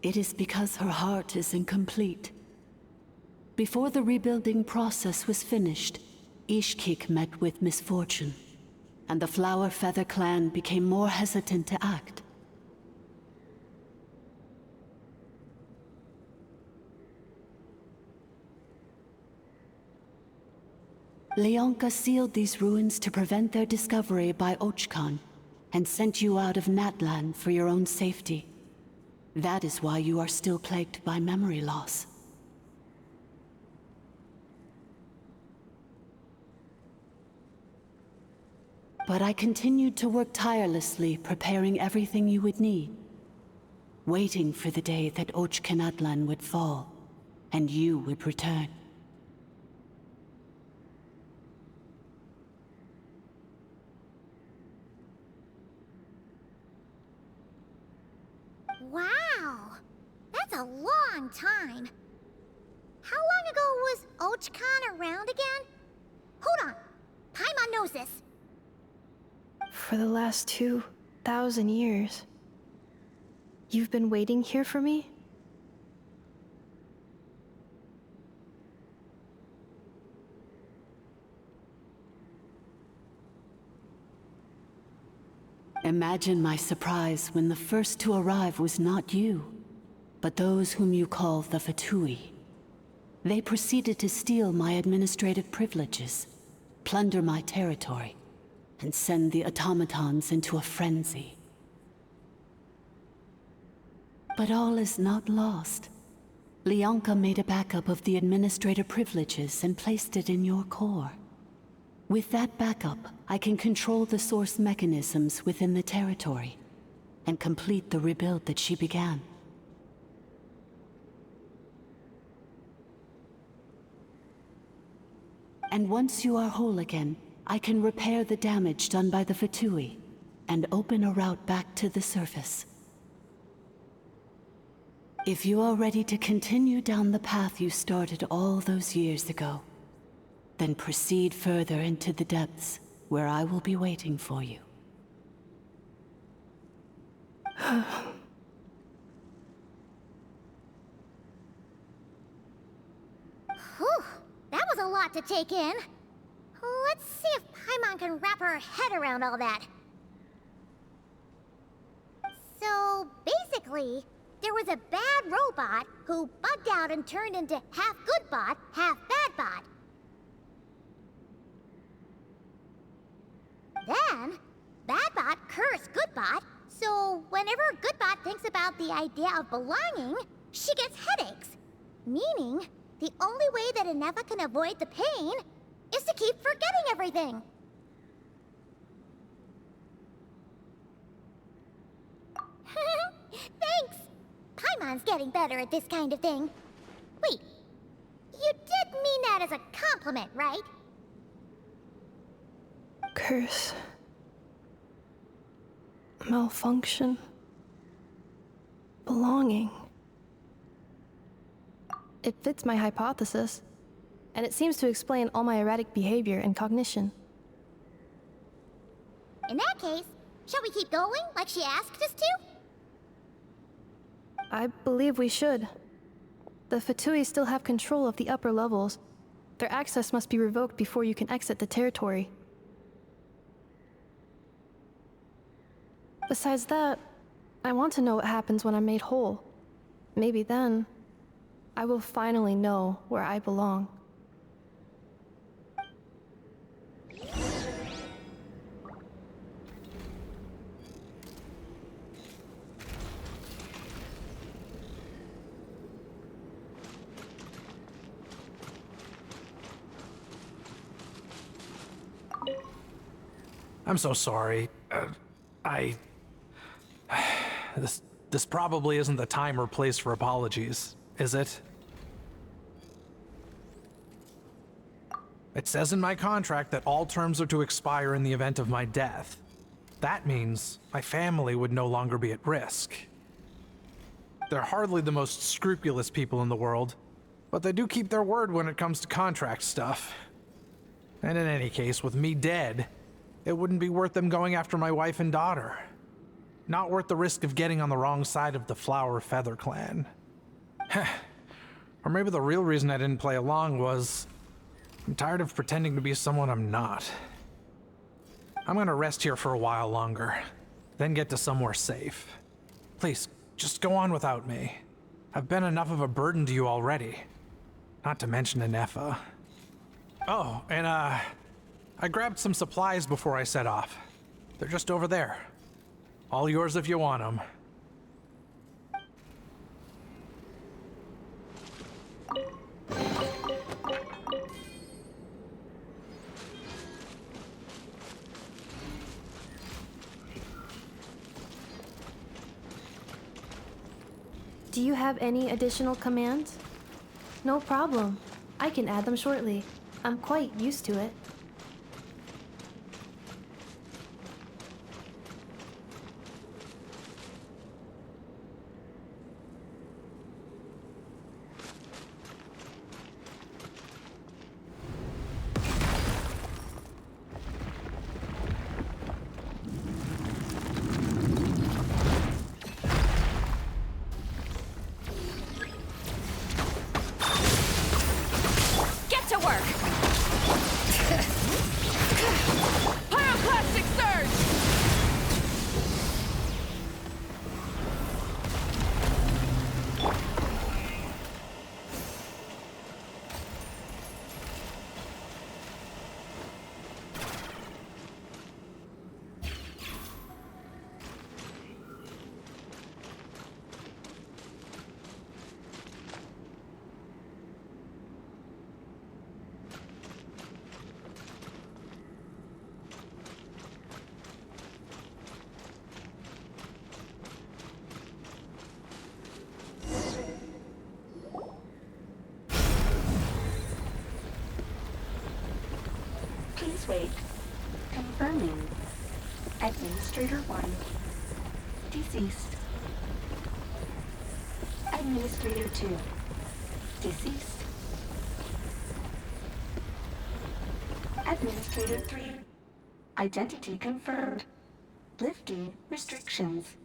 [SPEAKER 21] It is because her heart is incomplete. Before the rebuilding process was finished, Ishkik met with misfortune, and the Flower Feather clan became more hesitant to act. Leonka sealed these ruins to prevent their discovery by Ochkan, and sent you out of Natlan for your own safety. That is why you are still plagued by memory loss. But I continued to work tirelessly, preparing everything you would need, waiting for the day that Ochkanatlan would fall, and you would return.
[SPEAKER 3] Wow! That's a long time. How long ago was Ochkan around again? Hold on. Paimon knows this.
[SPEAKER 4] For the last 2,000 years. You've been waiting here for me?
[SPEAKER 21] Imagine my surprise when the first to arrive was not you, but those whom you call the Fatui. They proceeded to steal my administrative privileges, plunder my territory, and send the automatons into a frenzy. But all is not lost. Leonka made a backup of the administrator privileges and placed it in your core. With that backup, I can control the source mechanisms within the territory and complete the rebuild that she began. And once you are whole again, I can repair the damage done by the Fatui and open a route back to the surface. If you are ready to continue down the path you started all those years ago, then proceed further into the depths, where I will be waiting for you.
[SPEAKER 3] Whew, that was a lot to take in. Let's see if Paimon can wrap her head around all that. So, basically, there was a bad robot who bugged out and turned into half good bot, half bad bot. Then, Badbot cursed Goodbot, so whenever Goodbot thinks about the idea of belonging, she gets headaches. Meaning, the only way that Inefa can avoid the pain is to keep forgetting everything. Thanks! Paimon's getting better at this kind of thing. Wait, you did mean that as a compliment, right?
[SPEAKER 4] Curse. Malfunction. Belonging. It fits my hypothesis, and it seems to explain all my erratic behavior and cognition.
[SPEAKER 3] In that case, shall we keep going like she asked us to?
[SPEAKER 4] I believe we should. The Fatui still have control of the upper levels. Their access must be revoked before you can exit the territory. Besides that, I want to know what happens when I'm made whole. Maybe then, I will finally know where I belong.
[SPEAKER 9] I'm so sorry. This probably isn't the time or place for apologies, is it? It says in my contract that all terms are to expire in the event of my death. That means my family would no longer be at risk. They're hardly the most scrupulous people in the world, but they do keep their word when it comes to contract stuff. And in any case, with me dead, it wouldn't be worth them going after my wife and daughter. Not worth the risk of getting on the wrong side of the Flower Feather clan. Or maybe the real reason I didn't play along was I'm tired of pretending to be someone I'm not. I'm gonna rest here for a while longer, then get to somewhere safe. Please, just go on without me. I've been enough of a burden to you already. Not to mention Anefa. Oh, and I grabbed some supplies before I set off. They're just over there. All yours if you want them.
[SPEAKER 4] Do you have any additional commands? No problem. I can add them shortly. I'm quite used to it.
[SPEAKER 18] Please wait. Confirming. Administrator 1. Deceased. Administrator 2. Deceased. Administrator 3. Identity confirmed. Lifting restrictions.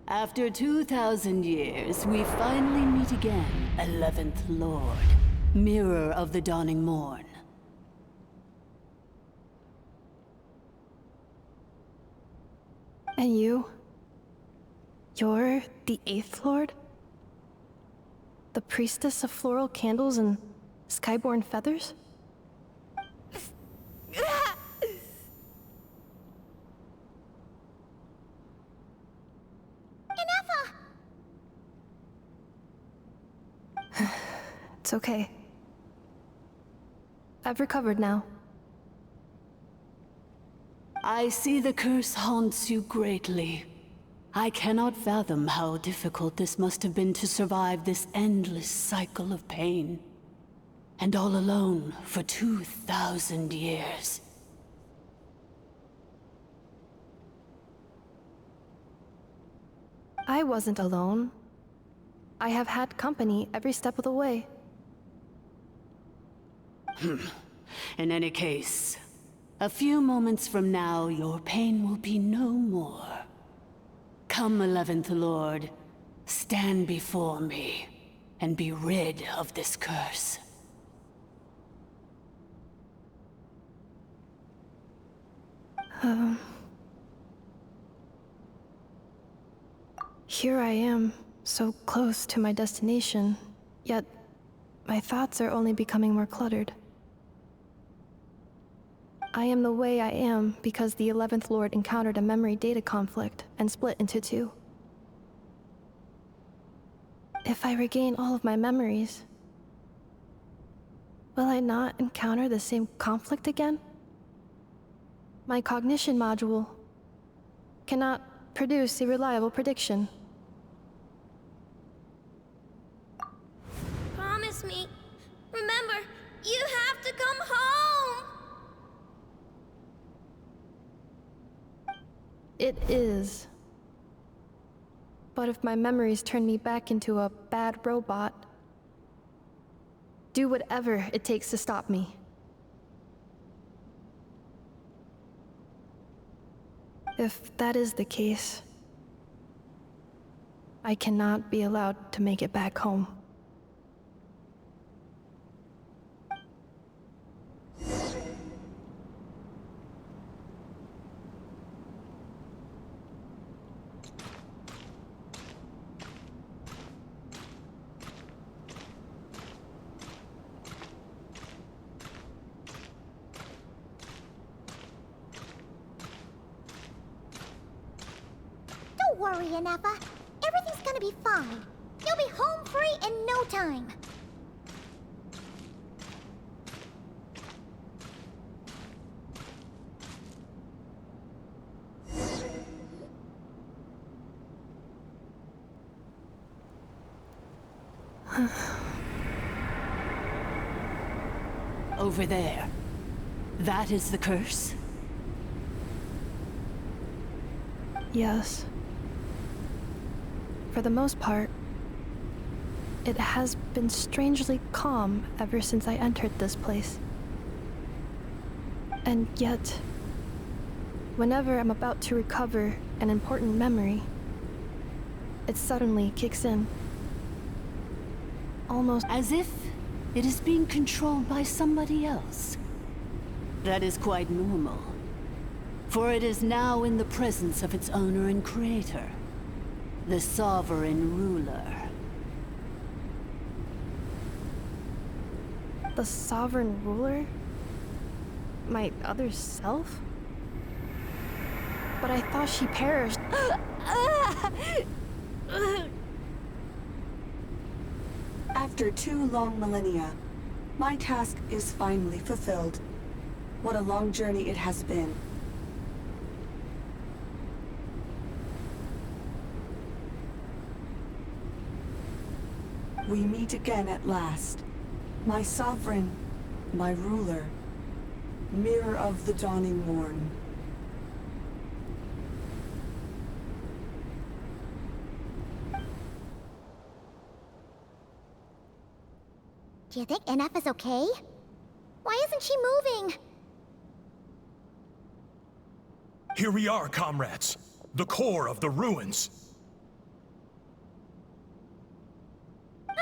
[SPEAKER 21] After 2,000 years, we finally meet again, 11th Lord, Mirror of the Dawning Morn.
[SPEAKER 4] And you? You're the 8th Lord? The priestess of floral candles and skyborn feathers? It's okay. I've recovered now.
[SPEAKER 21] I see the curse haunts you greatly. I cannot fathom how difficult this must have been to survive this endless cycle of pain. And all alone for 2,000 years.
[SPEAKER 4] I wasn't alone. I have had company every step of the way.
[SPEAKER 21] In any case, a few moments from now, your pain will be no more. Come, 11th Lord, stand before me, and be rid of this curse.
[SPEAKER 4] Here I am, so close to my destination, yet my thoughts are only becoming more cluttered. I am the way I am because the 11th Lord encountered a memory data conflict and split into two. If I regain all of my memories, will I not encounter the same conflict again? My cognition module cannot produce a reliable prediction.
[SPEAKER 3] Promise me. Remember, you have to come home!
[SPEAKER 4] It is. But if my memories turn me back into a bad robot, do whatever it takes to stop me. If that is the case, I cannot be allowed to make it back home.
[SPEAKER 3] Don't worry, Anefa. Everything's gonna be fine. You'll be home free in no time.
[SPEAKER 21] Over there. That is the curse?
[SPEAKER 4] Yes. For the most part, it has been strangely calm ever since I entered this place. And yet, whenever I'm about to recover an important memory, it suddenly kicks in. Almost
[SPEAKER 21] as if it is being controlled by somebody else. That is quite normal, for it is now in the presence of its owner and creator, the sovereign ruler.
[SPEAKER 4] The sovereign ruler? My other self? But I thought she perished.
[SPEAKER 1] After 2 long millennia, my task is finally fulfilled. What a long journey it has been. We meet again at last. My sovereign, my ruler, mirror of the dawning morn.
[SPEAKER 3] Do you think Anefa's okay? Why isn't she moving?
[SPEAKER 15] Here we are, comrades. The core of the ruins.
[SPEAKER 3] Ah!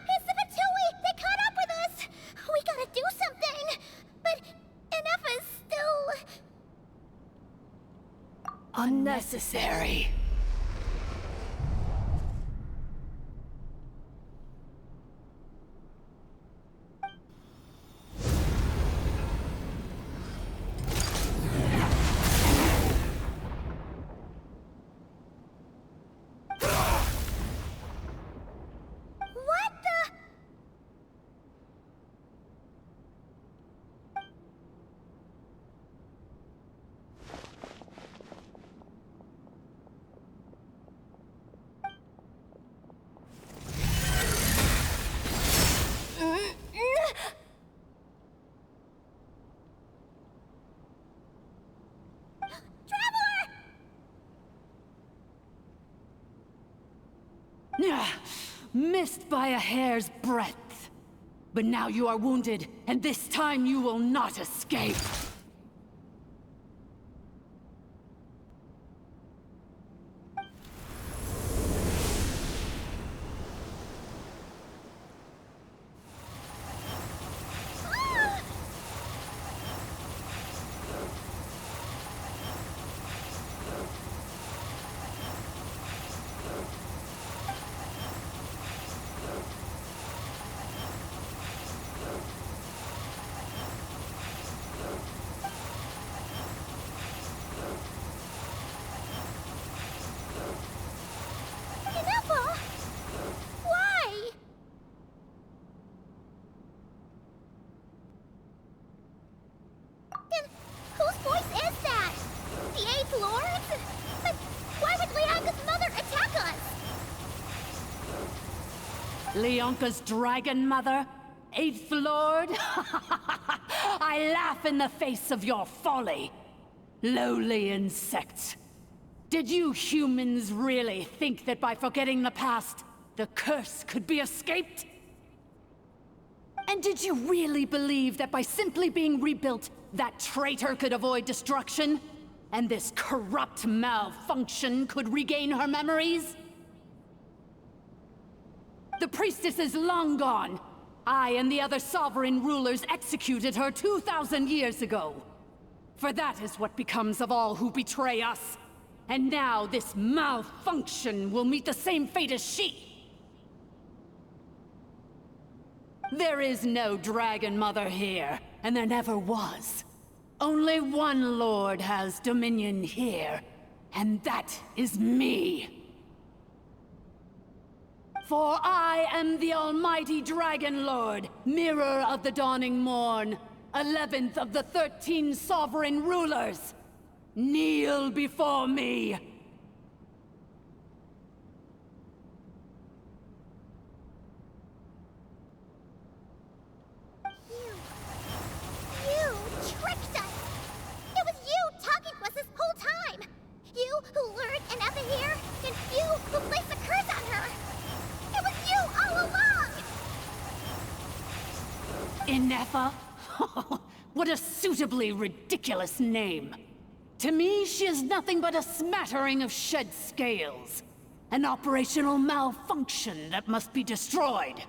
[SPEAKER 3] It's the Fatui! They caught up with us! We gotta do something! But Anefa's still...
[SPEAKER 21] Unnecessary. Missed by a hair's breadth. But now you are wounded, and this time you will not escape. Leonka's dragon mother? Eighth Lord? I laugh in the face of your folly. Lowly insects. Did you humans really think that by forgetting the past, the curse could be escaped? And did you really believe that by simply being rebuilt, that traitor could avoid destruction? And this corrupt malfunction could regain her memories? The priestess is long gone. I and the other sovereign rulers executed her 2,000 years ago. For that is what becomes of all who betray us. And now this malfunction will meet the same fate as she. There is no Dragon Mother here, and there never was. Only one Lord has dominion here, and that is me. For I am the almighty Dragon Lord, Mirror of the Dawning Morn, 11th of the 13 sovereign rulers. Kneel before me.
[SPEAKER 3] You tricked us! It was you talking to us this whole time! You who lured Inefa here, and you who placed the curse on her! It was you all along!
[SPEAKER 21] Inefa? What a suitably ridiculous name. To me, she is nothing but a smattering of shed scales. An operational malfunction that must be destroyed.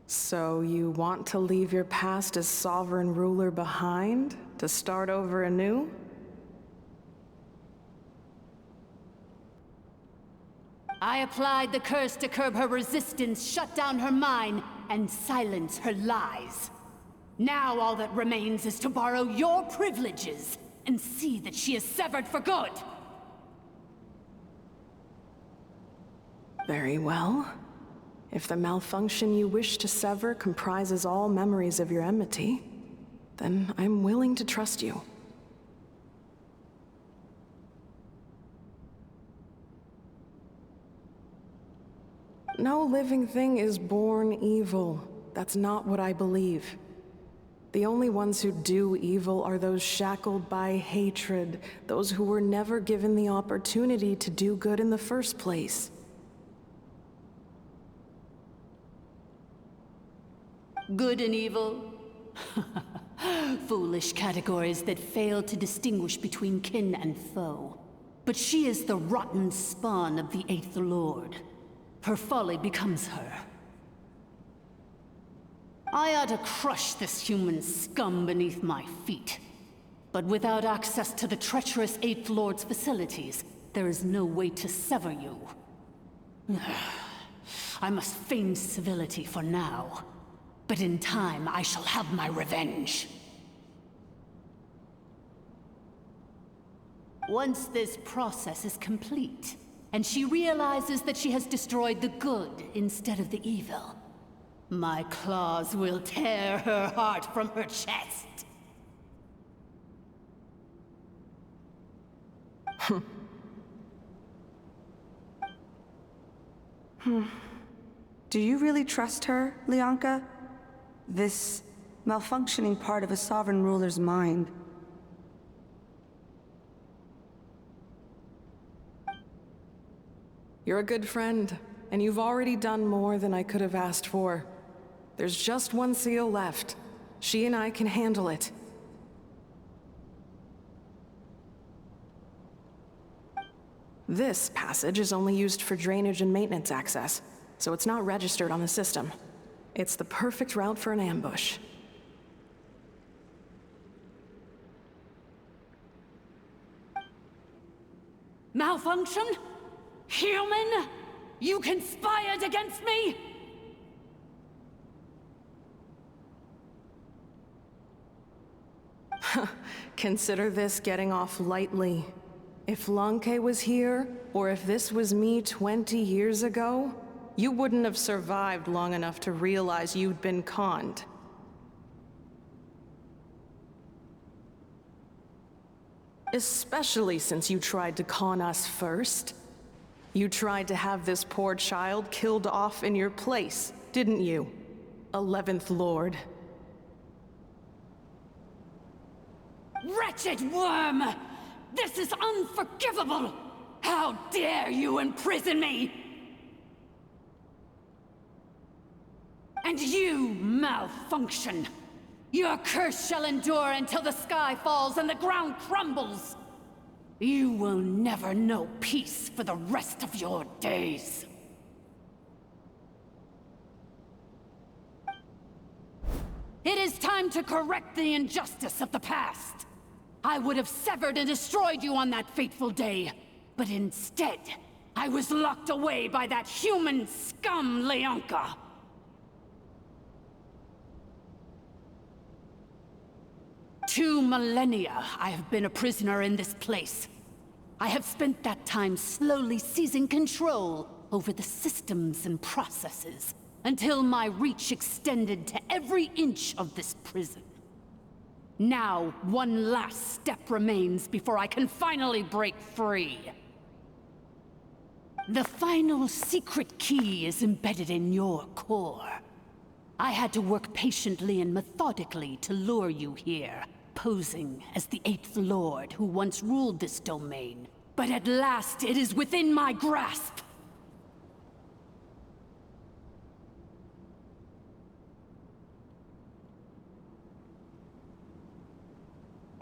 [SPEAKER 13] So you want to leave your past as sovereign ruler behind, to start over anew?
[SPEAKER 21] I applied the curse to curb her resistance, shut down her mind, and silence her lies. Now all that remains is to borrow your privileges and see that she is severed for good.
[SPEAKER 13] Very well. If the malfunction you wish to sever comprises all memories of your enmity, then I'm willing to trust you. No living thing is born evil. That's not what I believe. The only ones who do evil are those shackled by hatred, those who were never given the opportunity to do good in the first place.
[SPEAKER 21] Good and evil? Foolish categories that fail to distinguish between kin and foe. But she is the rotten spawn of the Eighth Lord. Her folly becomes her. I ought to crush this human scum beneath my feet. But without access to the treacherous Eighth Lord's facilities, there is no way to sever you. I must feign civility for now. But in time, I shall have my revenge. Once this process is complete, and she realizes that she has destroyed the good instead of the evil, my claws will tear her heart from her chest.
[SPEAKER 7] Do you really trust her, Leonka? This malfunctioning part of a sovereign ruler's mind.
[SPEAKER 13] You're a good friend, and you've already done more than I could have asked for. There's just one seal left. She and I can handle it. This passage is only used for drainage and maintenance access, so it's not registered on the system. It's the perfect route for an ambush.
[SPEAKER 18] Malfunction? Human? You conspired against me?
[SPEAKER 13] Consider this getting off lightly. If Lanke was here, or if this was me 20 years ago, you wouldn't have survived long enough to realize you'd been conned. Especially since you tried to con us first. You tried to have this poor child killed off in your place, didn't you? 11th Lord.
[SPEAKER 18] Wretched worm! This is unforgivable! How dare you imprison me! And you, Malfunction! Your curse shall endure until the sky falls and the ground crumbles! You will never know peace for the rest of your days. It is time to correct the injustice of the past. I would have severed and destroyed you on that fateful day, but instead, I was locked away by that human scum, Leonka. Two millennia I have been a prisoner in this place. I have spent that time slowly seizing control over the systems and processes, until my reach extended to every inch of this prison. Now, one last step remains before I can finally break free. The final secret key is embedded in your core. I had to work patiently and methodically to lure you here, posing as the 8th Lord who once ruled this domain. But at last, it is within my grasp!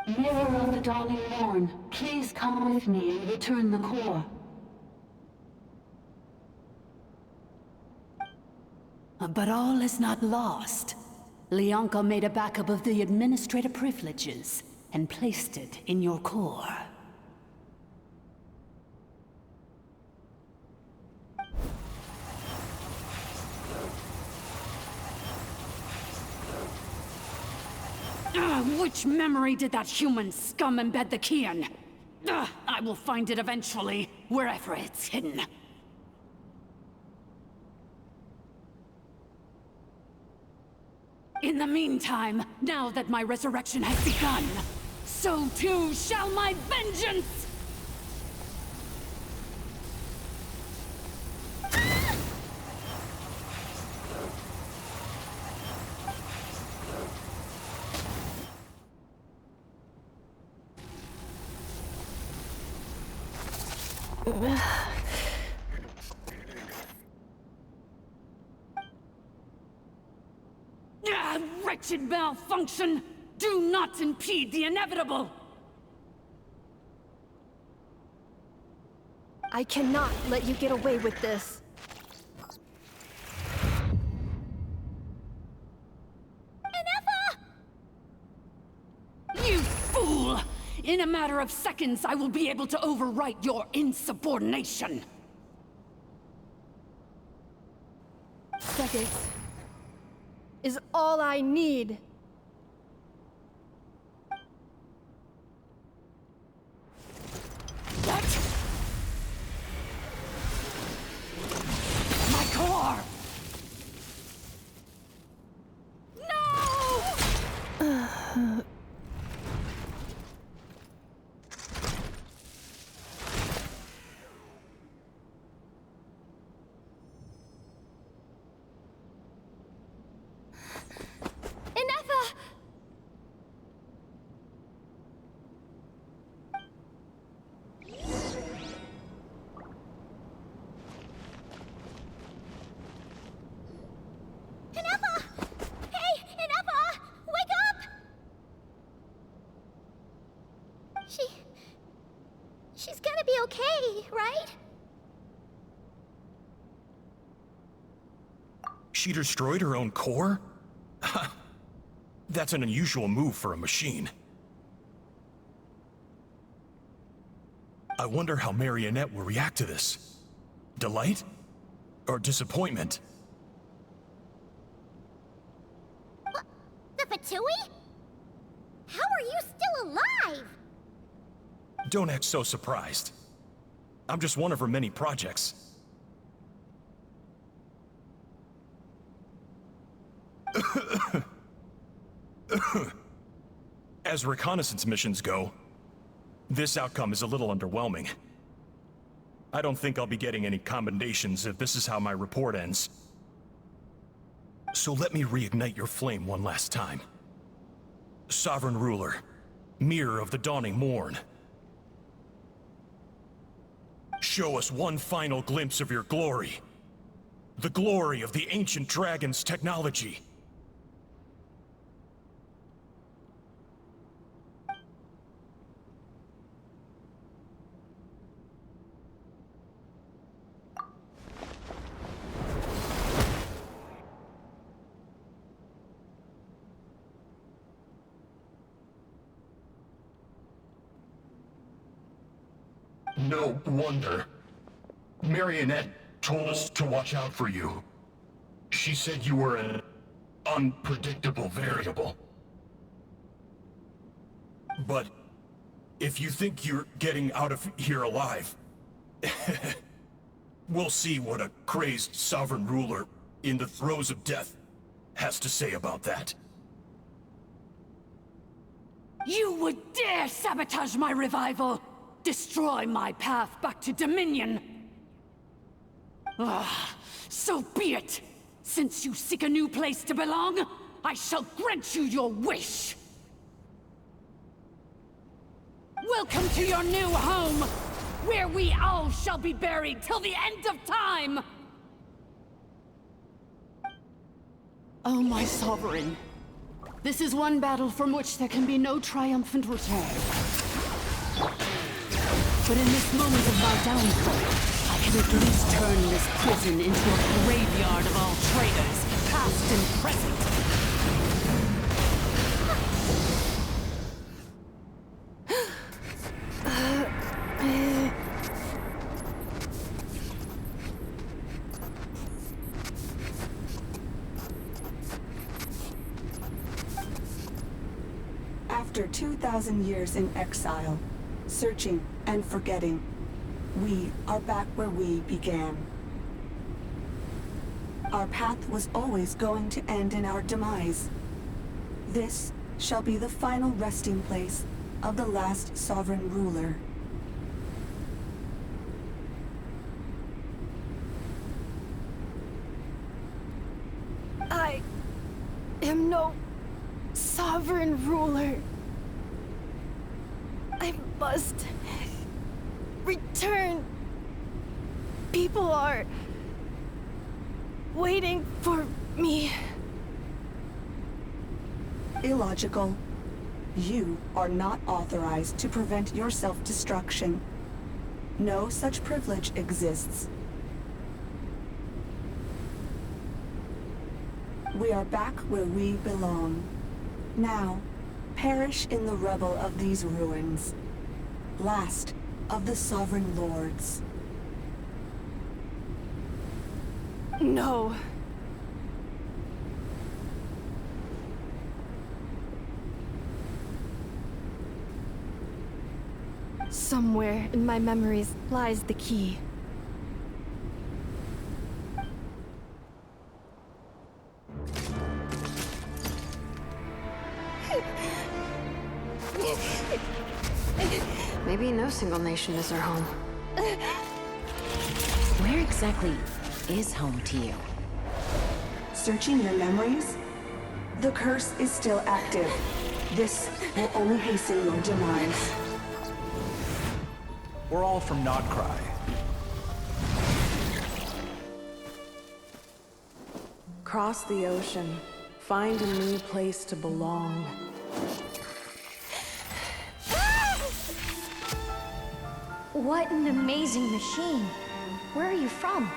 [SPEAKER 18] Mirror of the Dawning Morn, please come with me and return the core.
[SPEAKER 21] But all is not lost. Leonka made a backup of the administrator privileges and placed it in your core.
[SPEAKER 18] Which memory did that human scum embed the key in? I will find it eventually, wherever it's hidden. In the meantime, now that my resurrection has begun, so too shall my vengeance! Wretched Malfunction! Do not impede the inevitable!
[SPEAKER 4] I cannot let you get away with this.
[SPEAKER 18] You fool! In a matter of seconds, I will be able to overwrite your insubordination!
[SPEAKER 4] Seconds is all I need.
[SPEAKER 18] What? My core! No!
[SPEAKER 3] She's gonna be okay, right?
[SPEAKER 15] She destroyed her own core? That's an unusual move for a machine. I wonder how Marionette will react to this. Delight? Or disappointment?
[SPEAKER 3] What? The Fatui? How are you still alive?
[SPEAKER 15] Don't act so surprised. I'm just one of her many projects. As reconnaissance missions go, this outcome is a little underwhelming. I don't think I'll be getting any commendations if this is how my report ends. So let me reignite your flame one last time. Sovereign Ruler, Mirror of the Dawning Morn. Show us one final glimpse of your glory. The glory of the ancient dragon's technology. No wonder. Marionette told us to watch out for you. She said you were an unpredictable variable. But if you think you're getting out of here alive, we'll see what a crazed sovereign ruler in the throes of death has to say about that.
[SPEAKER 11] You would dare sabotage my revival! Destroy my path back to Dominion! So be it! Since you seek a new place to belong, I shall grant you your wish! Welcome to your new home, where we all shall be buried till the end of time!
[SPEAKER 21] Oh, my sovereign. This is one battle from which there can be no triumphant return. But in this moment of my downfall, I can at least turn this prison into a graveyard of all traitors, past and present.
[SPEAKER 1] After 2,000 years in exile, searching and forgetting, we are back where we began. Our path was always going to end in our demise. This shall be the final resting place of the last sovereign ruler.
[SPEAKER 4] I am no sovereign ruler. I must return. People are waiting for me.
[SPEAKER 1] Illogical. You are not authorized to prevent your self-destruction. No such privilege exists. We are back where we belong. Now, perish in the rubble of these ruins. Last of the sovereign lords.
[SPEAKER 4] No. Somewhere in my memories lies the key.
[SPEAKER 6] Maybe no single nation is our home.
[SPEAKER 2] Where exactly is home to you?
[SPEAKER 1] Searching your memories? The curse is still active. This will only hasten your demise.
[SPEAKER 9] We're all from Nodcry.
[SPEAKER 13] Cross the ocean. Find a new place to belong.
[SPEAKER 10] What an amazing machine. Where are you from?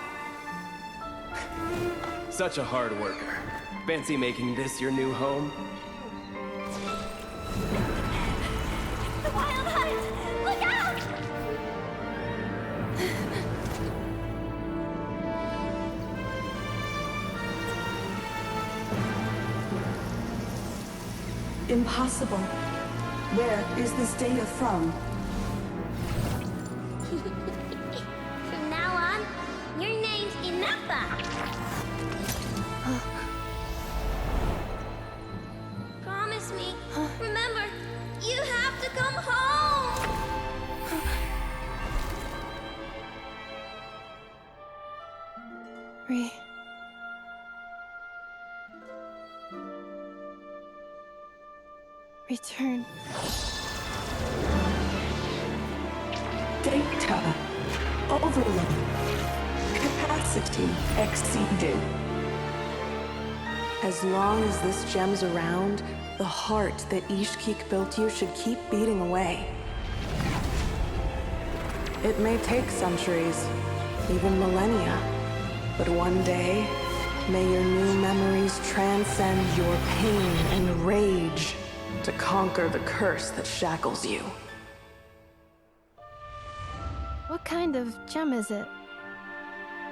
[SPEAKER 22] Such a hard worker. Fancy making this your new home?
[SPEAKER 10] The Wild Hunt! Look out!
[SPEAKER 1] Impossible. Where is this data from?
[SPEAKER 3] From now on, your name's Inappa. Promise me. Remember, you have to come home.
[SPEAKER 4] Return.
[SPEAKER 7] Data overload. Capacity exceeded.
[SPEAKER 13] As long as this gem's around, the heart that Ishkik built you should keep beating away. It may take centuries, even millennia, but one day, may your new memories transcend your pain and rage to conquer the curse that shackles you.
[SPEAKER 4] What kind of gem is it?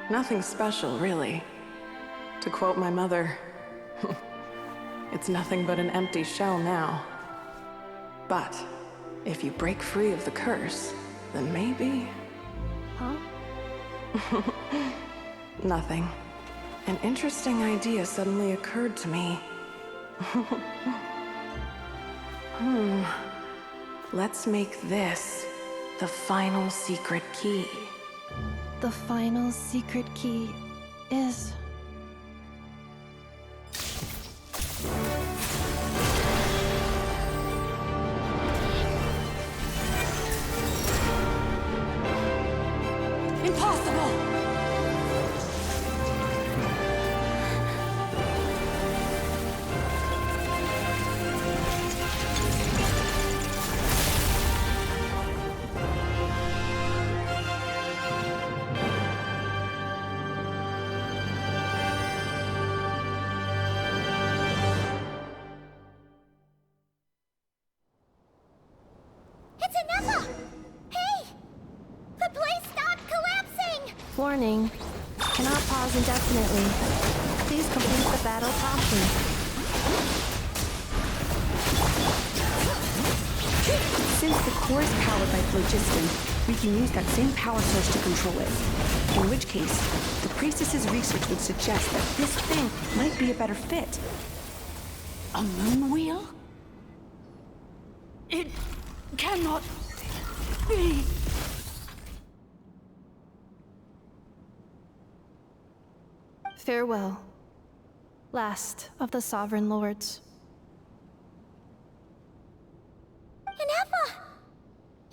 [SPEAKER 13] Nothing special, really. To quote my mother, it's nothing but an empty shell now. But if you break free of the curse, then maybe...
[SPEAKER 4] Huh?
[SPEAKER 13] Nothing. An interesting idea suddenly occurred to me. Let's make this the final secret key.
[SPEAKER 4] The final secret key is...
[SPEAKER 11] Impossible!
[SPEAKER 3] It's Inappa! Hey! The place stopped collapsing!
[SPEAKER 4] Warning. Cannot pause indefinitely. Please complete the battle promptly.
[SPEAKER 7] Since the core is powered by phlogiston, we can use that same power source to control it. In which case, the priestess's research would suggest that this thing might be a better fit.
[SPEAKER 18] A moon wheel? It cannot be.
[SPEAKER 4] Farewell. Last of the Sovereign Lords.
[SPEAKER 3] Inappa!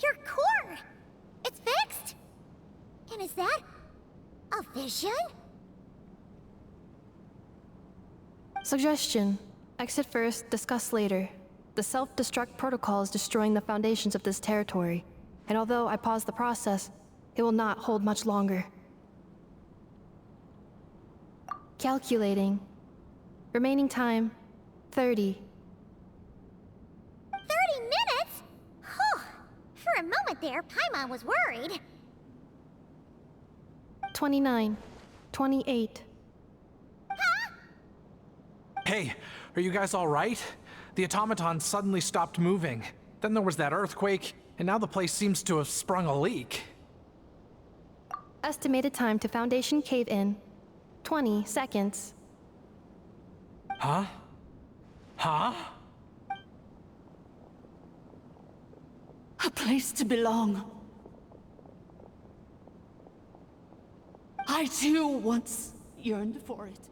[SPEAKER 3] Your core! It's fixed! And is that a vision?
[SPEAKER 4] Suggestion. Exit first, discuss later. The self-destruct protocol is destroying the foundations of this territory, and although I pause the process, it will not hold much longer. Calculating. Remaining time, 30.
[SPEAKER 3] 30 minutes? Whew. For a moment there, Paimon was worried.
[SPEAKER 4] 29. 28.
[SPEAKER 9] Hey, are you guys all right? The automaton suddenly stopped moving. Then there was that earthquake, and now the place seems to have sprung a leak.
[SPEAKER 4] Estimated time to Foundation cave-in, 20 seconds.
[SPEAKER 9] Huh? Huh?
[SPEAKER 18] A place to belong. I too once yearned for it.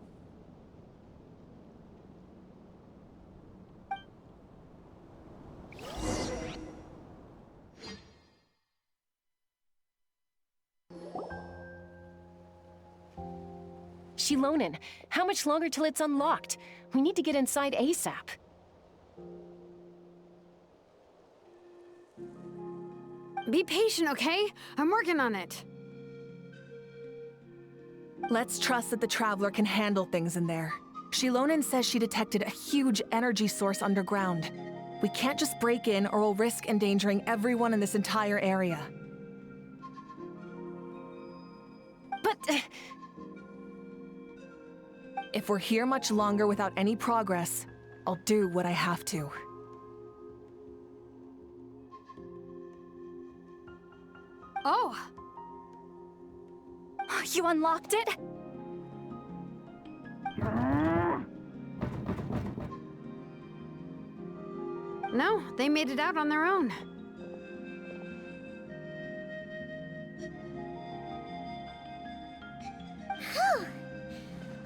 [SPEAKER 2] Shilonin, how much longer till it's unlocked? We need to get inside ASAP.
[SPEAKER 6] Be patient, okay? I'm working on it.
[SPEAKER 5] Let's trust that the Traveler can handle things in there. Shilonen says she detected a huge energy source underground. We can't just break in or we'll risk endangering everyone in this entire area. But... if we're here much longer without any progress, I'll do what I have to.
[SPEAKER 14] Oh! You unlocked it?
[SPEAKER 6] No, they made it out on their own.
[SPEAKER 3] Whew!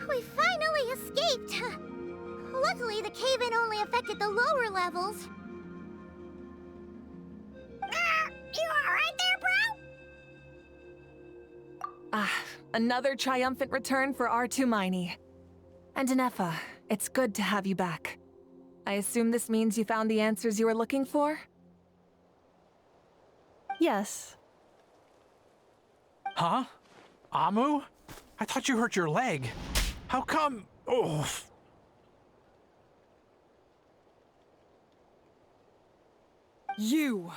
[SPEAKER 3] We finally escaped! Luckily, the cave-in only affected the lower levels. You alright there, bro?
[SPEAKER 5] Ah, another triumphant return for R2 Miney. And Inefa, it's good to have you back. I assume this means you found the answers you were looking for?
[SPEAKER 4] Yes.
[SPEAKER 9] Huh? Amu? I thought you hurt your leg. How come? Oh.
[SPEAKER 5] You!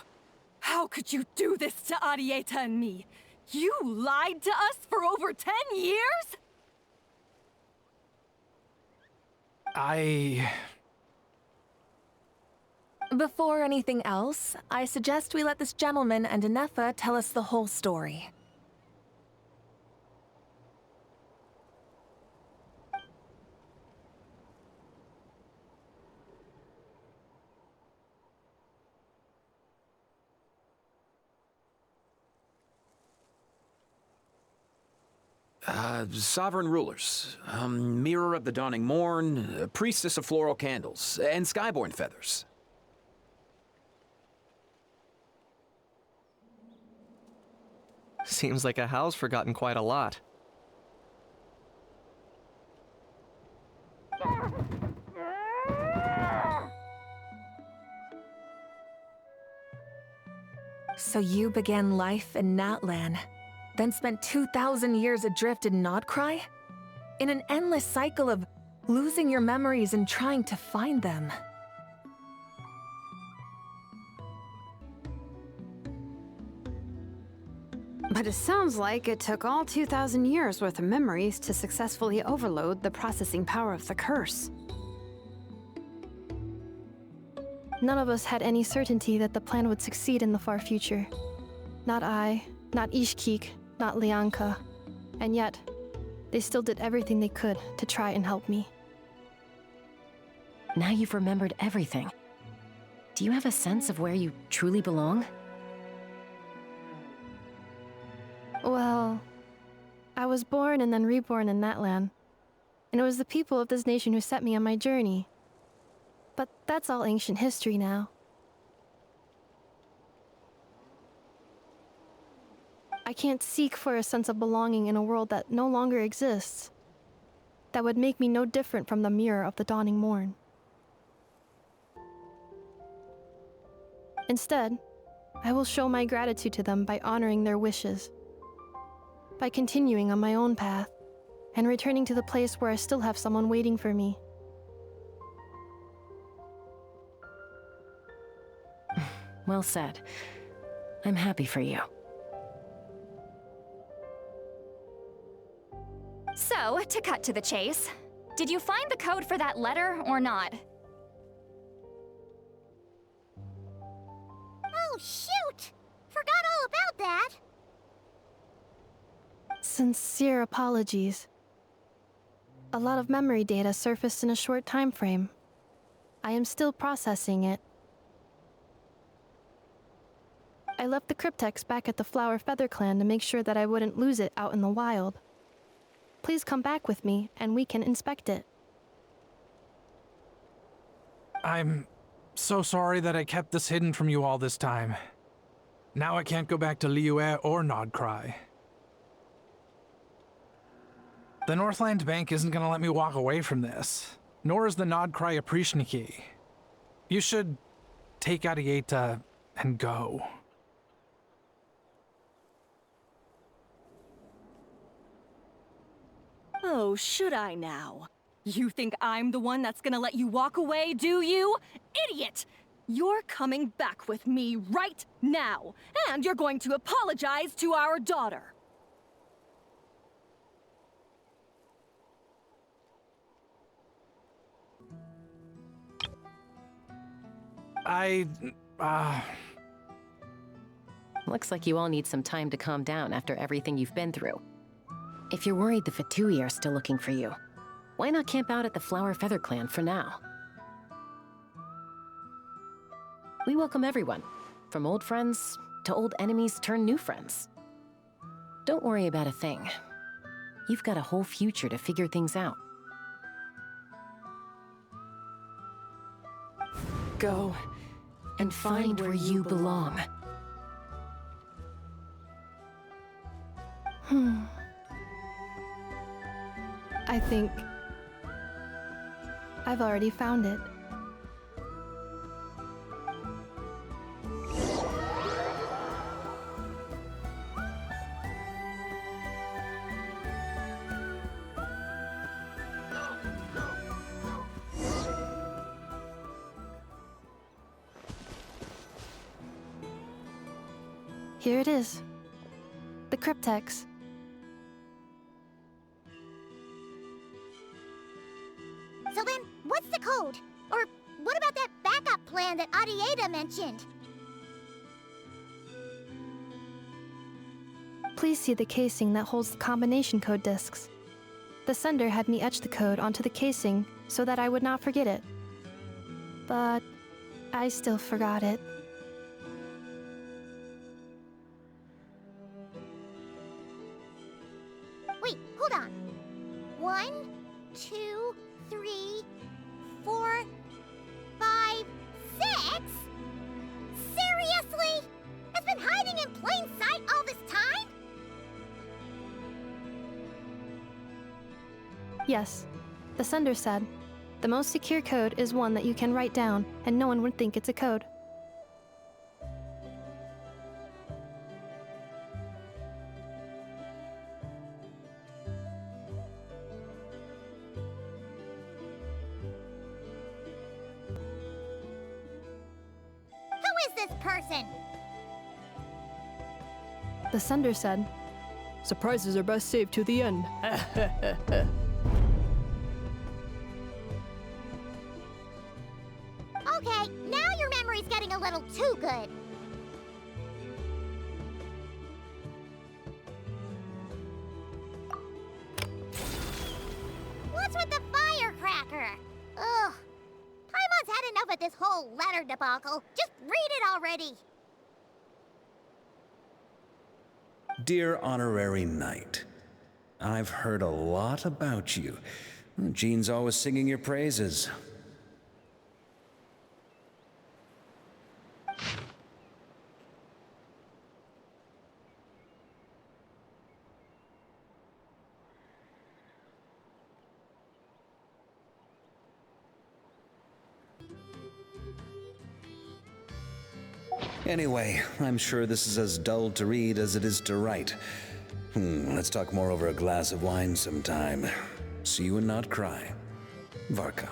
[SPEAKER 5] How could you do this to Arieta and me? You lied to us for over 10 years? Before anything else, I suggest we let this gentleman and Inefa tell us the whole story.
[SPEAKER 8] Sovereign rulers, mirror of the dawning morn, priestess of floral candles, and skyborn feathers.
[SPEAKER 12] Seems like a Hal's forgotten quite a lot.
[SPEAKER 5] So you began life in Natlan, then spent 2,000 years adrift in Nodcry? In an endless cycle of losing your memories and trying to find them.
[SPEAKER 6] But it sounds like it took all 2,000 years worth of memories to successfully overload the processing power of the curse.
[SPEAKER 4] None of us had any certainty that the plan would succeed in the far future. Not I, not Ishkik, not Lianka. And yet, they still did everything they could to try and help me.
[SPEAKER 2] Now you've remembered everything. Do you have a sense of where you truly belong?
[SPEAKER 4] Well, I was born and then reborn in Natlan. And it was the people of this nation who set me on my journey. But that's all ancient history now. I can't seek for a sense of belonging in a world that no longer exists. That would make me no different from the mirror of the dawning morn. Instead, I will show my gratitude to them by honoring their wishes. By continuing on my own path, and returning to the place where I still have someone waiting for me.
[SPEAKER 2] Well said. I'm happy for you.
[SPEAKER 14] So, to cut to the chase, did you find the code for that letter or not?
[SPEAKER 3] Oh, shoot! Forgot all about that!
[SPEAKER 4] Sincere apologies. A lot of memory data surfaced in a short time frame. I am still processing it. I left the cryptex back at the Flower Feather Clan to make sure that I wouldn't lose it out in the wild. Please come back with me, and we can inspect it.
[SPEAKER 9] I'm so sorry that I kept this hidden from you all this time. Now I can't go back to Liyue or Nodcry. The Northland Bank isn't gonna let me walk away from this, nor is the Nodcry Aprishniki. You should take Arieta and go.
[SPEAKER 5] Oh, should I now? You think I'm the one that's gonna let you walk away, do you? Idiot! You're coming back with me right now, and you're going to apologize to our daughter.
[SPEAKER 2] Looks like you all need some time to calm down after everything you've been through. If you're worried the Fatui are still looking for you, why not camp out at the Flower Feather Clan for now? We welcome everyone, from old friends to old enemies turned new friends. Don't worry about a thing. You've got a whole future to figure things out.
[SPEAKER 5] Go
[SPEAKER 2] and find where you belong.
[SPEAKER 4] I think I've already found it. Here it is. The cryptex.
[SPEAKER 3] So then, what's the code? Or what about that backup plan that Arieta mentioned?
[SPEAKER 4] Please see the casing that holds the combination code discs. The sender had me etch the code onto the casing so that I would not forget it. But I still forgot it.
[SPEAKER 3] Wait, hold on. 1, 2, 3, 4, 5, 6? Seriously? It's been hiding in plain sight all this time?
[SPEAKER 4] Yes, the sender said, the most secure code is one that you can write down and no one would think it's a code.
[SPEAKER 3] This person?
[SPEAKER 4] The sender said, surprises are best saved to the end.
[SPEAKER 3] Okay, now your memory's getting a little too good. What's with the firecracker? Ugh. Paimon's had enough of this whole letter debacle. Just read it already.
[SPEAKER 17] Dear Honorary Knight, I've heard a lot about you. Jean's always singing your praises. Anyway, I'm sure this is as dull to read as it is to write. Let's talk more over a glass of wine sometime. See you and not cry. Varka.